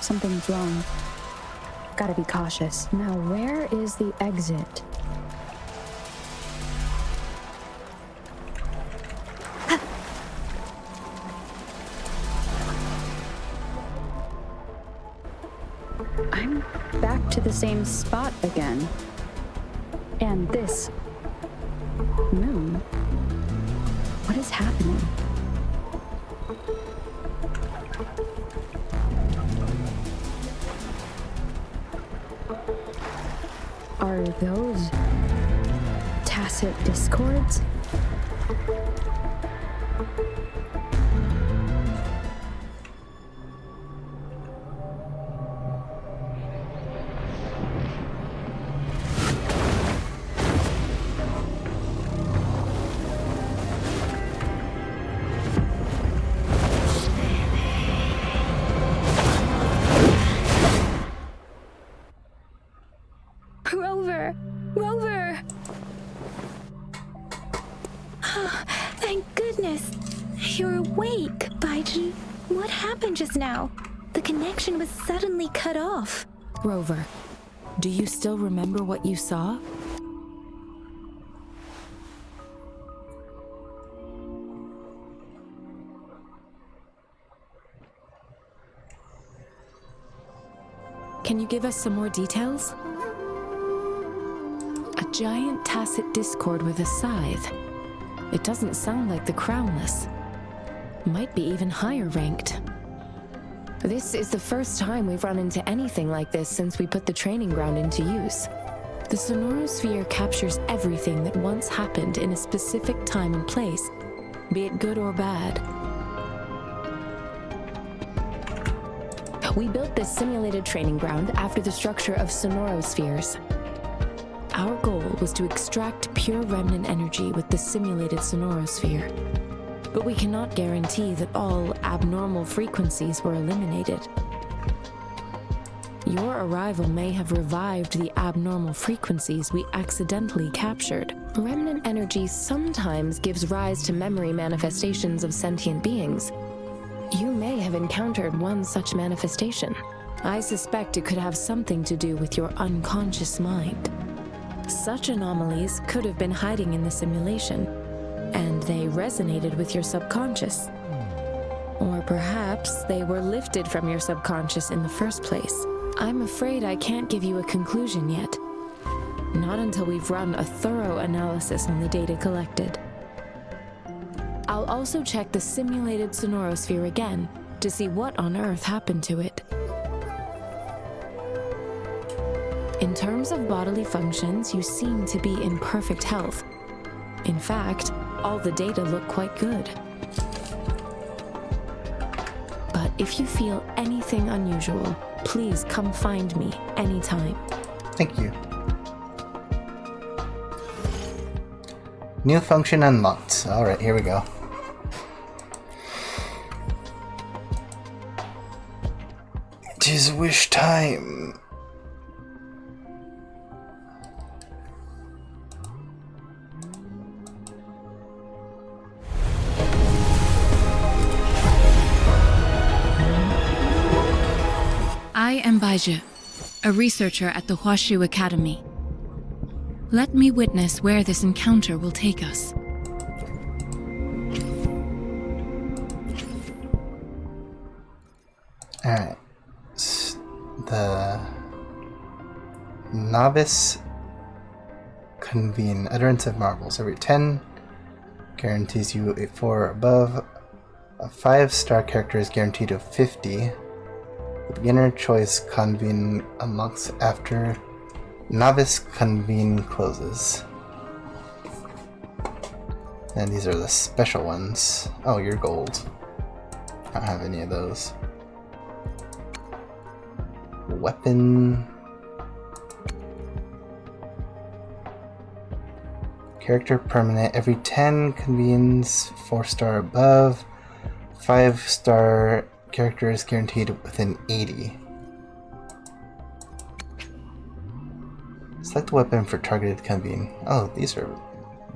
Something's wrong. Gotta be cautious. Now, where is the exit? I'm back to the same spot again. And this moon. What is happening? Are those tacit discords? Rover! Rover! Oh, thank goodness. You're awake, Baiji. What happened just now? The connection was suddenly cut off. Rover, do you still remember what you saw? Can you give us some more details? A giant tacit discord with a scythe. It doesn't sound like the crownless. Might be even higher ranked. This is the first time we've run into anything like this since we put the training ground into use. The sonorosphere captures everything that once happened in a specific time and place, be it good or bad. We built this simulated training ground after the structure of sonorospheres. Our goal was to extract pure remnant energy with the simulated sonorosphere. But we cannot guarantee that all abnormal frequencies were eliminated. Your arrival may have revived the abnormal frequencies we accidentally captured. Remnant energy sometimes gives rise to memory manifestations of sentient beings. You may have encountered one such manifestation. I suspect it could have something to do with your unconscious mind. Such anomalies could have been hiding in the simulation, and they resonated with your subconscious. Or perhaps they were lifted from your subconscious in the first place. I'm afraid I can't give you a conclusion yet. Not until we've run a thorough analysis on the data collected. I'll also check the simulated sonorosphere again to see what on earth happened to it. In terms of bodily functions, you seem to be in perfect health. In fact, all the data look quite good. But if you feel anything unusual, please come find me anytime. Thank you. New function unlocked. Alright, here we go. Tis wish time. I am Baizhi, a researcher at the Huashu Academy. Let me witness where this encounter will take us. Alright. The novice convene. Utterance of marvels. Every 10 guarantees you a 4 or above. A 5-star character is guaranteed to 50. The beginner choice convene unlocks after novice convene closes. And these are the special ones. Oh, you're gold. I don't have any of those. Weapon. Character permanent. Every 10 convenes 4-star above. 5-star character is guaranteed within 80. Select weapon for targeted convene. Oh, these are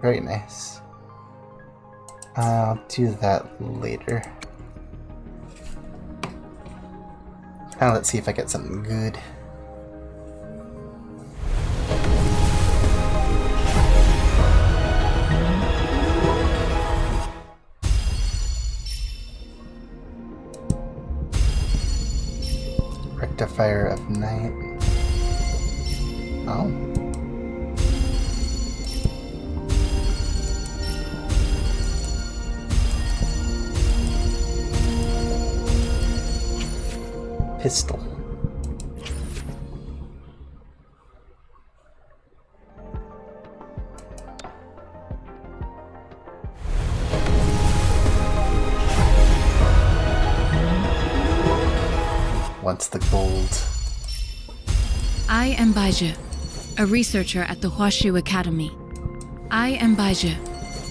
very nice. I'll do that later. Now let's see if I get something good. Rectifier of night. Oh. Pistol. What's the gold? I am Baizhi, a researcher at the Huashu Academy. I am Baizhi,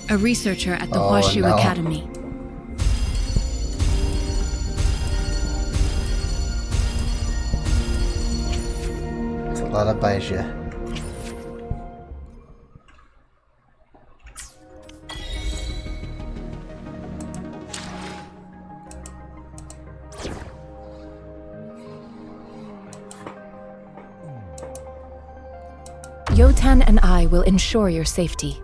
a researcher at the Huashu Academy. It's a lot of Baizhi. Yotan and I will ensure your safety.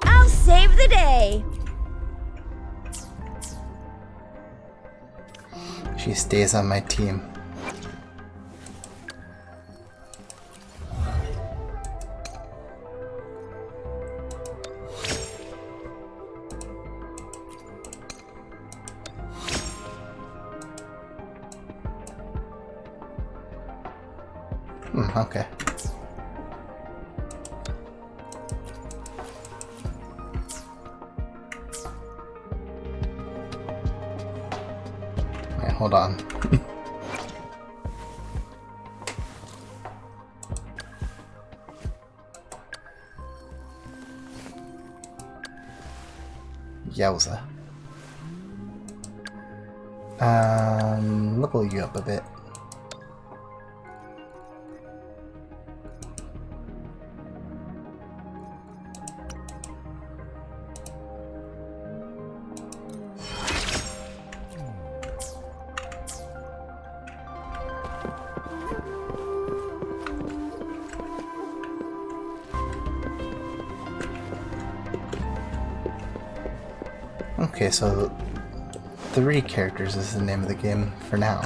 I'll save the day! She stays on my team. Okay. Wait, hold on. Yowza. Level you up a bit. Okay, so 3 characters is the name of the game for now.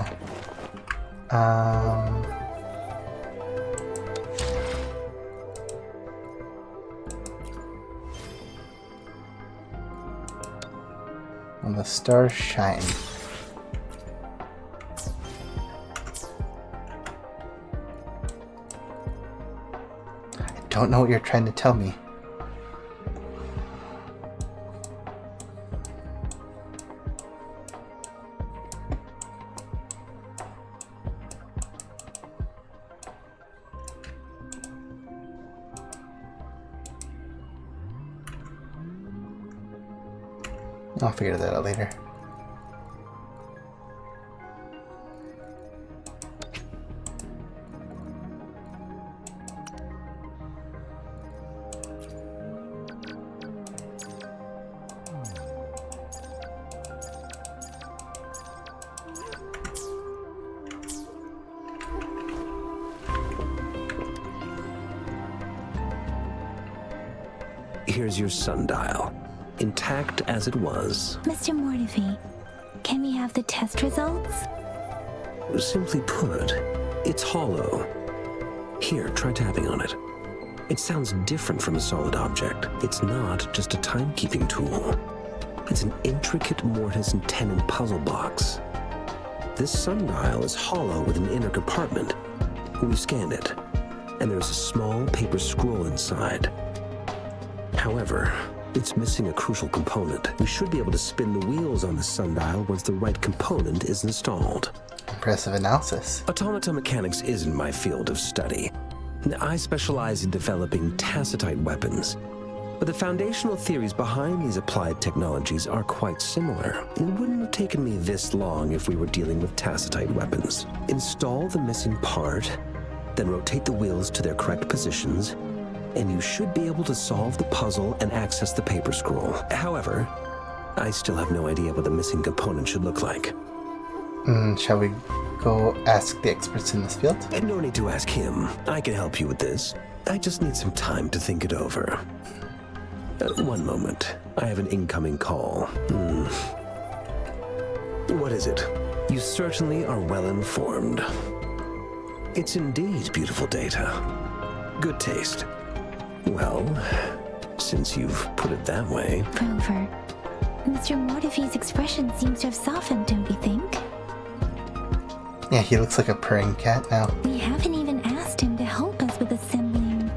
When the stars shine. I don't know what you're trying to tell me. I'll figure that out later. Here's your sundial. Intact as it was. Mr. Mortefi, can we have the test results? Simply put, it's hollow. Here, try tapping on it. It sounds different from a solid object. It's not just a timekeeping tool. It's an intricate mortise and tenon puzzle box. This sundial is hollow with an inner compartment. We scanned it, and there's a small paper scroll inside. However, it's missing a crucial component. We should be able to spin the wheels on the sundial once the right component is installed. Impressive analysis. Automata mechanics isn't my field of study. I specialize in developing tacitite weapons, but the foundational theories behind these applied technologies are quite similar. It wouldn't have taken me this long if we were dealing with tacitite weapons. Install the missing part, then rotate the wheels to their correct positions, and you should be able to solve the puzzle and access the paper scroll. However, I still have no idea what the missing component should look like. Shall we go ask the experts in this field? And no need to ask him. I can help you with this. I just need some time to think it over. One moment. I have an incoming call. What is it? You certainly are well informed. It's indeed beautiful data. Good taste. Well, since you've put it that way... Rover, Mr. Mortefi's expression seems to have softened, don't you think? Yeah, he looks like a purring cat now. We haven't even asked him to help us with assembling.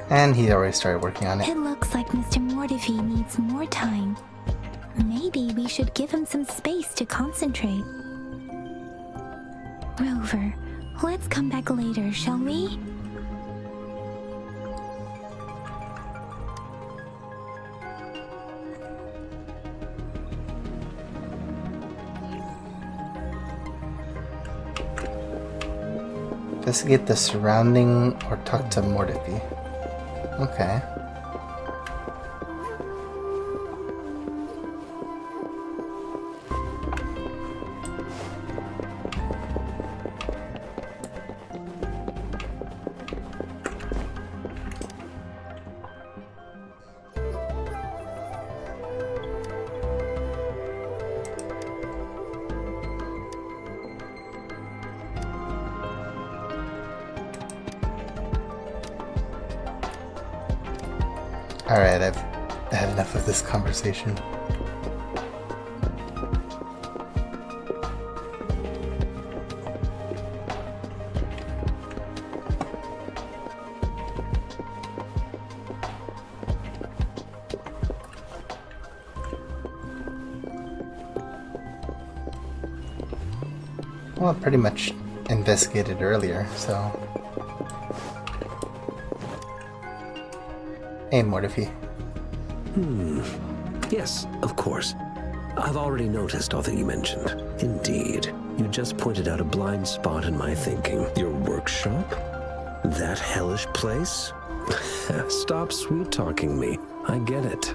And he already started working on it. It looks like Mr. Mortefi needs more time. Maybe we should give him some space to concentrate. Rover, let's come back later, shall we? Investigate the surrounding or talk to Mortefi. Okay. Alright, I've had enough of this conversation. Well, I pretty much investigated earlier, so... Hey, Mortefi. Yes, of course. I've already noticed all that you mentioned. Indeed. You just pointed out a blind spot in my thinking. Your workshop? That hellish place? Stop sweet-talking me. I get it.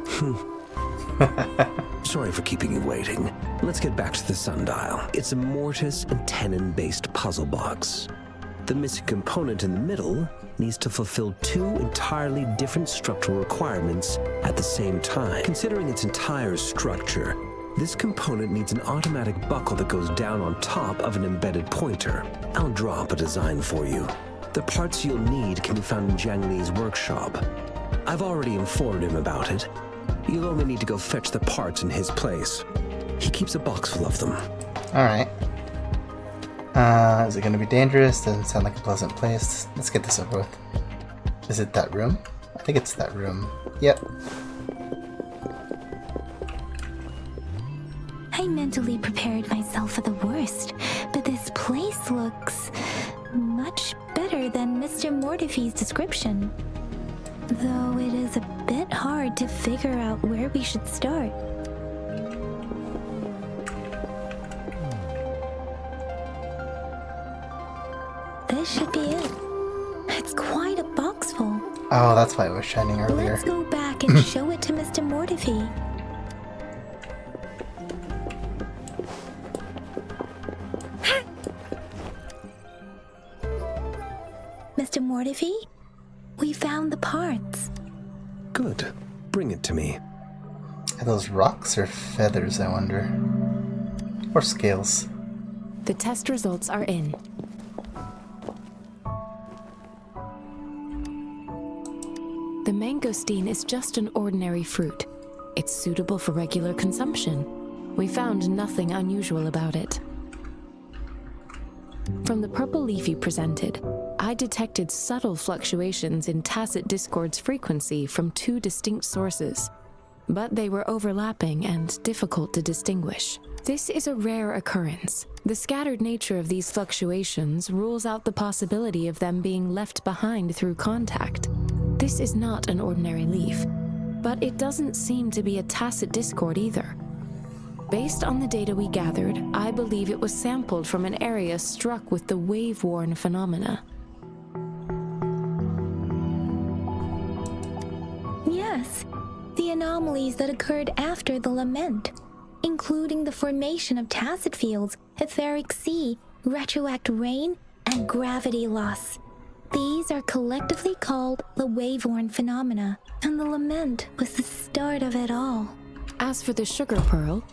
Sorry for keeping you waiting. Let's get back to the sundial. It's a mortise and tenon-based puzzle box. The missing component in the middle needs to fulfill 2 entirely different structural requirements at the same time. Considering its entire structure, This component needs an automatic buckle that goes down on top of an embedded pointer. I'll draw up a design for you. The parts you'll need can be found in Jiang Li's workshop. I've already informed him about it. You'll only need to go fetch the parts in his place. He keeps a box full of them. Alright. Is it going to be dangerous? Doesn't sound like a pleasant place. Let's get this over with. Is it that room? I think it's that room. Yep. I mentally prepared myself for the worst, but this place looks much better than Mr. Mortifee's description. Though it is a bit hard to figure out where we should start. This should be it. It's quite a box full. Oh, that's why it was shining earlier. Let's go back and show it to Mr. Mortifee. Mr. Mortifee, we found the parts. Good. Bring it to me. Are those rocks or feathers, I wonder? Or scales? The test results are in. The mangosteen is just an ordinary fruit. It's suitable for regular consumption. We found nothing unusual about it. From the purple leaf you presented, I detected subtle fluctuations in tacit discord's frequency from two distinct sources, but they were overlapping and difficult to distinguish. This is a rare occurrence. The scattered nature of these fluctuations rules out the possibility of them being left behind through contact. This is not an ordinary leaf, but it doesn't seem to be a tacit discord either. Based on the data we gathered, I believe it was sampled from an area struck with the wave-worn phenomena. Yes, the anomalies that occurred after the lament, including the formation of tacit fields, etheric sea, retroact rain, and gravity loss. These are collectively called the wave-worn phenomena, and the lament was the start of it all. As for the sugar pearl,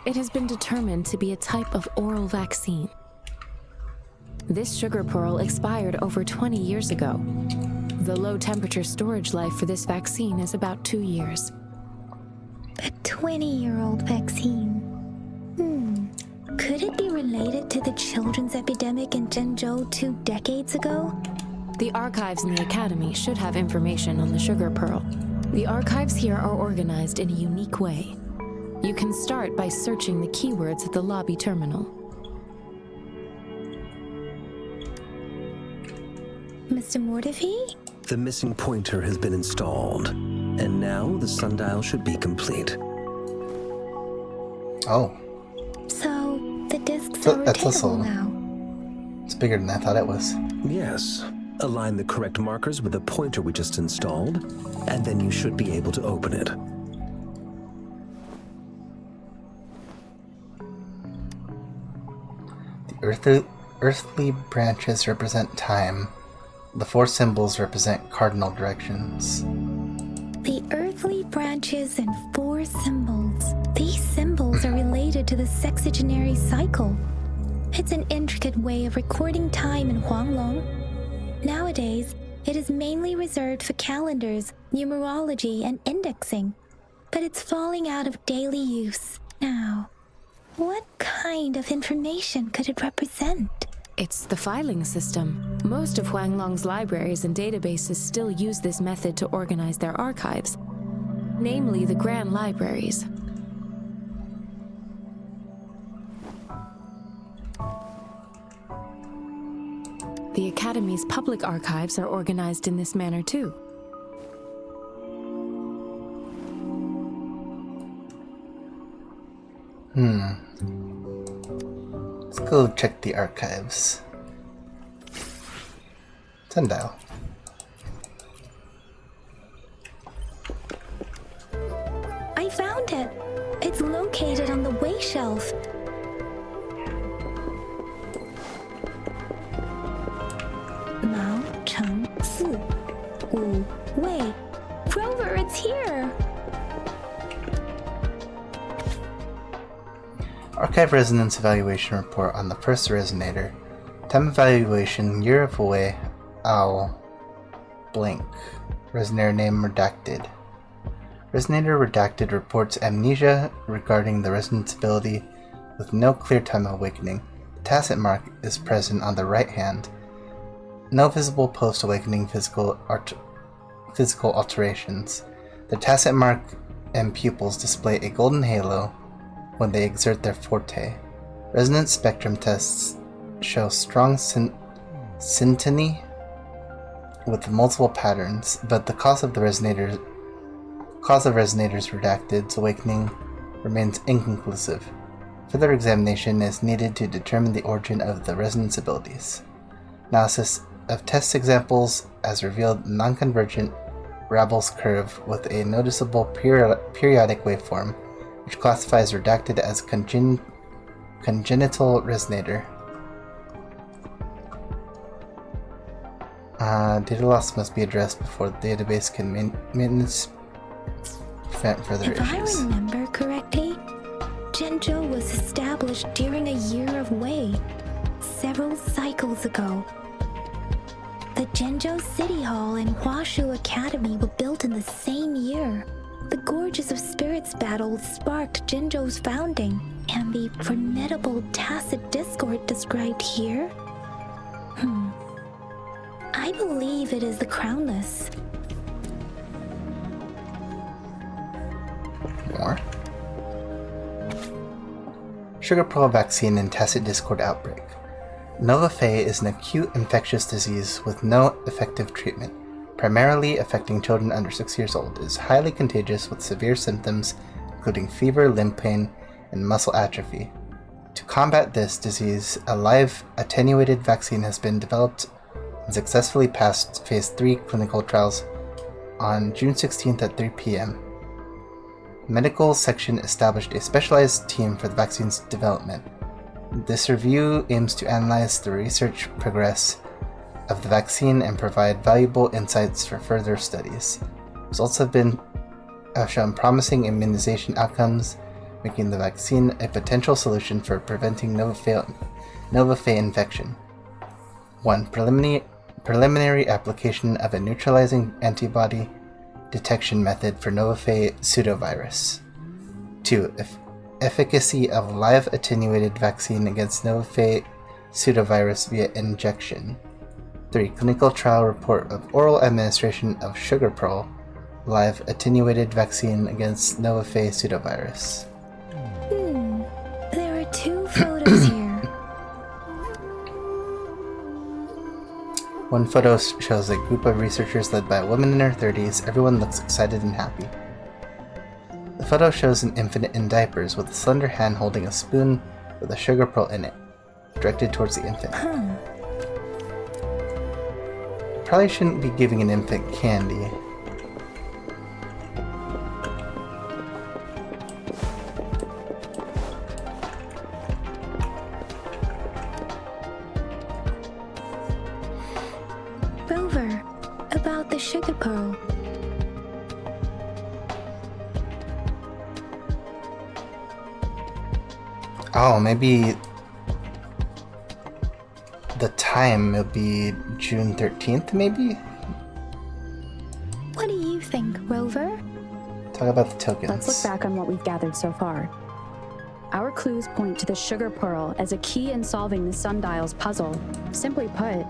it has been determined to be a type of oral vaccine. This sugar pearl expired over 20 years ago. The low-temperature storage life for this vaccine is about 2 years. A 20-year-old vaccine. Could it be related to the children's epidemic in Zhengzhou 2 decades ago? The archives in the Academy should have information on the sugar pearl. The archives here are organized in a unique way. You can start by searching the keywords at the lobby terminal. Mr. Mortifee? The missing pointer has been installed, and now the sundial should be complete. Oh. So, the discs So are that's also- rotatable now. It's bigger than I thought it was. Yes. Align the correct markers with the pointer we just installed, and then you should be able to open it. The earthly branches represent time. The 4 symbols represent cardinal directions. The earthly branches and 4 symbols. These symbols are related to the sexagenary cycle. It's an intricate way of recording time in Huanglong. Nowadays, it is mainly reserved for calendars, numerology, and indexing. But it's falling out of daily use now. What kind of information could it represent? It's the filing system. Most of Huanglong's libraries and databases still use this method to organize their archives, namely the Grand Libraries. The Academy's public archives are organized in this manner too. Let's go check the archives. Sundial. I found it. It's located on the way shelf. Mao Cheng Si Wu Wei. Rover, it's here. Archive Resonance Evaluation Report on the first resonator. Time evaluation, year of away, owl, blank. Resonator name redacted. Resonator redacted reports amnesia regarding the resonance ability with no clear time of awakening. The tacit mark is present on the right hand. No visible post-awakening physical alterations. The tacit mark and pupils display a golden halo when they exert their forte. Resonance spectrum tests show strong syntony with multiple patterns, but the cause of resonator's redacted's awakening remains inconclusive. Further examination is needed to determine the origin of the resonance abilities. Analysis of test examples has revealed non-convergent Rabel's curve with a noticeable periodic waveform, which classifies redacted as congenital resonator. Data loss must be addressed before the database can prevent further issues. If I remember correctly, Jinzhou was established during a year of Wei, several cycles ago. The Jinzhou City Hall and Huashu Academy were built in the same year. The Gorges of Spirits battle sparked Jinzhou's founding, and the formidable tacit discord described here? I believe it is the Crownless. More. Sugar Pearl Vaccine and Tacit Discord Outbreak. Nova Fey is an acute infectious disease with no effective treatment, primarily affecting children under 6 years old. It is highly contagious with severe symptoms including fever, limb pain, and muscle atrophy. To combat this disease, a live attenuated vaccine has been developed and successfully passed Phase 3 clinical trials on June 16th at 3 p.m. Medical section established a specialized team for the vaccine's development. This review aims to analyze the research progress of the vaccine and provide valuable insights for further studies. Results have shown promising immunization outcomes, making the vaccine a potential solution for preventing Nova Fey infection. 1. Preliminary application of a neutralizing antibody detection method for Nova Fey pseudovirus. 2. Efficacy of live attenuated vaccine against Nova Fey pseudovirus via injection. 3. Clinical trial report of oral administration of Sugar Pearl live attenuated vaccine against Nova Fey pseudovirus. There are 2 photos here. One photo shows a group of researchers led by a woman in her 30s. Everyone looks excited and happy. The photo shows an infant in diapers with a slender hand holding a spoon with a sugar pearl in it, directed towards the infant. Probably shouldn't be giving an infant candy. Rover, about the sugar pearl. Oh, maybe the time will be June 13th, maybe? What do you think, Rover? Talk about the tokens. Let's look back on what we've gathered so far. Our clues point to the sugar pearl as a key in solving the sundial's puzzle. Simply put,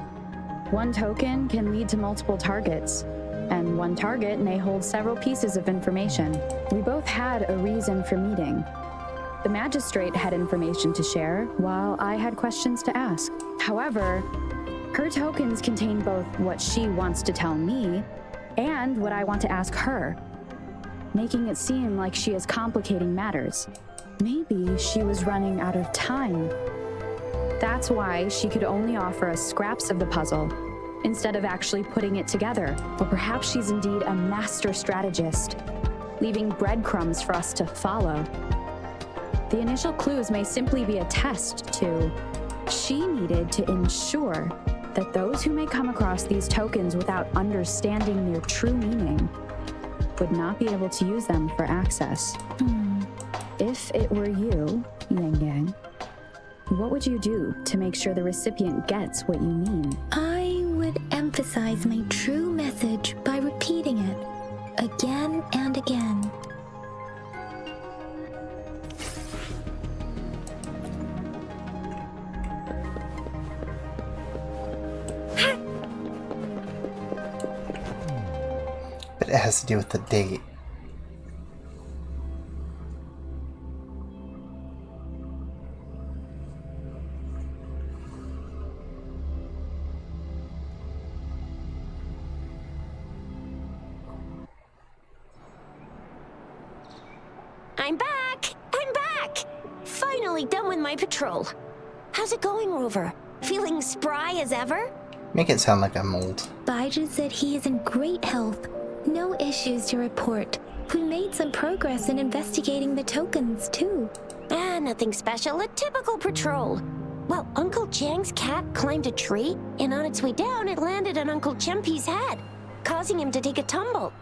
one token can lead to multiple targets, and one target may hold several pieces of information. We both had a reason for meeting. The magistrate had information to share, while I had questions to ask. However, her tokens contain both what she wants to tell me and what I want to ask her, making it seem like she is complicating matters. Maybe she was running out of time. That's why she could only offer us scraps of the puzzle, instead of actually putting it together. Or perhaps she's indeed a master strategist, leaving breadcrumbs for us to follow. The initial clues may simply be a test to... She needed to ensure that those who may come across these tokens without understanding their true meaning would not be able to use them for access. If it were you, Yang Yang, what would you do to make sure the recipient gets what you mean? I would emphasize my true message by repeating it again and again. But it has to do with the date. I'm back! I'm back! Finally done with my patrol. How's it going, Rover? Feeling spry as ever? Make it sound like I'm old. Baiju said he is in great health. No issues to report. We made some progress in investigating the tokens, too. Nothing special. A typical patrol. Well, Uncle Chang's cat climbed a tree, and on its way down, it landed on Uncle Chempi's head, causing him to take a tumble.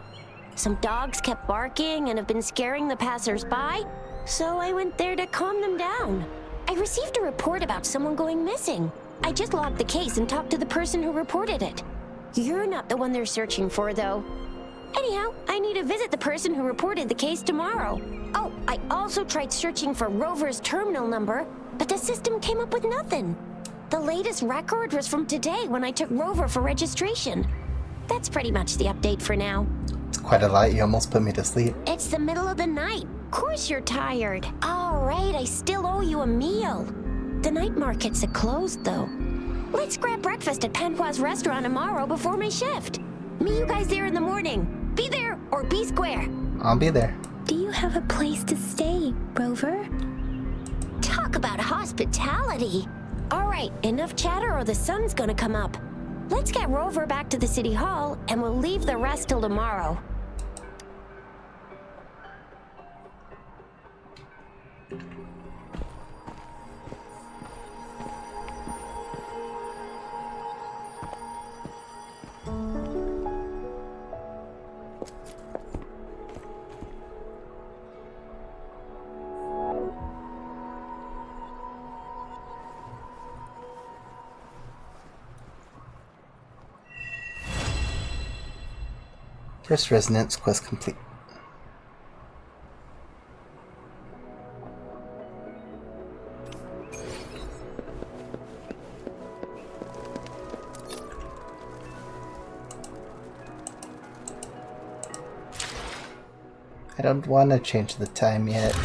Some dogs kept barking and have been scaring the passers-by, so I went there to calm them down. I received a report about someone going missing. I just logged the case and talked to the person who reported it. You're not the one they're searching for, though. Anyhow, I need to visit the person who reported the case tomorrow. Oh, I also tried searching for Rover's terminal number, but the system came up with nothing. The latest record was from today when I took Rover for registration. That's pretty much the update for now. It's quite a lot. You almost put me to sleep. It's the middle of the night. Of course you're tired. All right, I still owe you a meal. The night markets are closed, though. Let's grab breakfast at Panhua's restaurant tomorrow before my shift. Meet you guys there in the morning. Be there or be square. I'll be there. Do you have a place to stay, Rover? Talk about hospitality. All right, enough chatter or the sun's gonna come up. Let's get Rover back to the city hall and we'll leave the rest till tomorrow. First resonance quest complete. I don't want to change the time yet.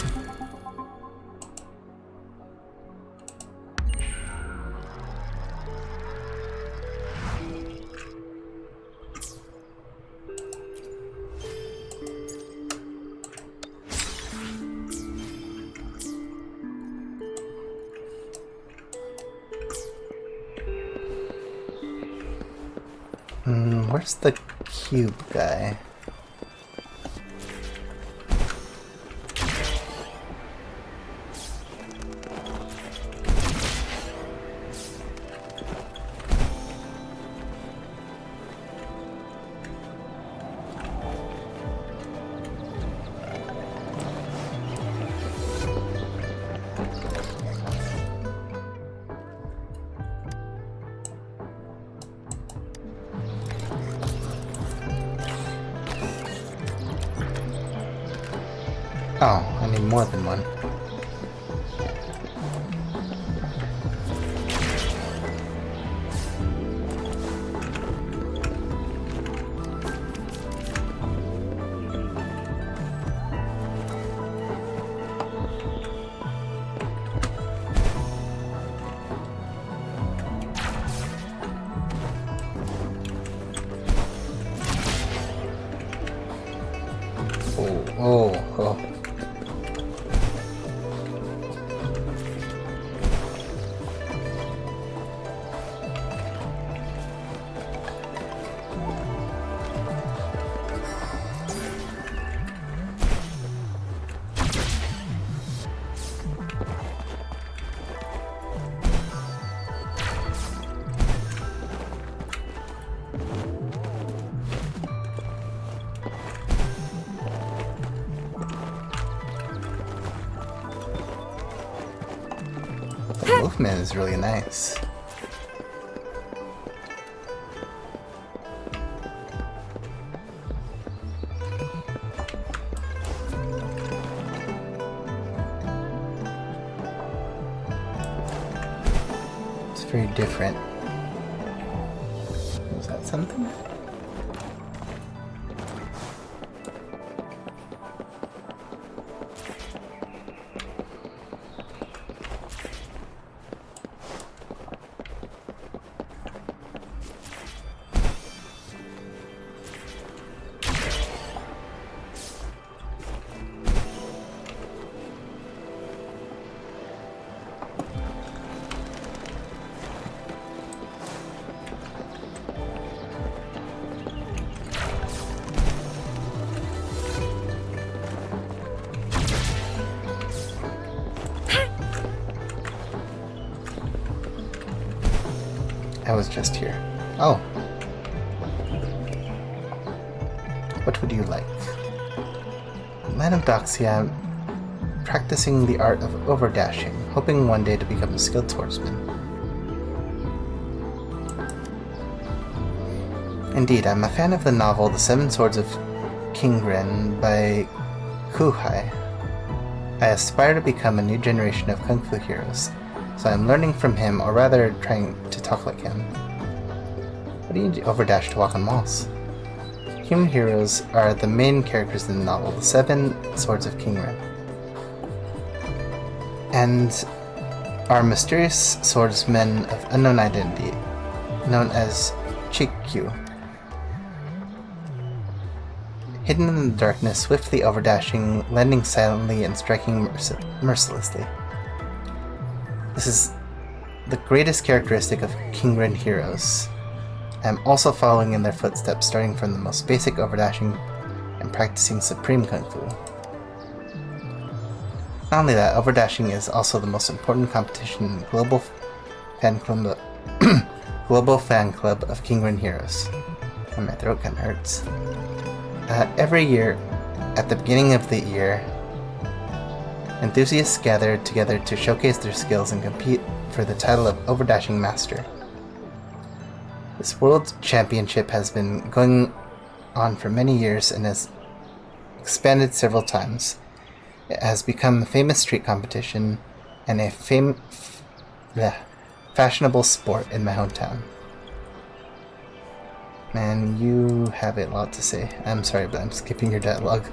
Where's the cube guy? Oh, I need more than one. Oh. The movement is really nice. It's very different. Was that something? I was just here. Oh. What would you like? Man of Doxia, practicing the art of overdashing, hoping one day to become a skilled swordsman. Indeed, I'm a fan of the novel The Seven Swords of Kingren by Kuhai. I aspire to become a new generation of kung fu heroes, so I'm learning from him, or rather trying to talk like him. What do you need to overdash to walk on walls? Human heroes are the main characters in the novel, The Seven Swords of Kingren, and are mysterious swordsmen of unknown identity, known as Chikyu. Hidden in the darkness, swiftly overdashing, landing silently, and striking mercilessly. This is the greatest characteristic of Kingren heroes. I am also following in their footsteps, starting from the most basic overdashing and practicing supreme kung fu. Not only that, overdashing is also the most important competition in the global fan club of Kingren heroes. And my throat kinda hurts. Every year, at the beginning of the year, enthusiasts gather together to showcase their skills and compete for the title of Overdashing Master. This World Championship has been going on for many years and has expanded several times. It has become a famous street competition and a fashionable sport in my hometown. Man, you have a lot to say. I'm sorry, but I'm skipping your dialogue.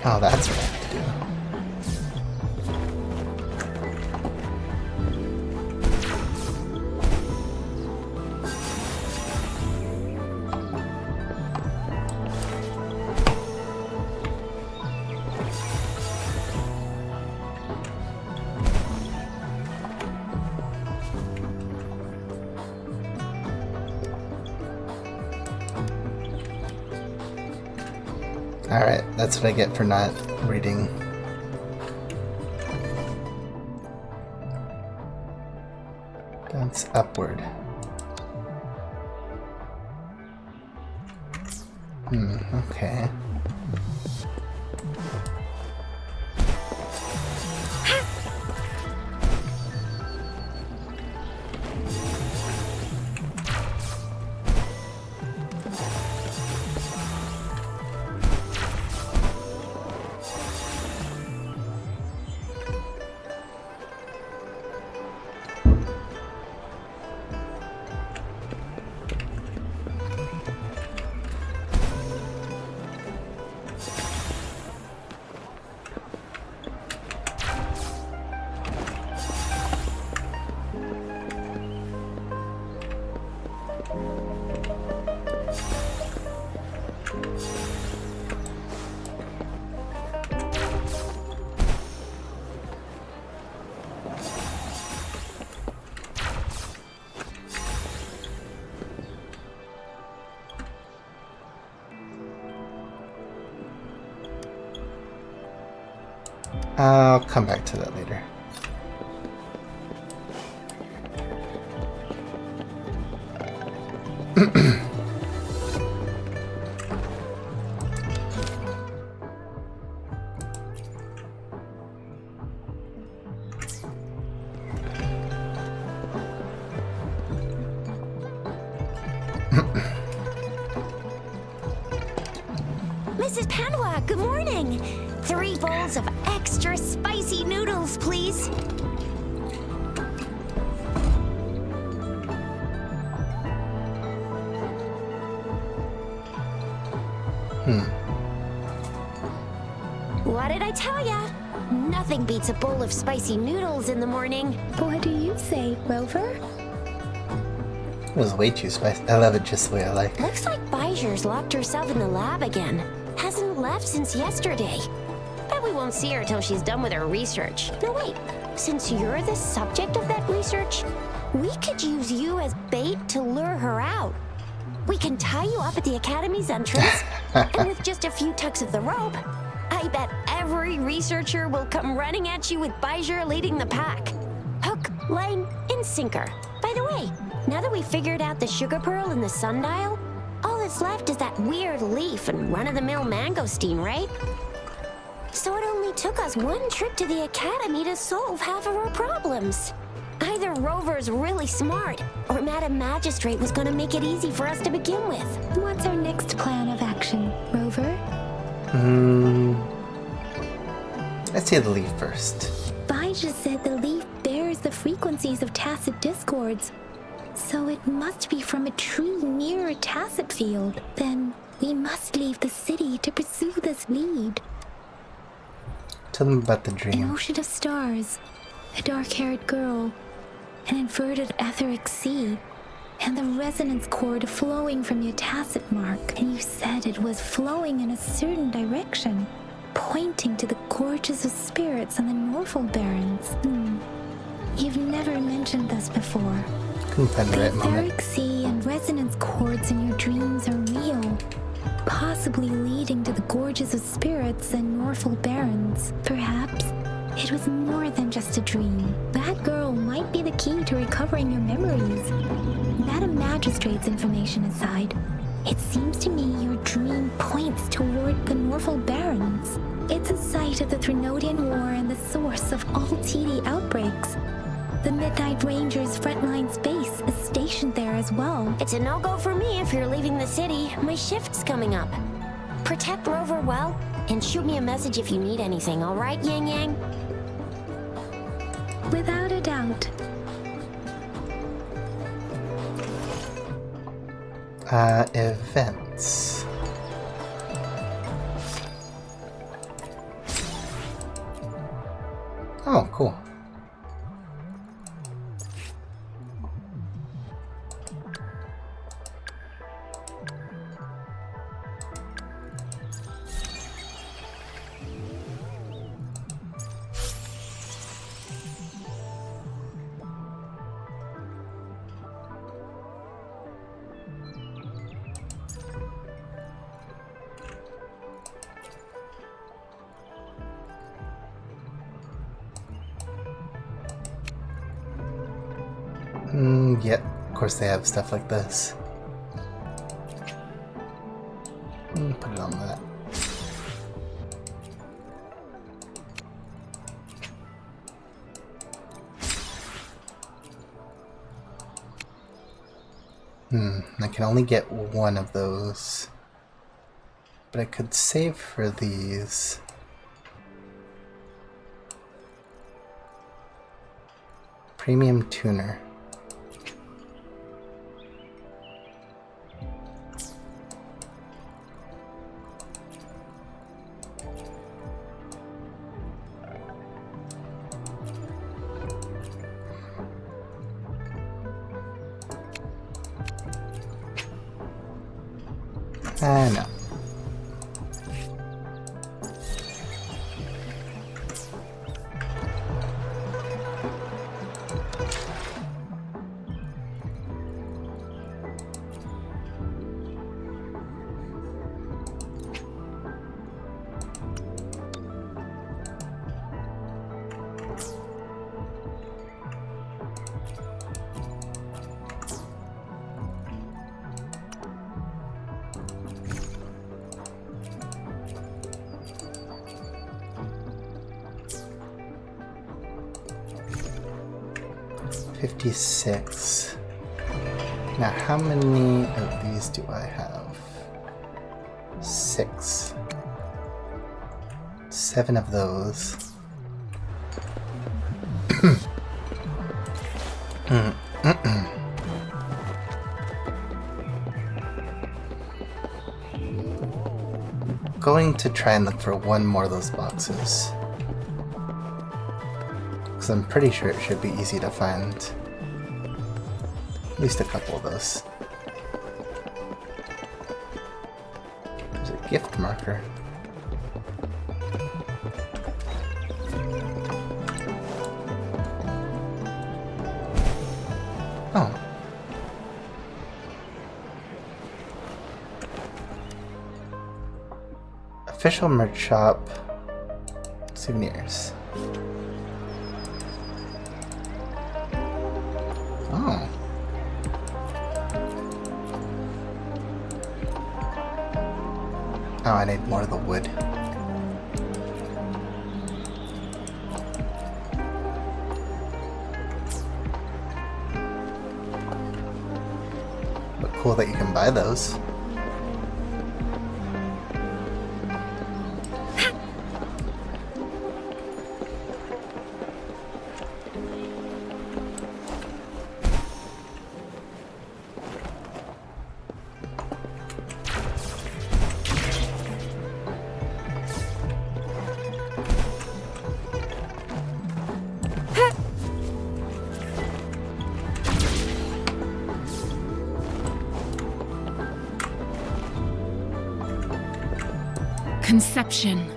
Oh, that's what I have to do. Alright, that's what I get for not reading. Bounce upward. Okay. I'll come back to that later. Mrs. Panwa, good morning. 3 bowls of extra spicy noodles, please. What did I tell ya? Nothing beats a bowl of spicy noodles in the morning. What do you say, Rover? It was way too spicy. I love it just the way I like. Looks like Bijur's locked herself in the lab again. Hasn't left since yesterday. Bet we won't see her till she's done with her research. No, wait. Since you're the subject of that research, we could use you as bait to lure her out. We can tie you up at the Academy's entrance, and with just a few tugs of the rope, I bet every researcher will come running at you with Bijur leading the pack. Hook, line, and sinker. By the way, now that we've figured out the sugar pearl and the sundial, all that's left is that weird leaf and run-of-the-mill mangosteen, right? So it only took us 1 trip to the Academy to solve half of our problems. Either Rover's really smart, or Madam Magistrate was gonna make it easy for us to begin with. What's our next plan of action, Rover? Let's say the leaf first. Bijah said the leaf bears the frequencies of tacit discords, so it must be from a tree near a tacit field. Then we must leave the city to pursue this lead. Tell them about the An dream. ocean of stars, a dark-haired girl, an inverted etheric sea, and the resonance cord flowing from your tacit mark. And you said it was flowing in a certain direction, pointing to the gorges of spirits on the Norfolk Barrens. You've never mentioned this before. Couldn't find the The right moment. etheric sea and resonance cords in your dreams are real, possibly leading to the gorges of spirits and Norfolk Barrens. Perhaps it was more than just a dream. That girl might be the key to recovering your memories. Madam Magistrate's information aside, it seems to me your dream points toward the Norfolk Barrens. It's a site of the Threnodian War and the source of all TD outbreaks. The Midnight Ranger's frontline space is stationed there as well. It's a no-go for me if you're leaving the city. My shift's coming up. Protect Rover well, and shoot me a message if you need anything, all right, Yang Yang? Without a doubt. Events. Oh, cool. Yep, of course they have stuff like this. Put it on that. I can only get one of those. But I could save for these. Premium tuner. No. 56. Now, how many of these do I have? 6. 7 of those. Going to try and look for one more of those boxes. Because I'm pretty sure it should be easy to find at least a couple of those. There's a gift marker. Oh. Official merch shop. Souvenirs. Oh. Oh, I need more of the wood. But cool that you can buy those. Conception.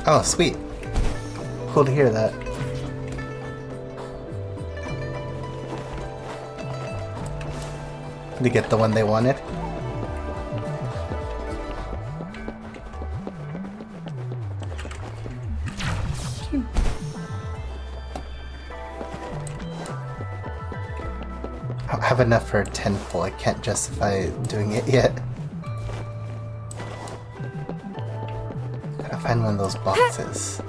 Oh, sweet. Cool to hear that. Did you get the one they wanted? I don't have enough for a 10 full. I can't justify doing it yet. Gotta find one of those boxes.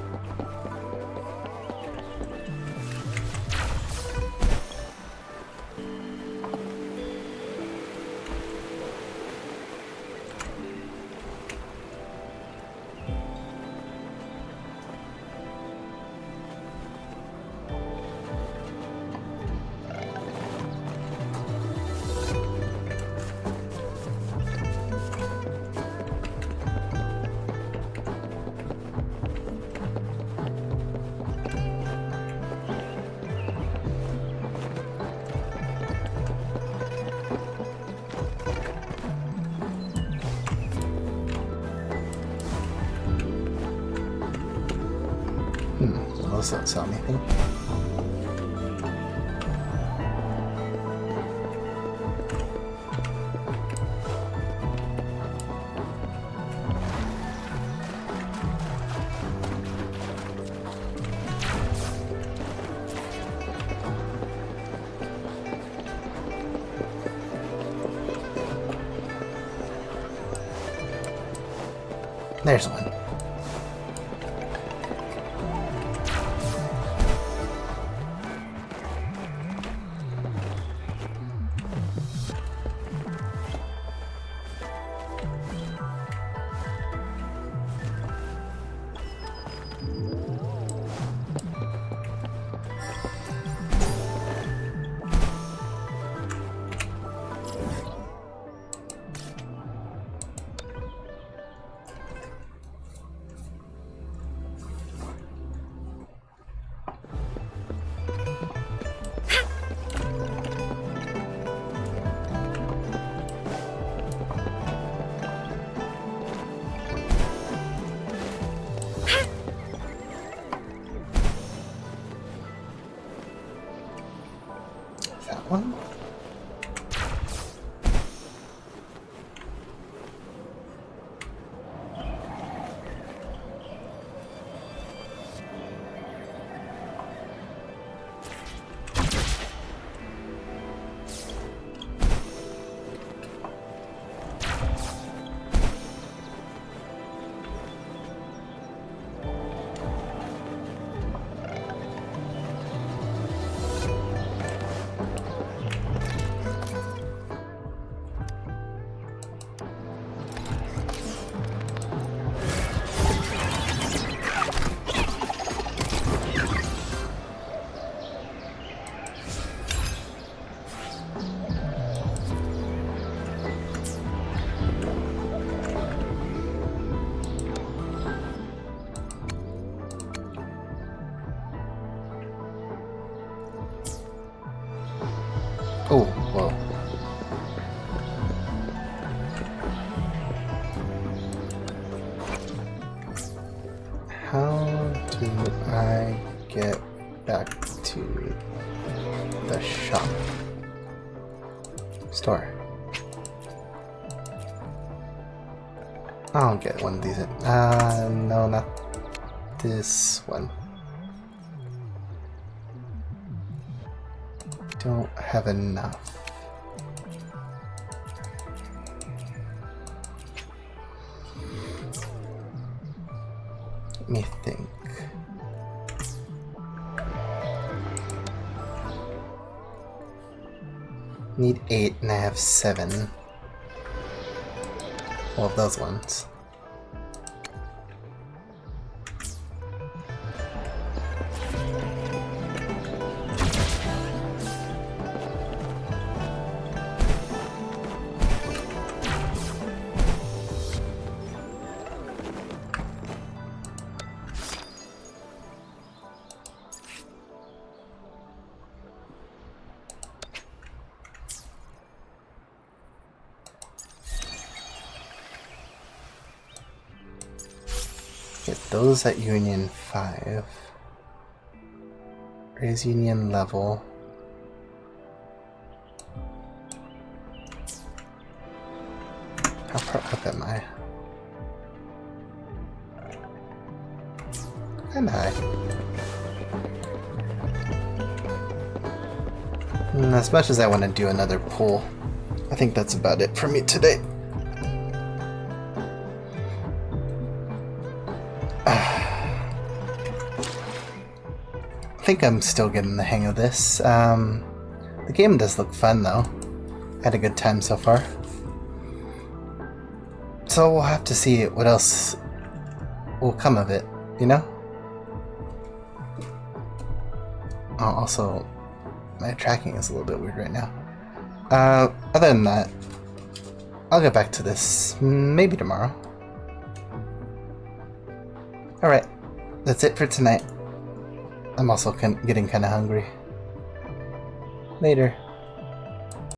Those don't sell anything. There's one. One. the shop. Store. I'll get one of these. No, not this one. Don't have enough. Let me think. Need 8 and I have 7. Well, those ones. Get those at Union 5. Raise Union level. How far up am I? Kinda high. As much as I want to do another pull, I think that's about it for me today. I think I'm still getting the hang of this. The game does look fun though. Had a good time so far. So we'll have to see what else will come of it, you know? Oh, also, my tracking is a little bit weird right now. Other than that, I'll get back to this maybe tomorrow. Alright, that's it for tonight. I'm also getting kind of hungry. Later.